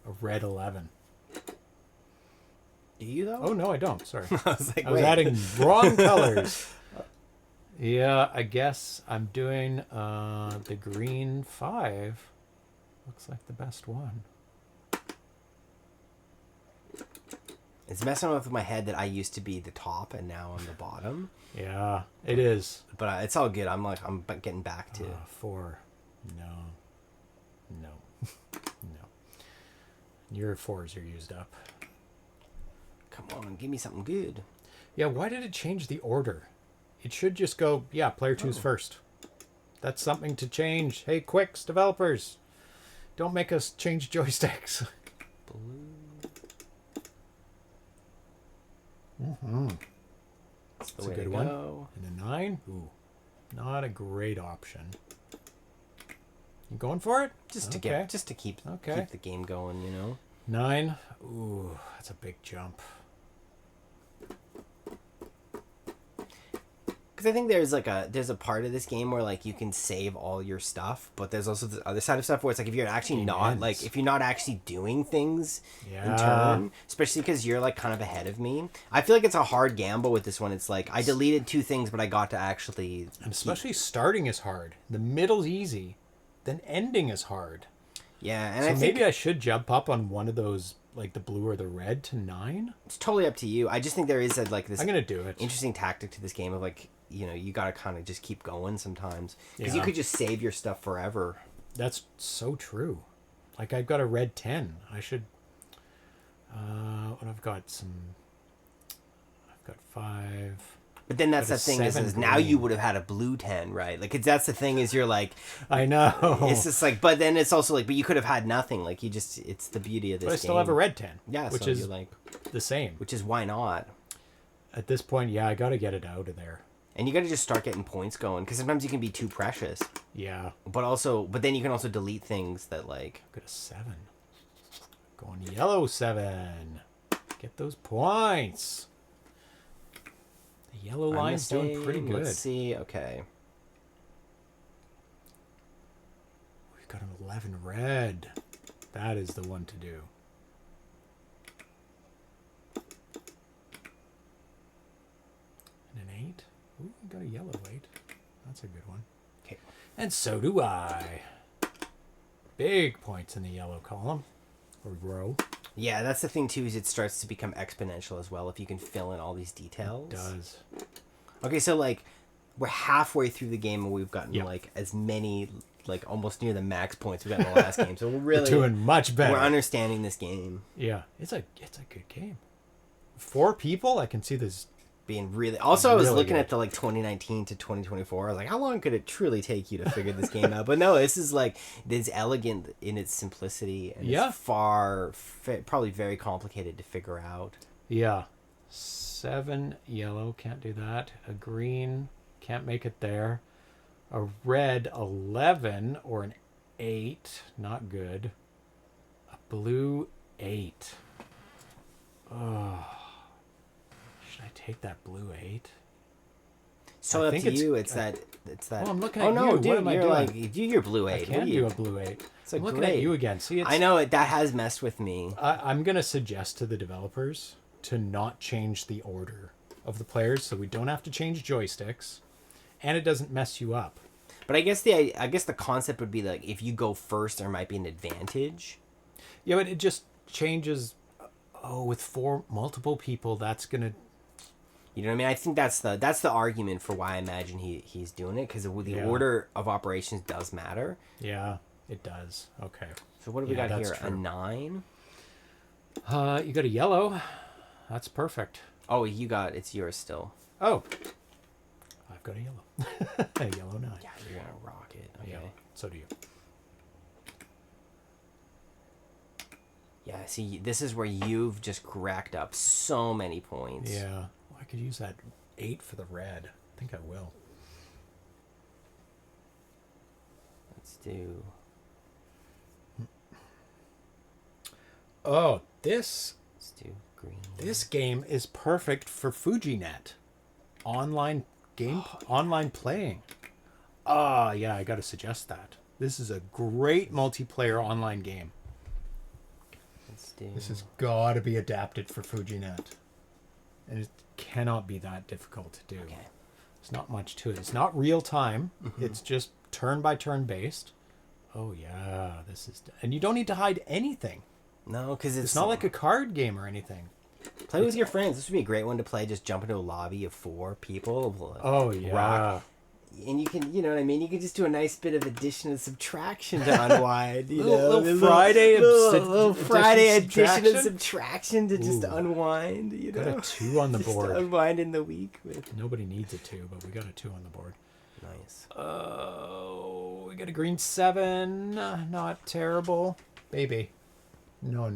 A red 11. Do you though? Oh no, I don't. Sorry. I was like, I was adding wrong colors. Yeah, I guess I'm doing the green 5. Looks like the best one. It's messing with my head that I used to be the top and now I'm the bottom. Yeah, it is. But it's all good. I'm getting back to 4. No. Your 4s are used up. Come on, give me something good. Yeah, why did it change the order? It should just go, player 2's first. That's something to change. Hey, Quixx, developers. Don't make us change joysticks. Blue. That's a good one. And a 9? Ooh, not a great option. You going for it? Just to keep the game going, you know. 9. Ooh, that's a big jump. Because I think there's a part of this game where like you can save all your stuff, but there's also the other side of stuff where it's like if you're actually if you're not actually doing things in turn, especially because you're like kind of ahead of me. I feel like it's a hard gamble with this one. It's like I deleted 2 things, but I got to actually. And especially starting is hard. The middle's easy, then ending is hard. Yeah, and so I think maybe I should jump up on one of those, like the blue or the red, to 9. It's totally up to you. I just think there is this. I'm gonna do it. Interesting tactic to this game of like. You know, you gotta kind of just keep going sometimes because you could just save your stuff forever. That's so true. Like I've got a red 10. I should. I've got 5. But then that's the thing is now you would have had a blue 10, right? Like that's the thing is you're like. I know. It's just like, but then it's also like, but you could have had nothing. Like you just, it's the beauty of this. But I still have a red 10. Yeah, which so is you're like the same. Which is why not? At this point, I got to get it out of there. And you got to just start getting points going because sometimes you can be too precious. Yeah. But then you can also delete things that like. I've got a 7. Going yellow 7. Get those points. The yellow line's doing pretty good. Let's see. Okay. We've got an 11 red. That is the one to do. And an 8. Ooh, we got a yellow 8. That's a good one. Okay. And so do I. Big points in the yellow column. Or row. Yeah, that's the thing too, is it starts to become exponential as well if you can fill in all these details. It does. Okay, so like we're halfway through the game and we've gotten like as many, like almost near the max points we got in the last game. So we're really doing much better. We're understanding this game. Yeah, it's a good game. 4 people, I can see this being really. Also, I was looking at the like 2019 to 2024. I was like, how long could it truly take you to figure this game out? But no, this is like it's elegant in its simplicity, and it's probably very complicated to figure out. Yeah, 7 yellow, can't do that. A green, can't make it there. A red 11 or an 8. Not good. A blue 8. Oh. Should I take that blue 8? So I up think to it's- you. It's that. Oh, I'm looking Oh at no, you. dude! What am I You're doing? like do your blue 8. I What can are do you- a blue 8. It's I'm looking at you again. See, it's, I know that has messed with me. I'm going to suggest to the developers to not change the order of the players so we don't have to change joysticks and it doesn't mess you up. But I guess the concept would be like if you go first, there might be an advantage. Yeah, but it just changes. Oh, with 4 multiple people, that's going to... You know what I mean? I think that's the argument for why I imagine he's doing it, because the order of operations does matter. Yeah, it does. Okay. So what do we got that's here? true. A 9? You got a yellow. That's perfect. Oh, it's yours still. Oh, I've got a yellow. A yellow 9. Yeah, you're gonna rock it. Okay. Yeah, so do you. Yeah, see, this is where you've just racked up so many points. Yeah. Well, I could use that 8 for the red. I think I will. Let's do... Oh, this Let's do green. This game is perfect for FujiNet. Online playing. Ah, yeah, I got to suggest that. This is a great multiplayer online game. Let's do... This has got to be adapted for FujiNet. And it cannot be that difficult to do. Okay. There's not much to it. It's not real time. It's just turn by turn based. Oh yeah, this is... And you don't need to hide anything. No, because It's not like a card game or anything. Play with your friends. This would be a great one to play. Just jump into a lobby of 4 people. Oh yeah. Rock. And you can, you know what I mean? You can just do a nice bit of addition and subtraction to unwind. You know? Little Friday little Friday addition and subtraction? subtraction to just Ooh. unwind. You know? Got a 2 on the Just board. unwind in the week. With... Nobody needs a 2, but we got a 2 on the board. Nice. Oh, we got a green 7. Not terrible. Baby. No.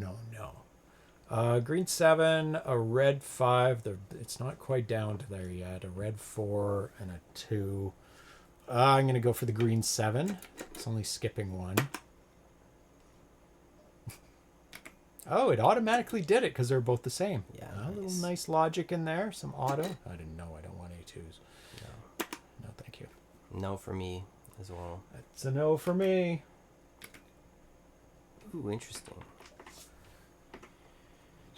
Green 7, a red 5. It's not quite down to there yet. A red 4 and a 2. I'm going to go for the green 7. It's only skipping 1. Oh, it automatically did it because they're both the same. Yeah, A little nice. nice logic in there. Some auto. I didn't know. I don't want A2s. No, thank you. No for me as well. It's a no for me. Ooh, interesting.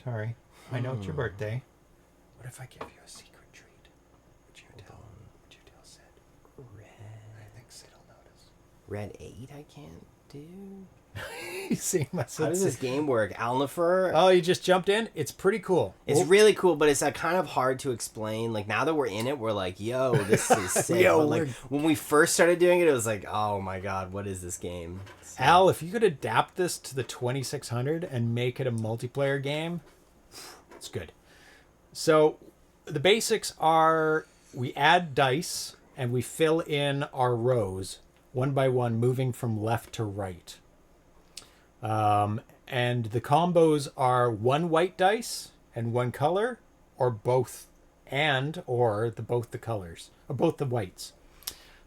Sorry. I know it's your birthday. What if I give you a secret treat? Would you tell Sid? Red. I think Sid will notice. Red 8 I can't do. You see my How does this game work? Alnifer? Oh, you just jumped in? It's pretty cool. It's Oh, really cool, but it's kind of hard to explain. Like, now that we're in it, we're like, yo, this is sick. Yo, But, like, we're- when we first started doing it, it was like, oh my god, what is this game? So- Al, if you could adapt this to the 2600 and make it a multiplayer game, it's good. So the basics are we add dice and we fill in our rows one by one, moving from left to right. And the combos are 1 white dice and 1 color, or both, both the colors, or both the whites.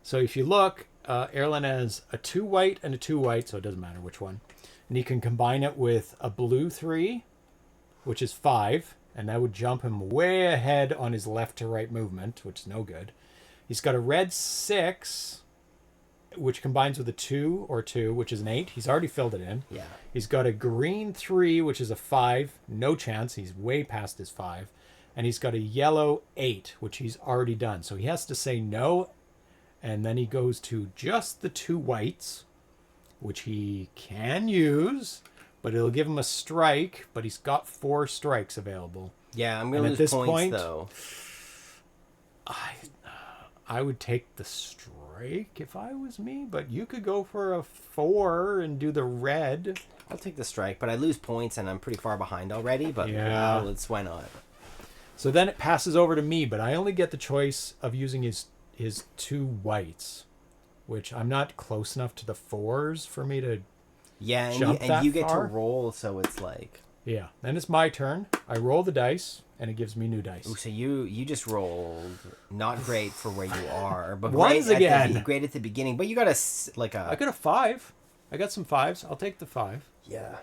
So if you look, Erlen has a 2 white and a 2 white, so it doesn't matter which one. And you can combine it with a blue 3, which is 5, and that would jump him way ahead on his left to right movement, which is no good. He's got a red 6, which combines with a 2 or 2, which is an 8. He's already filled it in. Yeah. He's got a green 3, which is a 5. No chance. He's way past his 5. And he's got a yellow 8, which he's already done. So he has to say no. And then he goes to just the 2 whites, which he can use, but it'll give him a strike. But he's got 4 strikes available. Yeah, I'm going And to at lose this points, point- though. I would take the strike if I was me, but you could go for a 4 and do the red. I'll take the strike, but I lose points, and I'm pretty far behind already, but Yeah. why not? So then it passes over to me, but I only get the choice of using his 2 whites, which I'm not close enough to the 4s for me to... Yeah, Jump and that you get far? to roll, so it's like... Yeah, then it's my turn. I roll the dice, and it gives me new dice. Ooh, so you just rolled not great for where you are, but Ones great again. great at the beginning. But you got I got a 5. I got some 5s. I'll take the 5. Yeah.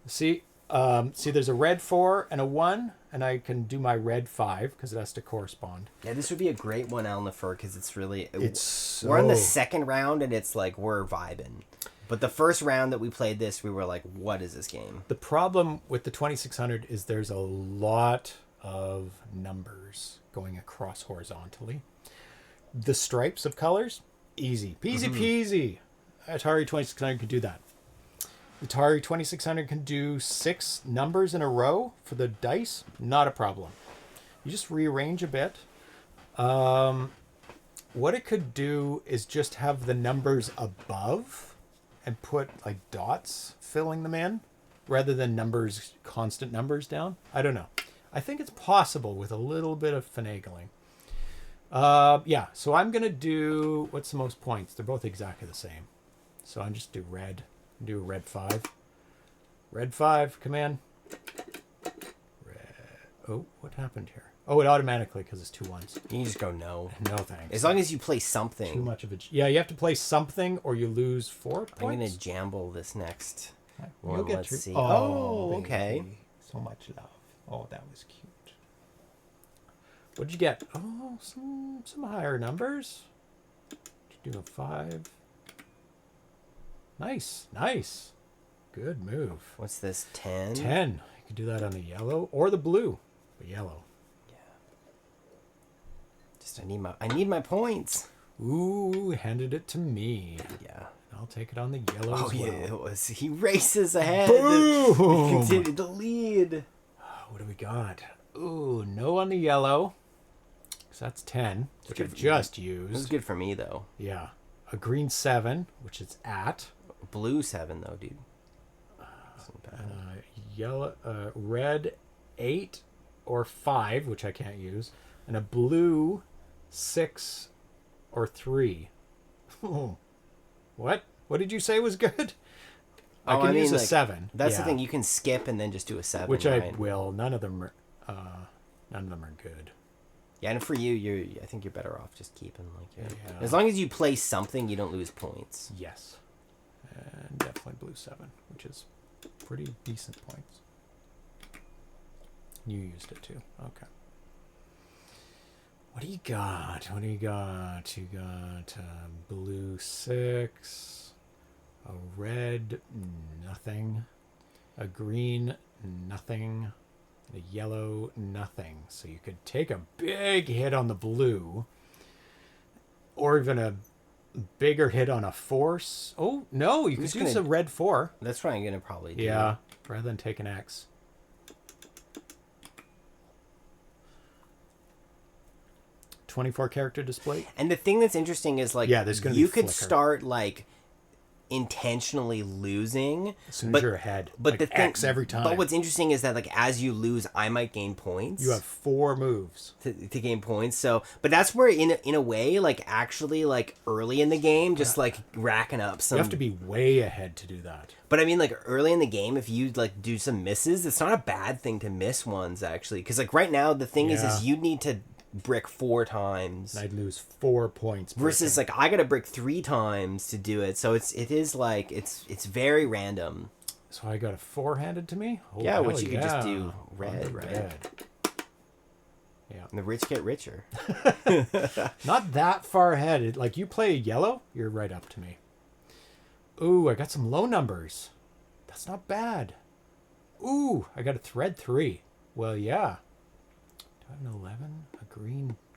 See, there's a red 4 and a 1, and I can do my red 5 because it has to correspond. Yeah, this would be a great one, Al Nefer, because it's really... We're in the second round, and it's like, we're vibing. But the first round that we played this, we were like, what is this game? The problem with the 2600 is there's a lot of numbers going across horizontally. The stripes of colors, easy. Peasy peasy. Atari 2600 can do that. Atari 2600 can do 6 numbers in a row for the dice. Not a problem. You just rearrange a bit. What it could do is just have the numbers above and put like dots filling them in rather than numbers, constant numbers down. I don't know. I think it's possible with a little bit of finagling. Yeah, so I'm going to do, what's the most points? They're both exactly the same. So I'm just do red. Do a red 5. Red 5, come in. Red. Oh, what happened here? Oh, it automatically, because it's 2 1s. You can just go no. No thanks. As long as you play something. Too much of it. Yeah, you have to play something or you lose 4 points. I'm going to jamble this next You'll one. get Let's through. see. Oh, Oh, okay. baby. So much love. Oh, that was cute. What'd you get? Oh, some higher numbers. Did you do a 5? Nice, nice. Good move. What's this? 10? 10. You can do that on the yellow or the blue. The yellow. Just I need my points. Ooh, handed it to me. Yeah. I'll take it on the yellow Oh as well. yeah, it was. He races ahead. Boom! He continued to lead. What do we got? Ooh, no on the yellow. So that's 10, which I just used. This is good for me though. Yeah. A green 7, which it's at. Blue 7 though, dude. Yellow, red 8 or 5, which I can't use, and a blue 6 or 3. Oh, what? What did you say was good? I can use a 7. That's the thing. You can skip and then just do a 7, which right? I will. None of them are good. Yeah, and for you, I think you're better off just keeping like Yeah. as long as you play something, you don't lose points. Yes, and definitely blue 7, which is pretty decent points. You used it too. Okay. What do you got? What do you got? You got blue 6, a red nothing, a green nothing, and a yellow nothing. So you could take a big hit on the blue, or even a bigger hit on a force. Oh no, you could use a red 4. That's what I'm gonna probably do. Yeah, rather than take an X. .24 character display. And the thing that's interesting is like, there's gonna you be could flicker. start like intentionally losing As soon as you're ahead, but like the thing, X every time. But what's interesting is that like as you lose, I might gain points. You have 4 moves to gain points. So, but that's where in a way, like actually like early in the game, just like racking up some. You have to be way ahead to do that. But I mean, like early in the game, if you like do some misses, it's not a bad thing to miss ones actually, because like right now the thing is you need to brick 4 times. And I'd lose 4 points. Versus like I got to brick 3 times to do it. So it is like it's very random. So I got a 4 handed to me. Oh, yeah, which you could just do red. Yeah. And the rich get richer. Not that far ahead. Like you play yellow, you're right up to me. Ooh, I got some low numbers. That's not bad. Ooh, I got a thread 3. Well, yeah. Do I have an 11? A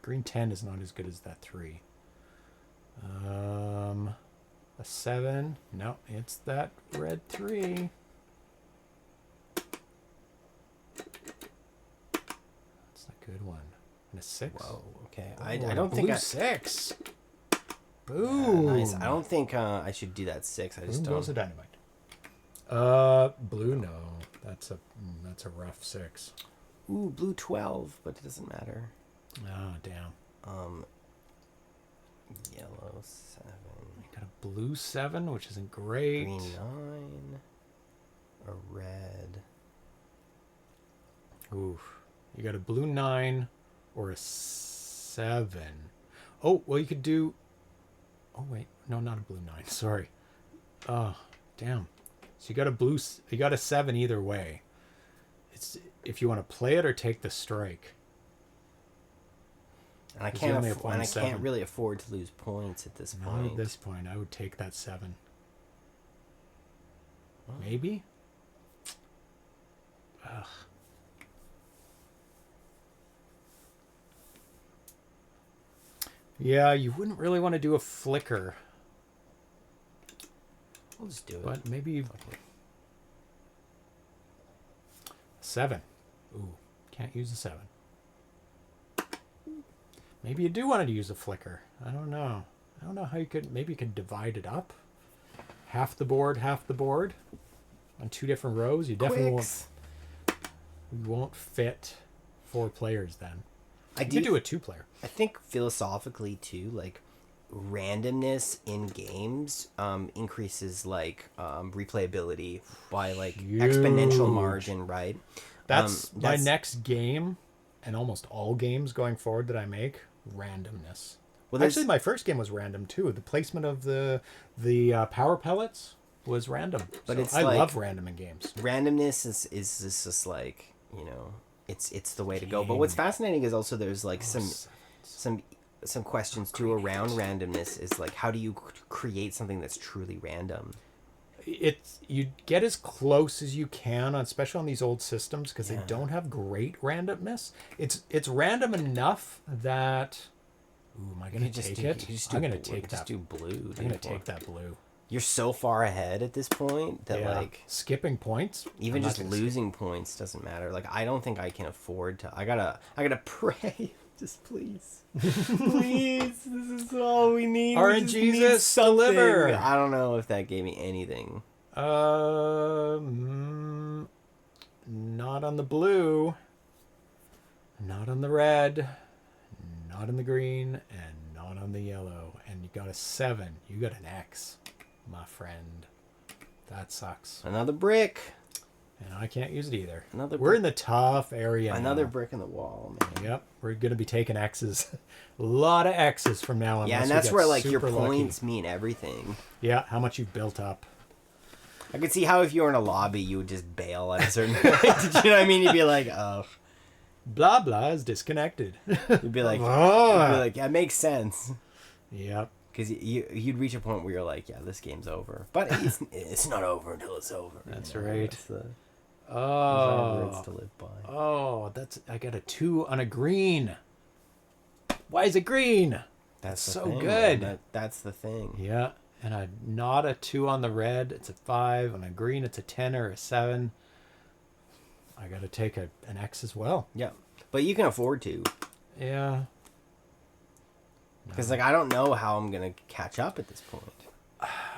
green 10 is not as good as that 3. A 7. No, it's that red 3. That's a good one. And a 6. Whoa, okay. Oh, I don't think 6. Boom. Nice. I don't think I should do that 6. I just Boom don't. goes a dynamite. Blue, no. That's a rough 6. Ooh, blue 12, but it doesn't matter. Oh, damn. Yellow 7. You got a blue 7, which isn't great. Green 9. A red. Oof. You got a blue 9 or a 7. Oh, well, you could do... Oh, wait. No, not a blue 9. Sorry. Damn. So you got a blue. You got a 7 either way. It's if you want to play it or take the strike. And I 'Cause you can't. only have one And I 7. can't really afford to lose points at this Not point. at this point. I would take that 7. Maybe. Ugh. Yeah, you wouldn't really want to do a flicker, We'll just do it. but maybe 7. Ooh, can't use a 7. Maybe you do want to use a flicker. I don't know. I don't know how you could. Maybe you could divide it up. Half the board on 2 different rows. You definitely Quixx. won't fit 4 players then. I You could do a 2-player. I think philosophically too, like randomness in games increases like replayability by like exponential Huge. margin, right? That's my next game, and almost all games going forward that I make, randomness. Well, Actually, my first game was random too. The placement of the power pellets was random. But So it's I like- love random in games. randomness is just like, you know, it's the way to go. But what's fascinating is also there's like some questions too around randomness. Is like, how do you create something that's truly random? It's you get as close as you can, especially on these old systems, because Yeah. they don't have great randomness. It's random enough that. Ooh, am I gonna take it? I'm gonna take Just that. do blue. I'm gonna take that blue. You're so far ahead at this point that Yeah. like skipping points. even I'm not just gonna losing points doesn't matter. Like I don't think I can afford to. I gotta pray. Just please, please. This is all we need. We RNGesus, just need something. deliver. I don't know if that gave me anything. Not on the blue. Not on the red. Not on the green, and not on the yellow. And you got a 7. You got an X, my friend. That sucks. Another brick. And I can't use it either. Another We're brick. in the tough area. Another now. brick in the wall, man. Yep, we're gonna be taking X's. A lot of X's from now on. Yeah, and unless we that's get where like your super lucky. points mean everything. Yeah, how much you've built up. I could see how if you were in a lobby, you would just bail at a certain point. Did you know what I mean? You'd be like, oh. Blah blah is disconnected. You'd be like, that makes sense. Yep. Because you'd reach a point where you're like, yeah, this game's over. But it's not over until it's over. That's you know? right. That's those are words Oh. to live by. Oh, I got a 2 on a green. Why is it green? That's the so thing, good. man. That's the thing. Yeah, and not a 2 on the red. It's a 5. On a green, it's a 10 or a 7. I got to take an X as well. Yeah. But you can afford to. Yeah. Because, like, I don't know how I'm going to catch up at this point.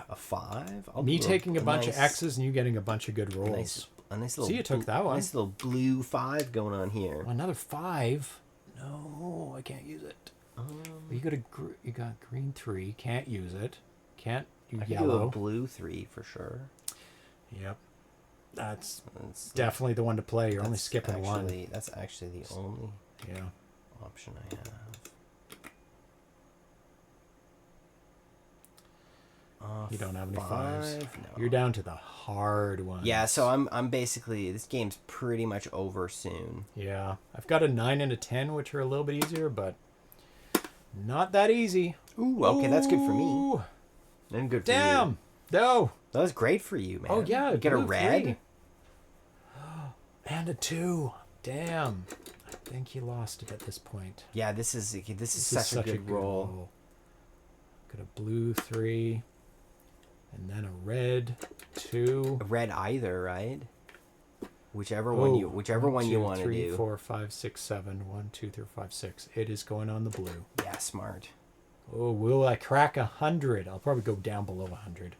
A 5? Me taking a bunch nice, of X's and you getting a bunch of good rolls. A nice little. See, you took that one. Nice little blue 5 going on here. Another 5. No, I can't use it. You got green 3. Can't use it. Can't do I can do yellow. a blue 3 for sure. Yep. That's That's definitely the one to play. You're only skipping one. That's actually the only Yeah. option I have. You don't have any 5s. 5? No. You're down to the hard ones. Yeah, so I'm basically, this game's pretty much over soon. Yeah. I've got a 9 and a 10, which are a little bit easier, but not that easy. Ooh, okay, that's good for me. Ooh, And good for you. damn. No. That was great for you, man. Oh, yeah. You get a blue red? 3. And a 2. Damn. I think you lost it at this point. Yeah, this is such a good roll. Got a blue 3. And then a red 2. A red either, right? Whichever one you want to 3, do. 4, 5, 6, 7. 1, 2, 3, 4, 5, 6. It is going on the blue. Yeah, smart. Oh, will I crack 100? I'll probably go down below 100.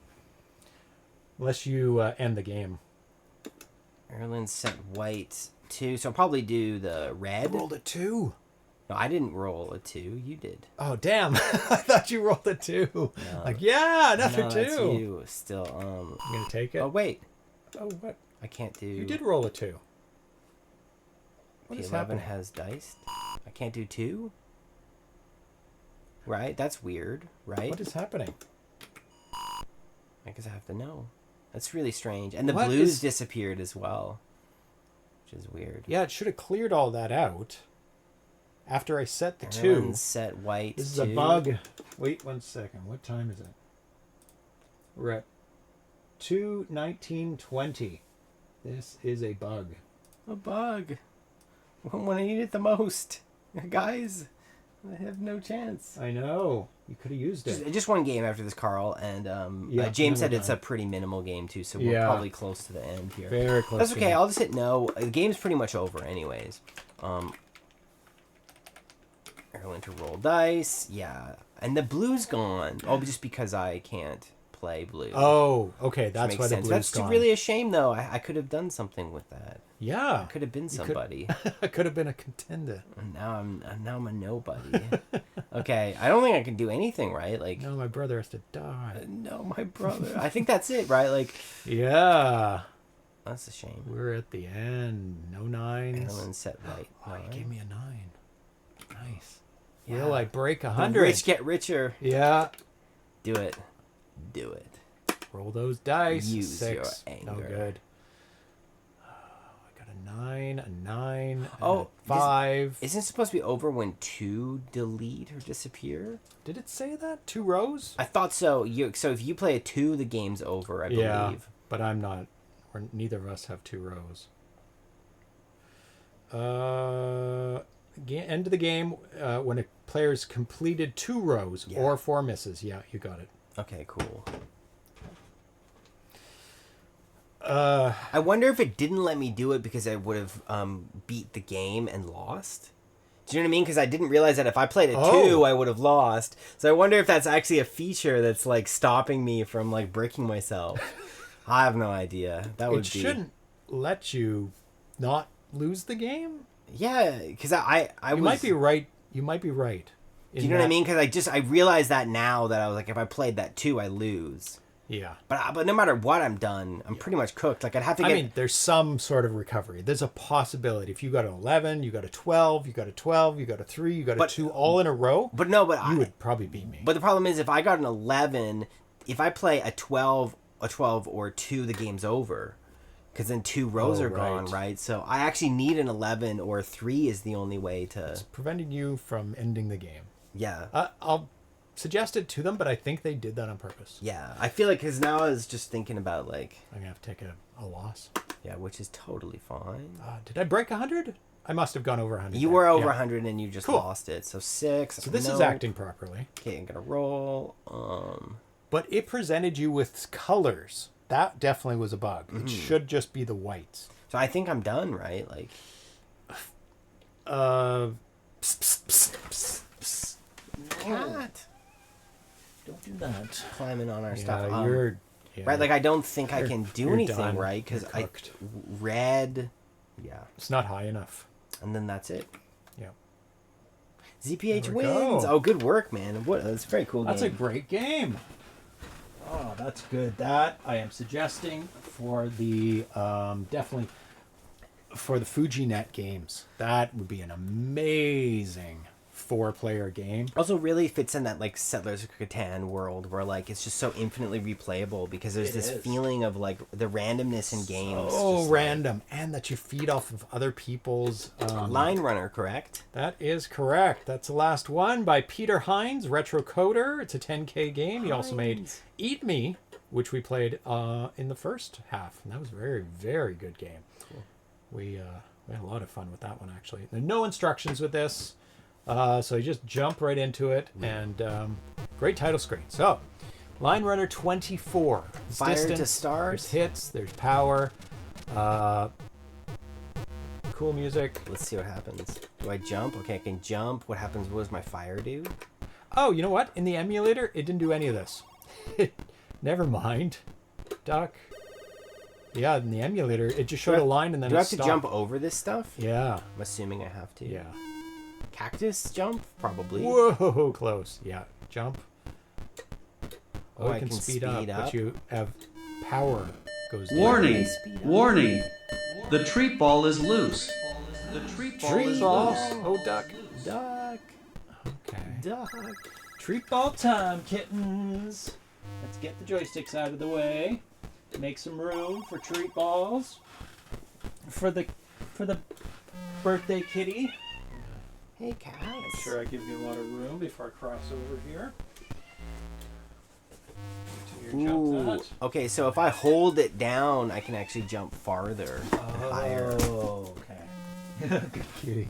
Unless you end the game. Erlen set white 2, so I'll probably do the red. Rolled a 2. No, I didn't roll a 2. You did. Oh, damn. I thought you rolled a 2. No. Like, yeah, another No, 2. that's you. Still, You gonna take it? Oh wait, Oh, what? I can't do. You did roll a 2. What is P11 happening? has diced. I can't do 2. Right? That's weird. Right? What is happening? I guess I have to know. That's really strange. And the What blues is- disappeared as well, which is weird. Yeah, it should have cleared all that out after I set the Everyone's 2. set white. This is too. a bug. Wait 1 second. What time is it? We're at 2:19:20. This is a bug. A bug. When I need it the most, guys. I have no chance. I know. You could have used it. Just one game after this, Carl, and James said it's a pretty minimal game too, so we're probably close to the end here. Very close. That's okay. I'll just hit no. The game's pretty much over, anyways. Erlen to roll dice, yeah, and the blue's gone. Oh, just because I can't play blue. Oh, okay. Which That's makes why the sense. blue's That's gone. really a shame, though. I could have done something with that. Yeah. I could have been somebody. I could have been a contender. And now I'm a nobody. Okay, I don't think I can do anything, right? Like, No, my brother has to die. no, my brother. I think that's it, right? Like, Yeah. that's a shame. We're at the end. No 9s. Erlen set right. Oh, he gave me a 9. Nice. Yeah. Will I break The 100? rich get richer. Yeah. Do it. Do it. Roll those dice. Use 6. your No anger. good. I got a 9, a 9, and Oh, a 5. Isn't it supposed to be over when 2 delete or disappear? Did it say that? 2 rows? I thought so. So if you play a 2, the game's over, I Yeah, believe. but I'm not. Neither of us have 2 rows. End of the game when a player's completed 2 rows or 4 misses. Yeah, you got it. Okay, cool. Uh, I wonder if it didn't let me do it because I would have beat the game and lost. Do you know what I mean? Because I didn't realize that if I played a 2, I would have lost. So I wonder if that's actually a feature that's like stopping me from like breaking myself. I have no idea. That would it shouldn't let you not lose the game. Yeah, because I You might be right. You might be right. Do you know what I mean? Because I realized that now that I was like, if I played that 2, I lose. Yeah. But no matter what I'm done, I'm pretty much cooked. Like I'd have to get. I mean, there's some sort of recovery. There's a possibility. If you got an 11, you got a 12, you got a 12, you got a 3, you got a 2 all in a row, but no, but you would probably beat me. But the problem is, if I got an 11, if I play a 12 or 2, the game's over. Because then 2 rows are gone, right? So I actually need an 11 or 3 is the only way to. It's preventing you from ending the game. Yeah. I'll suggest it to them, but I think they did that on purpose. Yeah. I feel like, because now I was just thinking about, like. I'm going to have to take a loss. Yeah, which is totally fine. Did I break 100? I must have gone over 100. You were over 100 and you just lost it. So 6. So this is acting properly. Okay, I'm going to roll. But it presented you with colors. That definitely was a bug. It should just be the whites. So I think I'm done, right? Like. Cat. Don't do that. Climbing on our Yeah, stuff. Right, like I don't think I can do you're anything, done. right? Because You're I cooked. red. Yeah. It's not high enough. And then that's it. Yeah. ZPH There we wins. go. Oh, good work, man. That's a very cool That's a game. great game. Oh, that's good. That I am suggesting for the definitely for the FujiNet games. That would be an amazing 4-player game. Also really fits in that like Settlers of Catan world where like it's just so infinitely replayable because there's this feeling of like the randomness in games. Oh, random. And that you feed off of other people's Line Runner, correct? That is correct. That's the last one by Peter Hinz, Retro Coder. It's a 10K game. He also made Eat Me, which we played in the first half. And that was a very, very good game. Cool. We had a lot of fun with that one, actually. There are no instructions with this. So you just jump right into it. And great title screen. So, Line Runner 24. It's Fire distant, to start. There's hits. There's power. Cool music. Let's see what happens. Do I jump? Okay, I can jump. What happens? What does my fire do? Oh, you know what? In the emulator, it didn't do any of this. Never mind. Duck. Yeah, in the emulator, it just showed a line and then do it I have to stopped. jump over this stuff? Yeah. I'm assuming I have to. Yeah. Cactus jump? Probably. Whoa, close. Yeah, jump. Oh, you can speed up, but you have power goes down. Warning! Warning! The treat ball is loose. The treat ball is ball. loose. Oh, duck. Duck. Okay. Duck. Treat ball time, kittens. Let's get the joysticks out of the way. make some room for treat balls for the birthday kitty. Hey, cats. Make sure I give you a lot of room before I cross over here. Ooh. Okay, so if I hold it down, I can actually jump farther and higher. Oh, okay. Good kitty.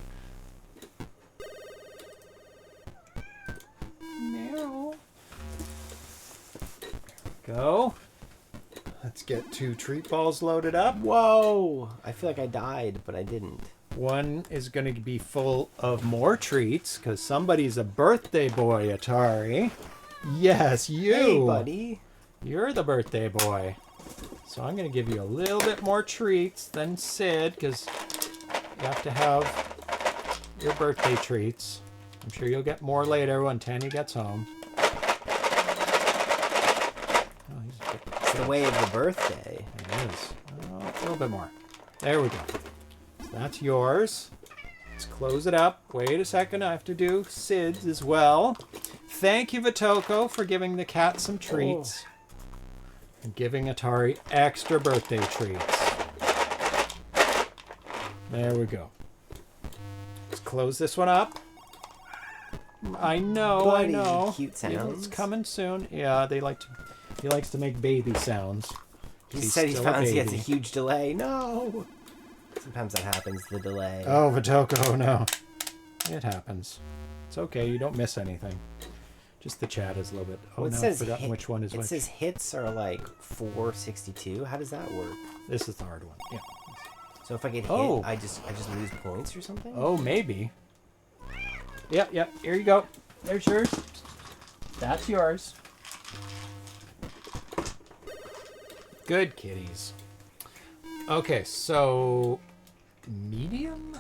Meow. Go. Let's get 2 treat balls loaded up. Whoa! I feel like I died, but I didn't. One is going to be full of more treats because somebody's a birthday boy, Atari. Yes, you. Hey, buddy. You're the birthday boy. So I'm going to give you a little bit more treats than Sid because you have to have your birthday treats. I'm sure you'll get more later when Tanya gets home. It's the way of the birthday. It is. Oh, a little bit more. There we go. So that's yours. Let's close it up. Wait a second. I have to do Sid's as well. Thank you, Vitoko, for giving the cat some treats. And giving Atari extra birthday treats. There we go. Let's close this one up. I know, Buddy, I know. cute sounds. It's coming soon. Yeah, they like to. He likes to make baby sounds. He said he still found he baby. has a huge delay. No. Sometimes that happens. The delay. Oh, Vitoko, no. It happens. It's okay. You don't miss anything. Just the chat is a little bit. Oh, Well, it no, says I've forgotten which one is It which. says hits are like 462. How does that work? This is the hard one. Yeah. So if I get hit, Oh. I just lose points or something? Oh, maybe. Yep. Here you go. There's yours. That's yours. Good kitties. Okay, so medium?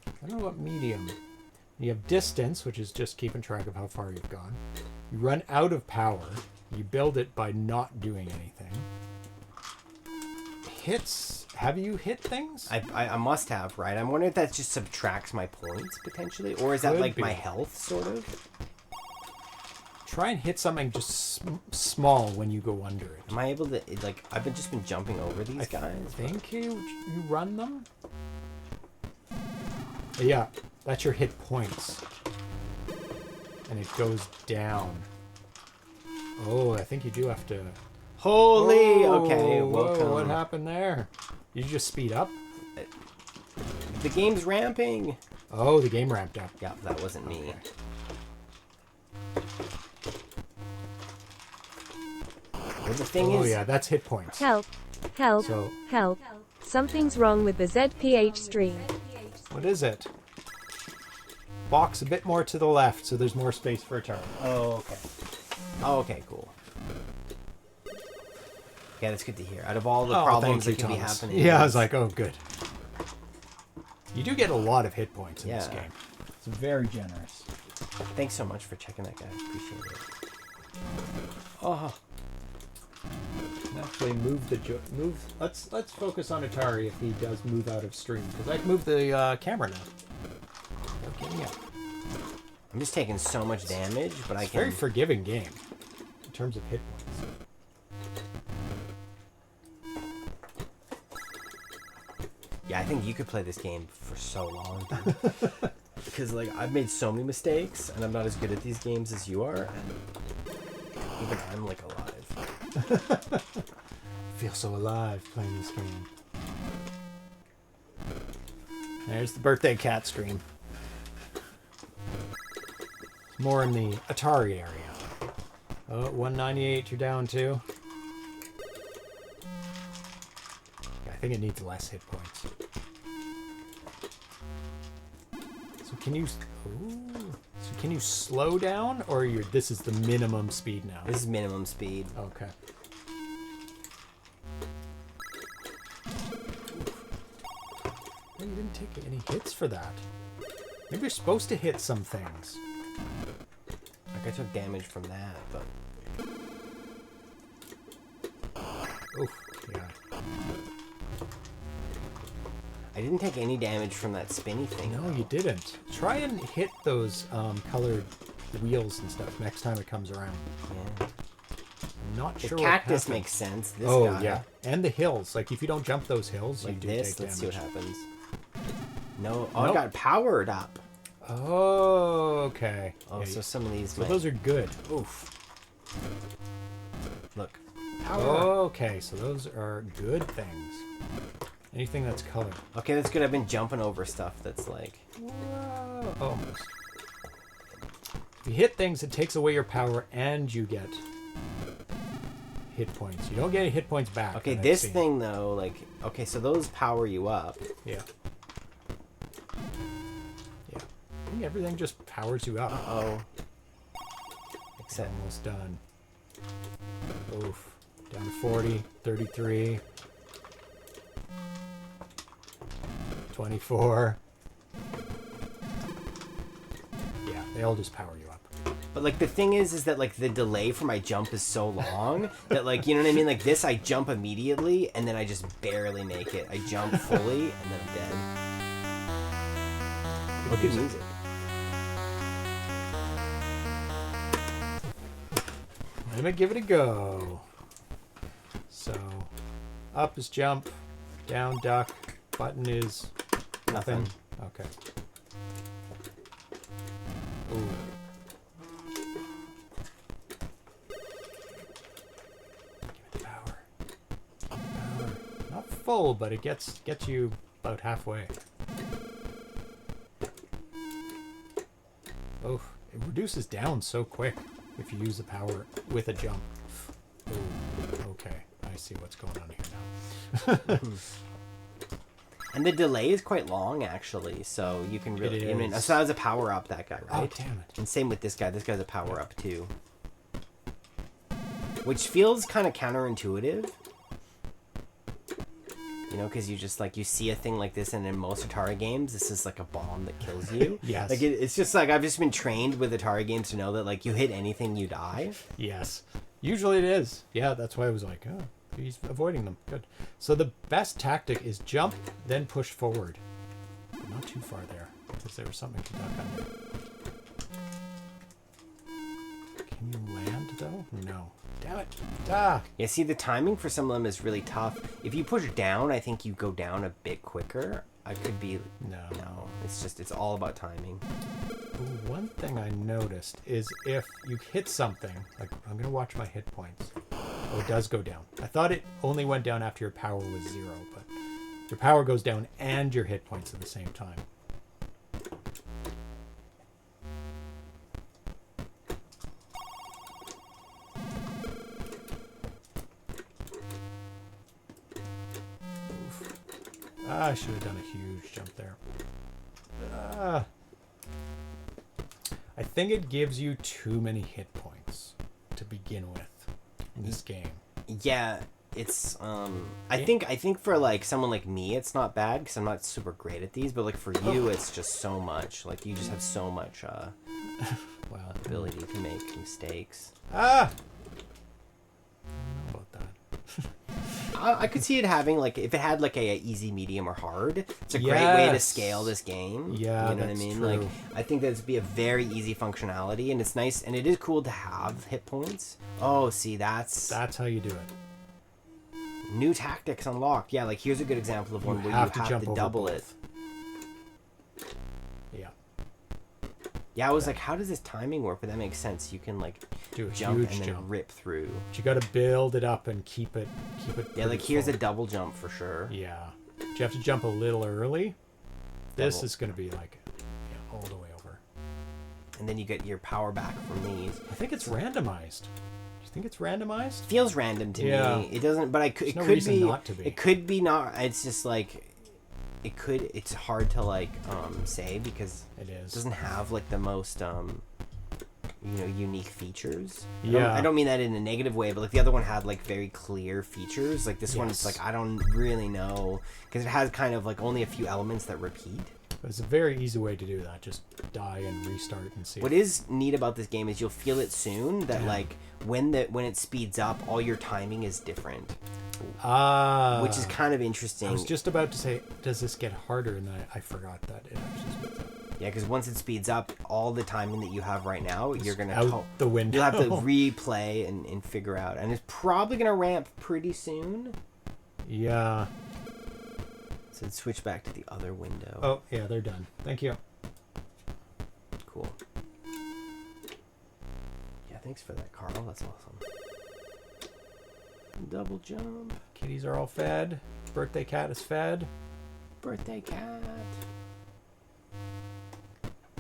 I don't know what medium. You have distance, which is just keeping track of how far you've gone. You run out of power. You build it by not doing anything. Hits. Have you hit things? I must have, right? I'm wondering if that just subtracts my points, potentially? Or is that Could like be. my health, sort of? Try and hit something just small when you go under it. Am I able to, like, I've just been jumping over these guys. I think you run them? Yeah, that's your hit points. And it goes down. Oh, I think you do have to... Holy! Oh, Okay, whoa, welcome. what happened there? Did you just speed up? The game's ramping! Oh, the game ramped up. Yeah, that wasn't me. Well, the thing Oh is... yeah, that's hit points. Help. Help. So, Help. Something's wrong with the ZPH stream. what is it? Box a bit more to the left so there's more space for a turn. Oh, okay. Oh, okay, cool. Yeah, that's good to hear. Out of all the problems that thank you, can be Thomas. happening... Yeah, I was like, oh, good. You do get a lot of hit points in this Yeah. game. It's very generous. Thanks so much for checking that, guys. Appreciate it. Oh, Actually, move. Let's focus on Atari if he does move out of stream because I can move the camera now. Okay, yeah. I'm just taking so much damage, but I It's a can... very forgiving game in terms of hit points. Yeah, I think you could play this game for so long. Because, like, I've made so many mistakes, and I'm not as good at these games as you are, and even I'm, like, alive. Feel so alive playing this game. There's the birthday cat stream. More in the Atari area. Oh, 198 you're down to. Yeah, I think it needs less hit points. So can you... Ooh. So can you slow down, or this is the minimum speed now? This is minimum speed. Okay. Well, you didn't take any hits for that. Maybe you're supposed to hit some things. Like, I took damage from that, but... Oof, yeah. I didn't take any damage from that spinny thing. No, though. you didn't. Try and hit those colored wheels and stuff next time it comes around. Yeah. Not The sure. cactus what makes sense. This Oh guy. yeah, and the hills. Like if you don't jump those hills, you Like do this. take Let's see what damage. happens. No. Oh, Nope. I got powered up. Oh, okay. Oh, Yeah, so some of these. so those are good. Oof. Look. Power up. Okay, so those are good things. Anything that's colored. Okay, that's good. I've been jumping over stuff that's like. Whoa, almost. If you hit things, it takes away your power, and you get hit points. You don't get any hit points back. Okay, that I've this seen. thing though, like, okay, so those power you up. Yeah. Yeah. I think everything just powers you up. Oh. Except. Almost done. Oof. Down to 40, 33, 24. Yeah, they all just power you up. But like the thing is that like the delay for my jump is so long that like you know what I mean. Like this, I jump immediately and then I just barely make it. I jump fully and then I'm dead. Look at music. Let me give it a go. So, up is jump, down duck, button is nothing. Okay. Ooh. Give it the power. Power. Not full, but it gets you about halfway. Oh, it reduces down so quick if you use the power with a jump. Ooh, okay. I see what's going on here now. And the delay is quite long actually, so you can really. It I mean, is. so that was a power up that guy, right? Oh, damn it. And same with this guy. This guy's a power up too. Which feels kind of counterintuitive. You know, because you just like you see a thing like this, and in most Atari games, this is like a bomb that kills you. Yes. Like it's just like I've just been trained with Atari games to know that like you hit anything, you die. Yes. Usually it is. Yeah, that's why I was like, oh, he's avoiding them. Good. So the best tactic is jump, then push forward. But not too far there, because there was something to duck under. Can you land, though? No. Damn it. Ah! Yeah, see, the timing for some of them is really tough. If you push down, I think you go down a bit quicker. I could be... No. It's just, it's all about timing. Ooh, one thing I noticed is if you hit something, like I'm going to watch my hit points. Oh, it does go down. I thought it only went down after your power was 0, but your power goes down and your hit points at the same time. Oof. I should have done a huge jump there. I think it gives you too many hit points to begin with in this game. Yeah, it's I think for like someone like me it's not bad because I'm not super great at these, but like for you it's just so much. Like you just have so much Wow. ability to make mistakes. Ah! I don't know about that. I could see it having like if it had like a easy, medium, or hard. It's a great way to Yes. scale this game. Yeah, you know what I that's mean. true. Like I think that'd be a very easy functionality, and it's nice, and it is cool to have hit points. Oh, see, that's That's how you do it. new tactics unlocked. Yeah, like here's a good example of one where you have to over double it. both. Yeah. Yeah, I was like, how does this timing work? But that makes sense. You can like Do a jump huge and then jump. rip through. But you got to build it up and keep it. Yeah, like here's a double jump for sure. Yeah. But you have to jump a little early. This Double. is going to be like all the way over. And then you get your power back from these. I think it's randomized. Do you think it's randomized? Feels random to Yeah. me. It doesn't, but it There's no could reason be. not to be. It could be not. It's just like it could. It's hard to like say because It is. it doesn't have like the most unique features. Yeah. I don't mean that in a negative way, but like the other one had like very clear features. Like this one, it's Yes. like I don't really know because it has kind of like only a few elements that repeat. But it's a very easy way to do that. Just die and restart and see. What is neat about this game is you'll feel it soon that like when it speeds up, all your timing is different, which is kind of interesting. I was just about to say, does this get harder? And I forgot that it actually speeds up. Yeah, because once it speeds up, all the timing that you have right now, you're gonna out the window. You'll have to replay and figure out, and it's probably gonna ramp pretty soon. Yeah. So let's switch back to the other window. Oh yeah, they're done. Thank you. Cool. Yeah, thanks for that, Carl. That's awesome. Double jump. Kitties are all fed. Birthday cat is fed. Birthday cat.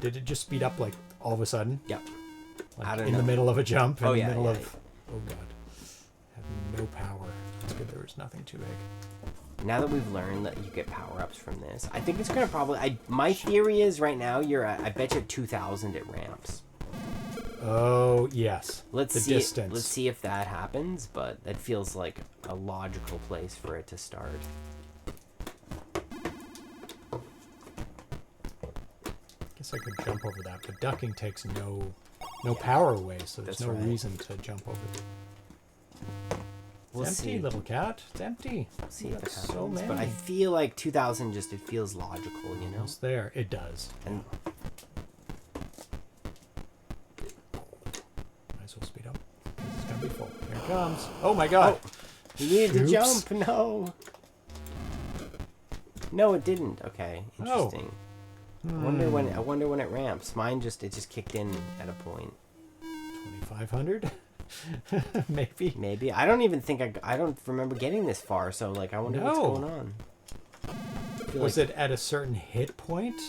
Did it just speed up like all of a sudden? Yep. Like I don't in know. the middle of a jump. Oh, in yeah, the middle yeah, of. Oh god. Have no power. It's good there was nothing too big. Now that we've learned that you get power-ups from this, I think it's gonna probably. My theory is right now you're at. I bet you 2,000 it ramps. Oh yes. Let's the see. Distance. Let's see if that happens, but that feels like a logical place for it to start. Guess I could jump over that, but ducking takes no power away, so there's That's no right. reason to jump over it. It's We'll empty, see. little cat. It's empty. See if it That's happens. so many. But I feel like 2,000 just it feels logical, you know. It's there. It does. And Might as well speed up. It's gonna be full. Here it comes. Oh my god. you needed to Oops. jump. No. No, it didn't. Okay, Oh. interesting. I wonder when it ramps. Mine just kicked in at a point. 2,500. Maybe. Maybe I don't even think I don't remember getting this far. So like I wonder what's No. going on. I feel Was like- it at a certain hit point?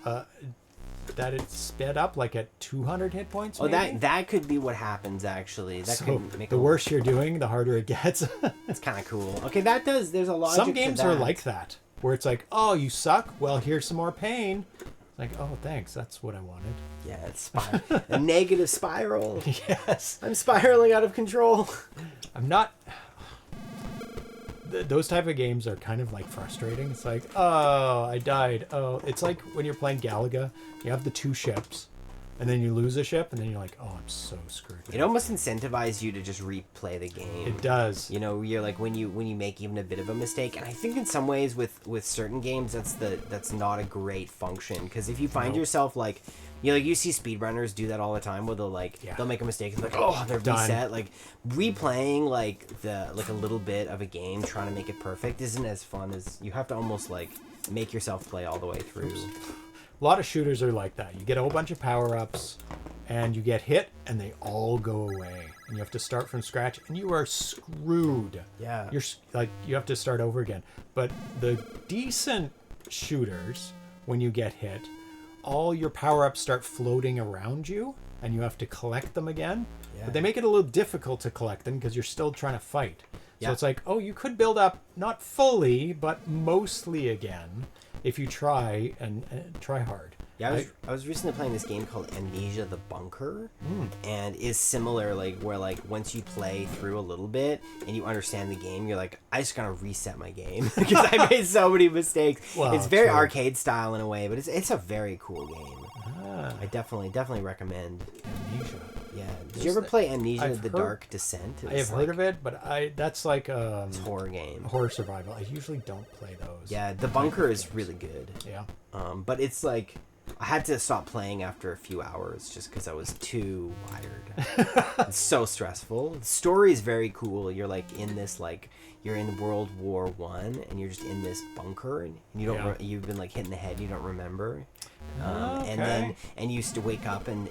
That it sped up like at 200 hit points? Oh, maybe? that could be what happens actually. That So could make the worse you're doing, the harder it gets. It's kind of cool. Okay, that does. There's a logic. Some to games that. are like that, where it's like, oh, you suck. Well, here's some more pain. It's like, oh, thanks. That's what I wanted. Yeah, it's a negative spiral. Yes. I'm spiraling out of control. I'm not. Those type of games are kind of like frustrating. It's like, oh, I died. Oh, it's like when you're playing Galaga, you have the 2 ships, and then you lose a ship, and then you're like, oh, I'm so screwed. It almost incentivizes you to just replay the game. It does. You know, you're like when you make even a bit of a mistake, and I think in some ways with certain games that's not a great function, because if you find yourself like. You see speedrunners do that all the time where they'll make a mistake and like, oh, they're Done. reset. Like replaying like a little bit of a game trying to make it perfect isn't as fun as you have to almost like make yourself play all the way through. A lot of shooters are like that. You get a whole bunch of power-ups, and you get hit, and they all go away. And you have to start from scratch, and you are screwed. Yeah. You're like, you have to start over again. But the decent shooters, when you get hit, all your power-ups start floating around you, and you have to collect them again. Yeah. But they make it a little difficult to collect them because you're still trying to fight. So Yeah. it's like, oh, you could build up, not fully, but mostly again, if you try and try hard. Yeah, I was recently playing this game called Amnesia: The Bunker, and is similar, like where like once you play through a little bit and you understand the game, you're like, I just gotta reset my game because I made so many mistakes. Well, it's very true. arcade style in a way, but it's a very cool game. Ah, I definitely recommend. Amnesia. Yeah, did you ever play Amnesia: I've The heard- Dark Descent? I have heard of it, but that's like It's a horror game. horror survival. I usually don't play those. Yeah, The Bunker is really good. Yeah. But it's like I had to stop playing after a few hours just because I was too wired. It's so stressful. The story is very cool. You're like in this you're in World War I and you're just in this bunker and you don't Yeah. you've been like hit in the head. You don't remember. Okay. And you used to wake up and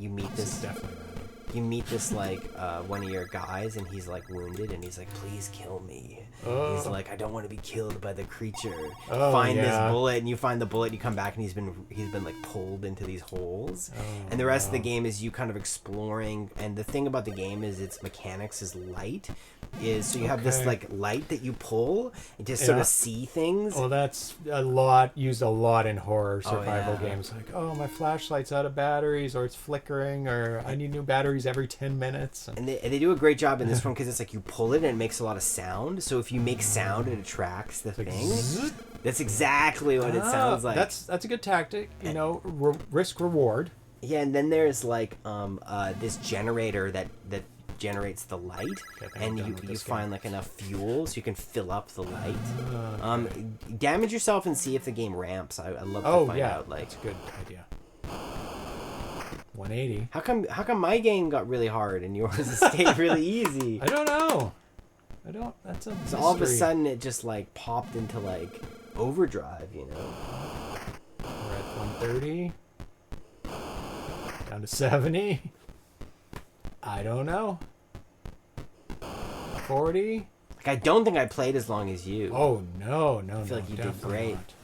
you meet This is this. definitely random. You meet this one of your guys and he's like wounded and he's like, please kill me. Oh. He's like, I don't want to be killed by the creature. Oh, Find yeah. this bullet, and you find the bullet and you come back and he's been like pulled into these holes. And the rest of the game is you kind of exploring, and the thing about the game is its mechanics is light. So you have this Okay. like light that you pull and just sort Yeah. of see things. Well, that's used a lot in horror survival yeah. games. Like, oh, my flashlight's out of batteries, or it's flickering, or I need new batteries every 10 minutes. And they do a great job in this one because it's like you pull it and it makes a lot of sound. So if you make sound, it attracts the thing. Zzz. That's exactly what it sounds like. That's a good tactic. You know, risk reward. Yeah, and then there's like this generator that generates the light, Okay, I think and I'm done you with this find game. like enough fuel so you can fill up the light. Damage yourself and see if the game ramps. I love to find out. Like, that's a good idea. 180. how come my game got really hard and yours stayed really easy? I don't know. That's a So all of a mystery. sudden it just like popped into like overdrive, you know. We're at 130. Down to 70. I don't know. 40. Like I don't think I played as long as you. Oh no. I feel like you did definitely great. not.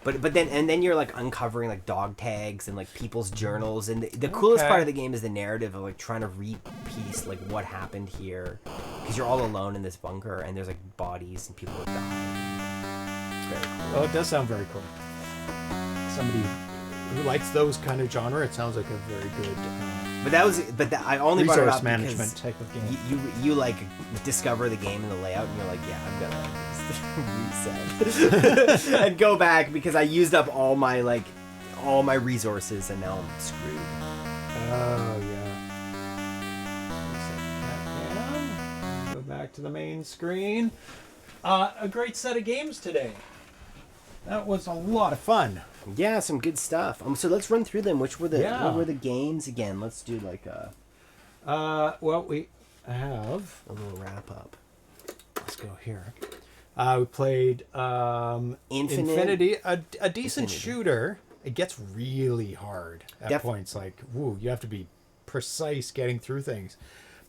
But then you're like uncovering like dog tags and like people's journals, and the coolest part of the game is the narrative of like trying to repiece like what happened here, because you're all alone in this bunker and there's like bodies and people have died. It's very cool. Oh, it does sound very cool. Somebody who likes those kind of genre, it sounds like a very good I only brought it resource up management because type of game. you like discover the game and the layout, and you're like, yeah, I'm gonna reset and go back because I used up all my resources and now I'm screwed. Oh yeah. Set that down. Go back to the main screen. A great set of games today. That was a lot of fun. Yeah, some good stuff. So let's run through them. What were the games again? Let's do like a Well, we have little wrap up. Let's go here. We played Infinity, a decent Infinity. shooter. It gets really hard at Def- points. Like, woo, you have to be precise getting through things.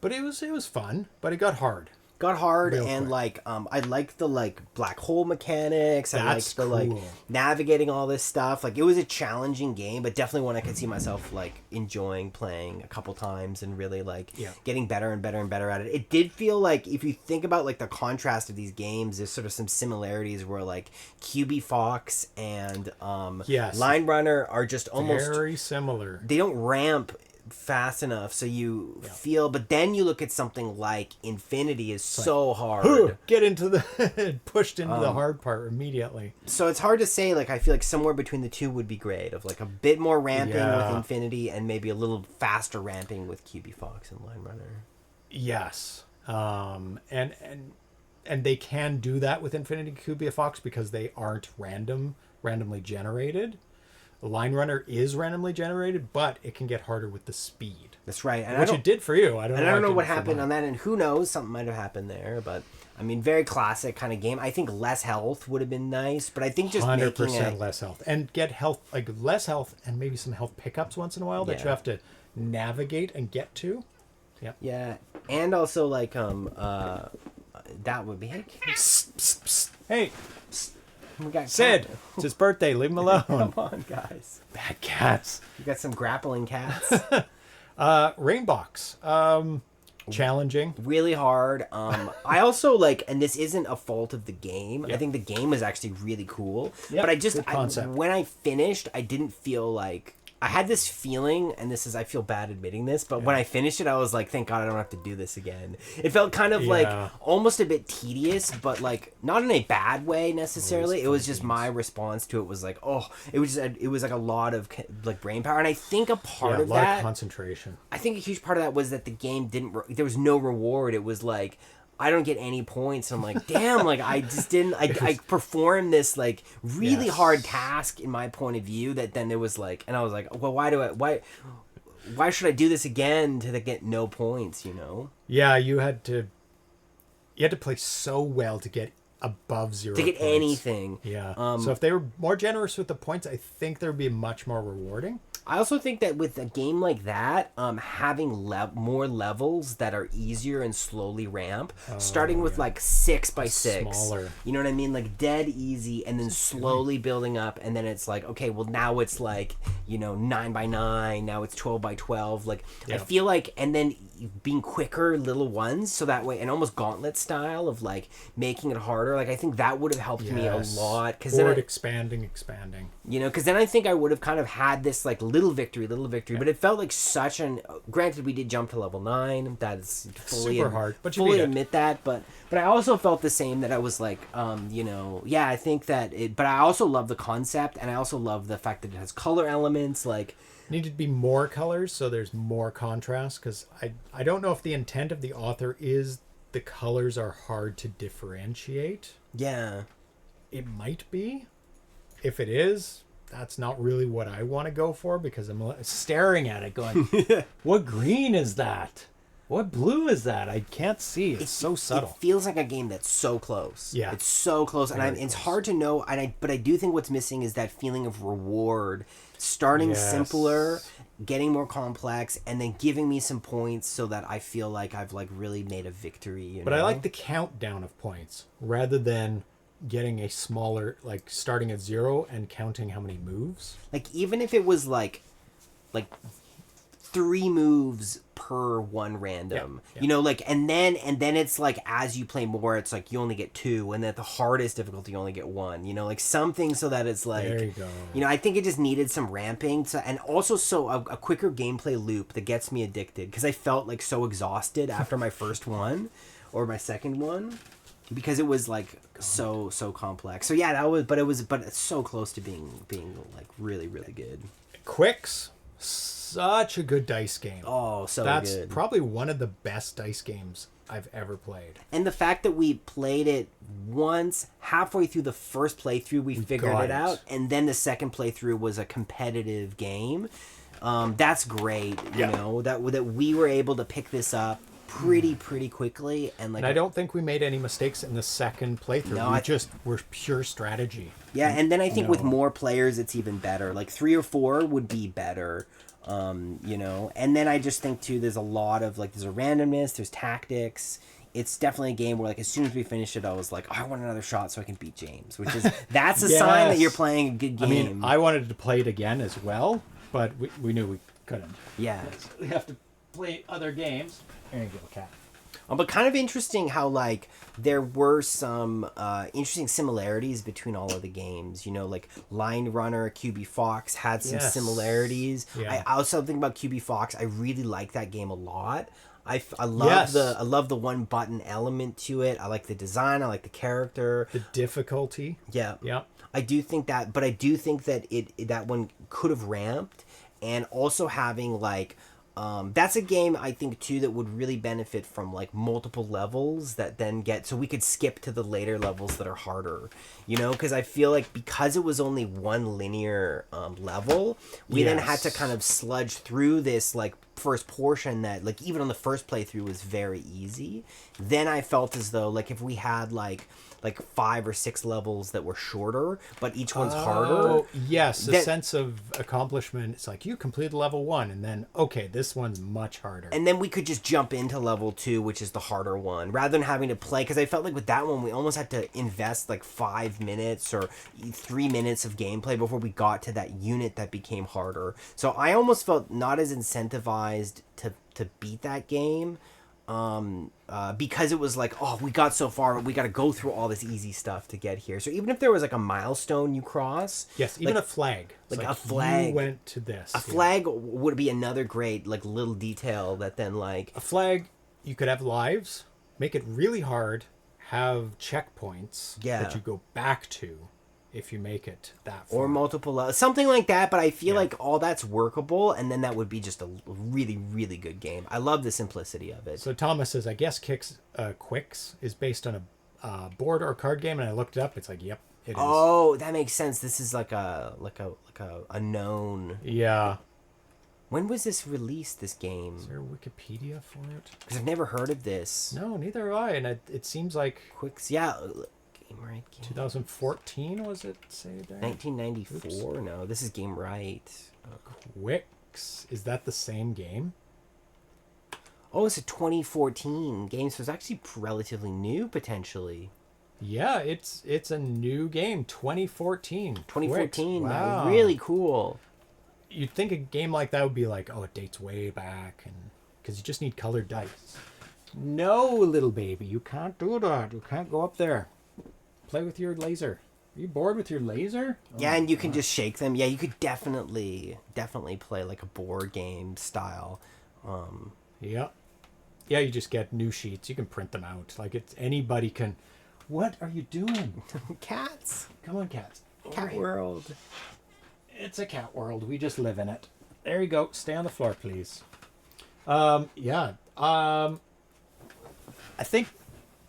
But it was fun. But it got hard. Got hard Real and quick. I like the like black hole mechanics. I like That's the like cool. navigating all this stuff. Like it was a challenging game, but definitely one I could see myself like enjoying playing a couple times and really like getting better and better and better at it. It did feel like if you think about like the contrast of these games, there's sort of some similarities where like Q.B.Fox and Line Runner are just almost very similar. they don't ramp fast enough so you feel, but then you look at something like Infinity is so hard. Get into the pushed into the hard part immediately. So it's hard to say, like I feel like somewhere between the two would be great, of like a bit more ramping with Infinity and maybe a little faster ramping with Q.B.Fox and Line Runner. Yes. And they can do that with Infinity Q.B.Fox because they aren't randomly generated. The Line Runner is randomly generated, but it can get harder with the speed. That's right. And which it did for you. I don't know what happened on that, and who knows, something might have happened there, but I mean, very classic kind of game. I think less health would have been nice, but I think just 100% less health. And get health, like less health and maybe some health pickups once in a while that you have to navigate and get to. Yep. Yeah. And also like that would be Hey, we got Sid, it's his birthday. Leave him alone. Come on, guys. Bad cats. You got some grappling cats. RainboX. Challenging. Really hard. I also like, and this isn't a fault of the game. I think the game was actually really cool. Yep, But I just, good concept. when I finished, I didn't feel like, I had this feeling, and I feel bad admitting this, but when I finished it, I was like, thank God I don't have to do this again. It felt kind of like almost a bit tedious, but like not in a bad way necessarily. It was just my response to it was like, it was like a lot of like brain power, and I think a part of a lot that, of concentration. I think a huge part of that was that the game there was no reward. It was like, I don't get any points. I'm like, damn, like I just didn't, I performed this like really hard task in my point of view that then there was like, and I was like, well, why should I do this again to get no points, you know? Yeah, you had to play so well to get above 0 To get points. anything. Yeah. So if they were more generous with the points, I think there would be much more rewarding. I also think that with a game like that, having more levels that are easier and slowly ramp, starting with like 6x6, Smaller. you know what I mean, like dead easy, and then slowly building up, and then it's like, okay, well now it's like, 9x9, now it's 12x12, like I feel like, and then being quicker little ones, so that way, and almost gauntlet style of like making it harder, like I think that would have helped me a lot, because then expanding, because then I think I would have kind of had this like little victory, but it felt like such an, granted we did jump to level 9, that's fully super hard, but you fully beat it. admit that, but I also felt the same, that I was like, I think that it, but I also love the concept, and I also love the fact that it has color elements, like Needed to be more colors, so there's more contrast, because I don't know if the intent of the author is the colors are hard to differentiate. Yeah. It might be. If it is, that's not really what I want to go for, because I'm staring at it going, what green is that? What blue is that? I can't see. It's so subtle. It feels like a game that's so close. Yeah. It's so close. And it's hard to know. But I do think what's missing is that feeling of reward. Starting simpler, getting more complex, and then giving me some points so that I feel like I've like really made a victory. You know? I like the countdown of points rather than getting a smaller, like starting at 0 and counting how many moves. Like even if it was like 3 moves per one random, you know, like, and then it's like, as you play more, it's like you only get 2, and then at the hardest difficulty you only get 1, you know, like something so that it's like, there you go. You know, I think it just needed some ramping and also a quicker gameplay loop that gets me addicted, because I felt like so exhausted after my first one or my second one, because it was like so complex. So yeah, but it's so close to being like really, really good. Quixx, such a good dice game. Oh, so That's good. probably one of the best dice games I've ever played. And the fact that we played it once, halfway through the first playthrough, we figured it out, and then the second playthrough was a competitive game. That's great. You know, that we were able to pick this up pretty quickly, and like. And I don't think we made any mistakes in the second playthrough. No, we just were pure strategy. Yeah, and then I think with more players, it's even better. Like 3 or 4 would be better. You know, and then I just think too, there's a lot of like, there's a randomness, there's tactics. It's definitely a game where like as soon as we finished it, I was like, oh, I want another shot so I can beat James, which is that's a sign that you're playing a good game. I mean, I wanted to play it again as well, but we knew we couldn't. Yeah, We have to play other games. There you go, cat. but kind of interesting how like there were some interesting similarities between all of the games. You know, like Line Runner, Q.B.Fox had some similarities. Yeah. I also think about Q.B.Fox. I really like that game a lot. I love the one button element to it. I like the design. I like the character. The difficulty. Yeah. Yeah. I do think that, but I do think that that one could have ramped, and also having like. That's a game I think too that would really benefit from like multiple levels that then so we could skip to the later levels that are harder, you know, because I feel like because it was only one linear level, we then had to kind of sludge through this like first portion that like even on the first playthrough was very easy. Then I felt as though like if we had like 5 or 6 levels that were shorter, but each one's harder. Yes, a sense of accomplishment. It's like you completed level 1, and then okay, this one's much harder. And then we could just jump into level 2, which is the harder one, rather than having to play. Because I felt like with that one, we almost had to invest like 5 minutes or 3 minutes of gameplay before we got to that unit that became harder. So I almost felt not as incentivized to beat that game. Because it was like, oh, we got so far, we got to go through all this easy stuff to get here. So even if there was like a milestone you cross, yes, even like, a flag, like a flag, you went to this. A flag would be another great like little detail that then like a flag. You could have lives, make it really hard, have checkpoints that you go back to if you make it that far. Or multiple something like that, but I feel like all that's workable, and then that would be just a really, really good game. I love the simplicity of it. So Thomas says, I guess Quixx is based on a board or card game, and I looked it up. It's like, yep, it is. Oh, that makes sense. This is like a known. Yeah. When was this released, this game? Is there Wikipedia for it? Because I've never heard of this. No, neither have I, and it seems like Quixx, yeah. Game 2014 was it? Say there. 1994. Oops. No, this is Game Right. Quixx, is that the same game? Oh, it's a 2014 game, so it's actually relatively new potentially. Yeah, it's a new game. 2014. 2014. Quixx. Wow, really cool. You'd think a game like that would be like, oh, it dates way back, and because you just need colored dice. No, little baby, you can't do that. You can't go up there. Play with your laser. Are you bored with your laser? Yeah, and you can just shake them. Yeah, you could definitely play like a board game style. Yeah. Yeah, you just get new sheets. You can print them out. Like anybody can. What are you doing? Cats. Come on, cats. Cat world. It's a cat world. We just live in it. There you go. Stay on the floor, please. Yeah. I think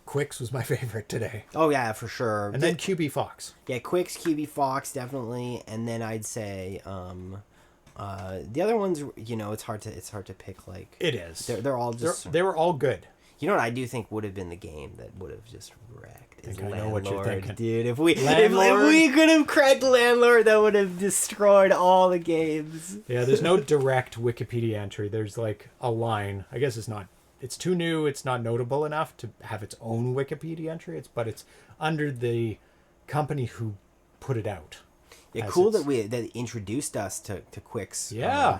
Quixx was my favorite today. Oh yeah, for sure. And then Q.B.Fox. Yeah, Quixx, Q.B.Fox, definitely, and then I'd say the other ones. You know, it's hard to pick. Like It is. they're all just. They were all good. You know what I do think would have been the game that would have just wrecked is I know Landlord, what you're thinking. dude. If we Landlord? could have cracked Landlord, that would have destroyed all the games. Yeah, there's no direct Wikipedia entry. There's like a line. I guess it's too new. It's not notable enough to have its own Wikipedia entry. But it's under the company who put it out. Yeah, cool that introduced us to Quixx. Yeah.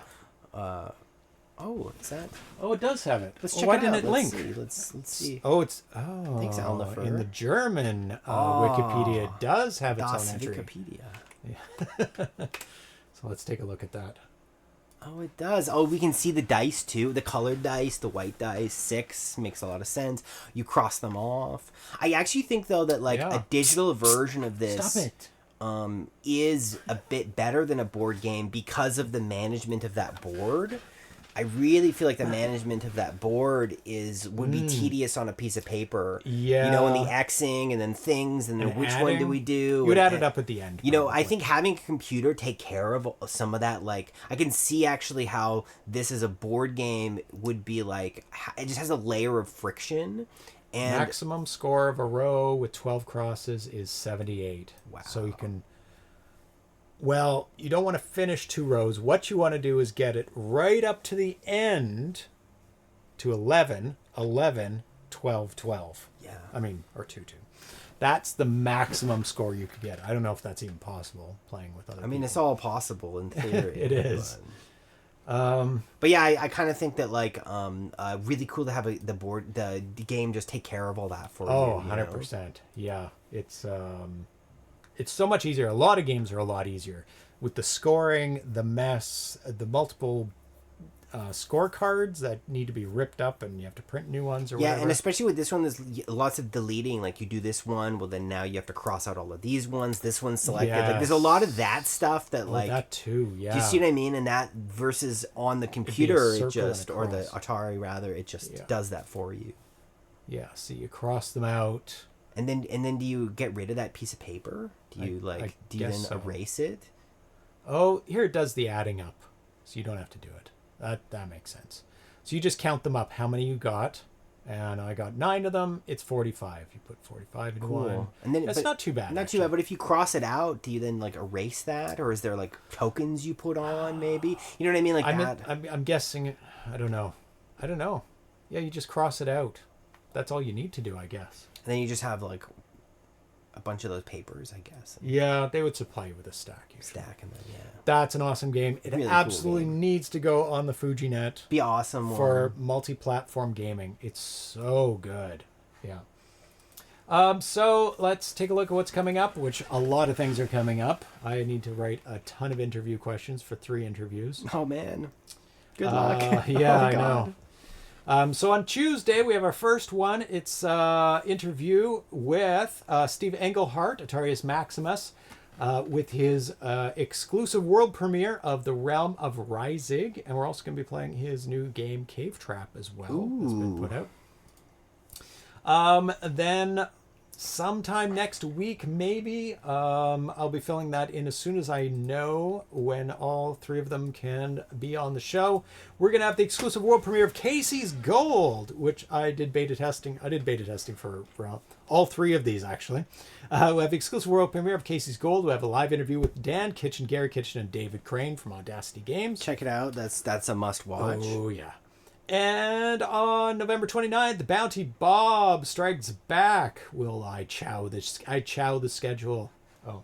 Oh, is that? Oh, it does have it. Let's check Why it out. didn't it link? Let's see. Oh, it's Thanks, Alnifer. in the German Wikipedia it does have its Das own entry. Wikipedia. So let's take a look at that. Oh, it does. Oh, we can see the dice too. The colored dice, the white dice. 6 makes a lot of sense. You cross them off. I actually think though that like Yeah. a digital version of this Stop it. is a bit better than a board game because of the management of that board. I really feel like the management of that board would be tedious on a piece of paper. Yeah. You know, and the Xing and then things and then And which one do adding, we do? You would and- add it up at the end. You know, I probably. think having a computer take care of some of that, like, I can see actually how this as a board game would be like, it just has a layer of friction. And maximum score of a row with 12 crosses is 78. Wow. So you can. Well, you don't want to finish 2 rows. What you want to do is get it right up to the end to 11, 11, 12, 12. yeah. I mean, or 2, 2. That's the maximum score you could get. I don't know if that's even possible playing with other people. I mean, it's all possible in theory. It is. But yeah, I kind of think that like really cool to have the game just take care of all that for Oh, you. 100%. Yeah. It's so much easier. A lot of games are a lot easier with the scoring, the mess, the multiple scorecards that need to be ripped up and you have to print new ones or Yeah, whatever. and especially with this one, there's lots of deleting. Like you do this one, well then now you have to cross out all of these ones. This one's selected. Like there's a lot of that stuff that like that too. Yeah. do you see what I mean? And that versus on the computer, circle it just and a or the cross. Atari rather, it just does that for you. Yeah. So you cross them out. And then do you get rid of that piece of paper? Do you I do you then guess so. erase it? Oh, here it does the adding up, so you don't have to do it. That makes sense. So you just count them up, how many you got, and I got 9 of them. It's 45. You put 45 in one. And then That's not too bad. Not too bad. But if you cross it out, do you then like erase that, or is there like tokens you put on? Maybe you know what I mean, like that. I'm guessing. I don't know. Yeah, you just cross it out. That's all you need to do, I guess. And then you just have like a bunch of those papers, I guess. Yeah, they would supply you with a stack. Usually. Stack and then That's an awesome game. It Really cool absolutely game. needs to go on the FujiNet be awesome for one. multi-platform gaming. It's so good. Yeah. So let's take a look at what's coming up, which a lot of things are coming up. I need to write a ton of interview questions for 3 interviews. Oh man, good luck. Yeah, Oh, I God. know. So on Tuesday, we have our first one. It's interview with Steve Englehart, Atarius Maximus, with his exclusive world premiere of The Realm of Risig. And we're also going to be playing his new game, Cave Trap, as well. That's been put out. Then sometime next week, maybe, I'll be filling that in as soon as I know when all 3 of them can be on the show. We're going to have the exclusive world premiere of Casey's Gold, which I did beta testing. I did beta testing for all 3 of these, actually. We have the exclusive world premiere of Casey's Gold. We have a live interview with Dan Kitchen, Gary Kitchen, and David Crane from Audacity Games. Check it out. That's a must watch. Oh, yeah. And on November 29th, the Bounty Bob strikes back. Will I chow the schedule? Oh,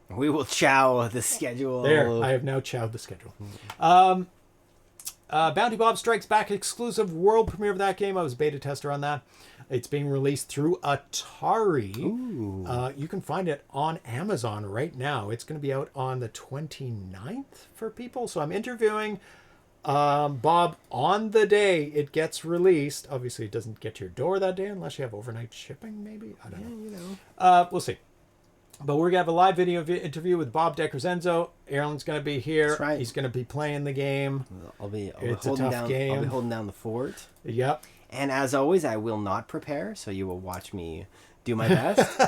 We will chow the schedule. there. I have now chowed the schedule. Bounty Bob Strikes Back exclusive world premiere of that game. I was a beta tester on that. It's being released through Atari. You can find it on Amazon right now. It's going to be out on the 29th for people. So I'm interviewing Bob on the day it gets released. Obviously, it doesn't get to your door that day unless you have overnight shipping, maybe. I don't know. You know. We'll see. But we're going to have a live video interview with Bob DeCrescenzo. Aaron's going to be here. That's right. He's going to be playing the game. I'll be It's a holding tough down. game. I'll be holding down the fort. Yep. And as always, I will not prepare, so you will watch me do my best.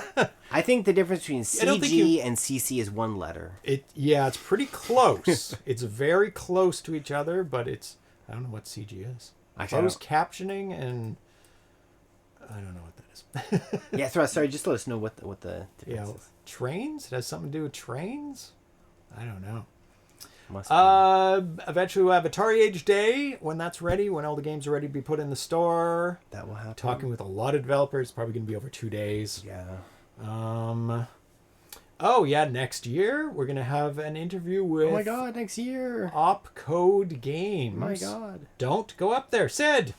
I think the difference between CG and CC is one letter. It's pretty close. It's very close to each other, but I don't know what CG is. Closed captioning and I don't know what that is. Yeah, sorry. Just let us know what the difference is. Trains? It has something to do with trains? I don't know. Must be. Eventually we'll have Atari Age Day when that's ready, when all the games are ready to be put in the store. That will happen. Talking with a lot of developers. Probably going to be over 2 days. Yeah. Oh yeah, next year we're gonna have an interview with. Oh my God! Next year. Opcode Games. My God. Don't go up there, Sid.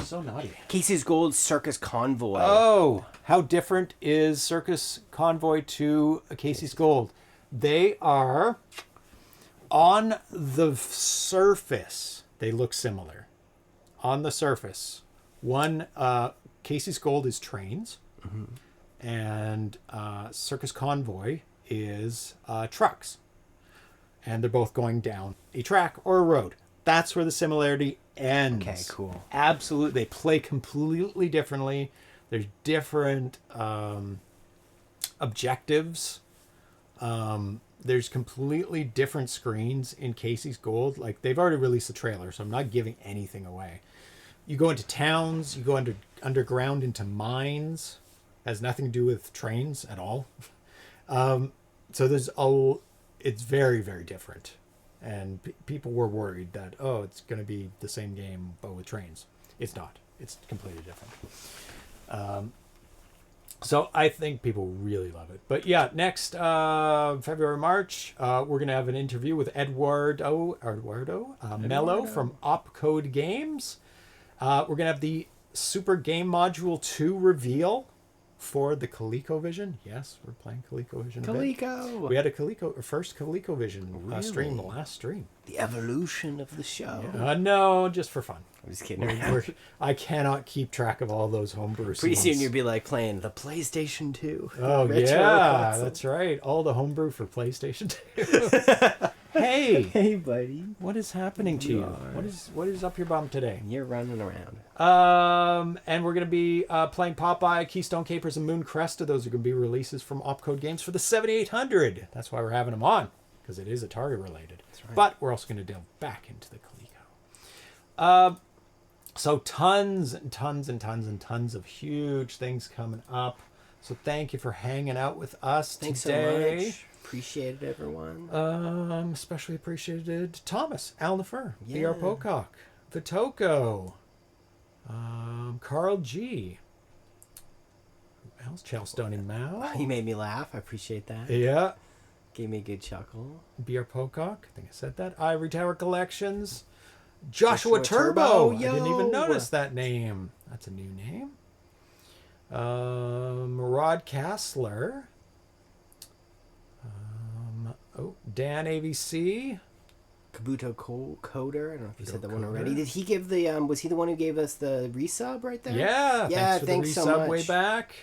So naughty. Casey's Gold Circus Convoy. Oh, how different is Circus Convoy to Casey's Gold? They are on the surface. They look similar. On the surface, one Casey's Gold is trains. Mm-hmm. And Circus Convoy is trucks. And they're both going down a track or a road. That's where the similarity ends. Okay, cool. Absolutely. They play completely differently. There's different objectives. There's completely different screens in Casey's Gold. Like, they've already released the trailer, so I'm not giving anything away. You go into towns. You go underground into mines. Has nothing to do with trains at all. So it's very, very different. And people were worried that, it's going to be the same game, but with trains. It's not. It's completely different. So I think people really love it. But yeah, next February, March, we're going to have an interview with Eduardo Mello from Opcode Games. We're going to have the Super Game Module 2 reveal for the ColecoVision. Yes, we're playing ColecoVision. Coleco. We had a first ColecoVision stream, the last stream. The evolution of the show. No, just for fun. I'm just kidding. I cannot keep track of all those homebrew. Pretty soon you'll be like playing the PlayStation 2. Oh yeah, console. That's right. All the homebrew for PlayStation 2. Hey, buddy. What is happening to you? What is up your bum today? You're running around. And we're gonna be playing Popeye, Keystone Capers, and Moon Cresta. Those are gonna be releases from Opcode Games for the 7800. That's why we're having them on, because it is Atari related. That's right. But we're also gonna delve back into the Coleco. So tons and tons and tons and tons of huge things coming up. So thank you for hanging out with us today. Thanks so much. Appreciate it, everyone. Especially appreciated Thomas, Al Nefer, B.R. Pocock, Vitoko, Carl G. Who else? Chalstone Mao. He made me laugh. I appreciate that. Yeah. Gave me a good chuckle. B.R. Pocock. I think I said that. Ivory Tower Collections. Joshua Turbo. I didn't even notice that name. That's a new name. Rod Kassler. Dan AVC. Kabuto Coder. I don't know if you said that one already. Did he give the was he the one who gave us the resub right there? Yeah, thanks for the resub so much. way back.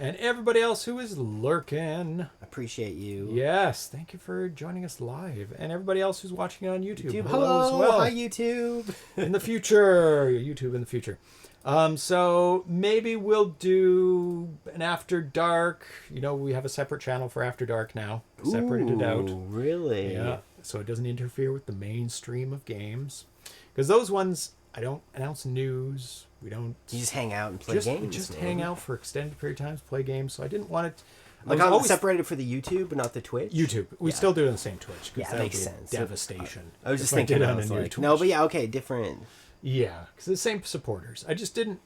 And everybody else who is lurking. Appreciate you. Yes, thank you for joining us live. And everybody else who's watching on YouTube. Hello as well. Hi YouTube. In the future. YouTube in the future. So maybe we'll do an After Dark. We have a separate channel for After Dark now. Separated it out. Really? Yeah. So it doesn't interfere with the mainstream of games. Because those ones, I don't announce news. We don't. You just hang out and play games. Just hang out for extended period of times, play games. So I didn't want it. Like I'm separated for the YouTube, but not the Twitch. YouTube. We still do it on the same Twitch. Yeah, that makes sense. Devastation. I was just thinking on Twitch. No, but yeah, okay, different. Yeah, because the same supporters. I just didn't,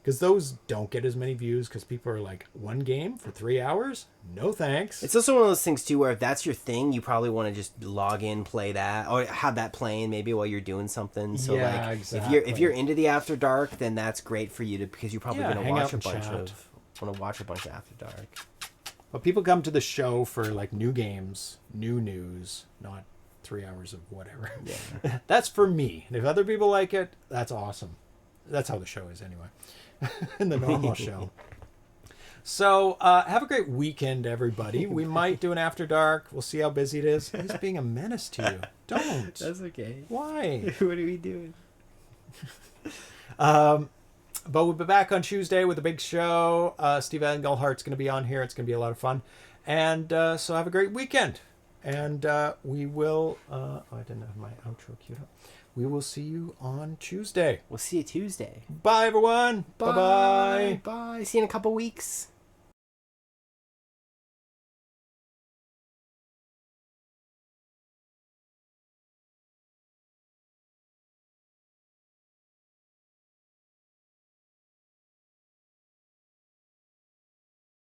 because those don't get as many views because people are like, one game for 3 hours? No thanks. It's also one of those things too where if that's your thing, you probably want to just log in, play that, or have that playing maybe while you're doing something. So yeah, like, exactly. if you're into the After Dark, then that's great for you because you're probably going to hang watch out a and bunch chat. of After Dark. But people come to the show for like new games, new news, not 3 hours of whatever. Yeah. That's for me. And if other people like it, that's awesome. That's how the show is anyway. In the normal show. So have a great weekend, everybody. We might do an After Dark. We'll see how busy it is. He's being a menace to you. Don't. That's okay. Why? What are we doing? But we'll be back on Tuesday with a big show. Steve Engelhart's going to be on here. It's going to be a lot of fun. And so have a great weekend. And we will... I didn't have my outro queued up. We will see you on Tuesday. We'll see you Tuesday. Bye, everyone. Bye-bye. Bye. See you in a couple weeks.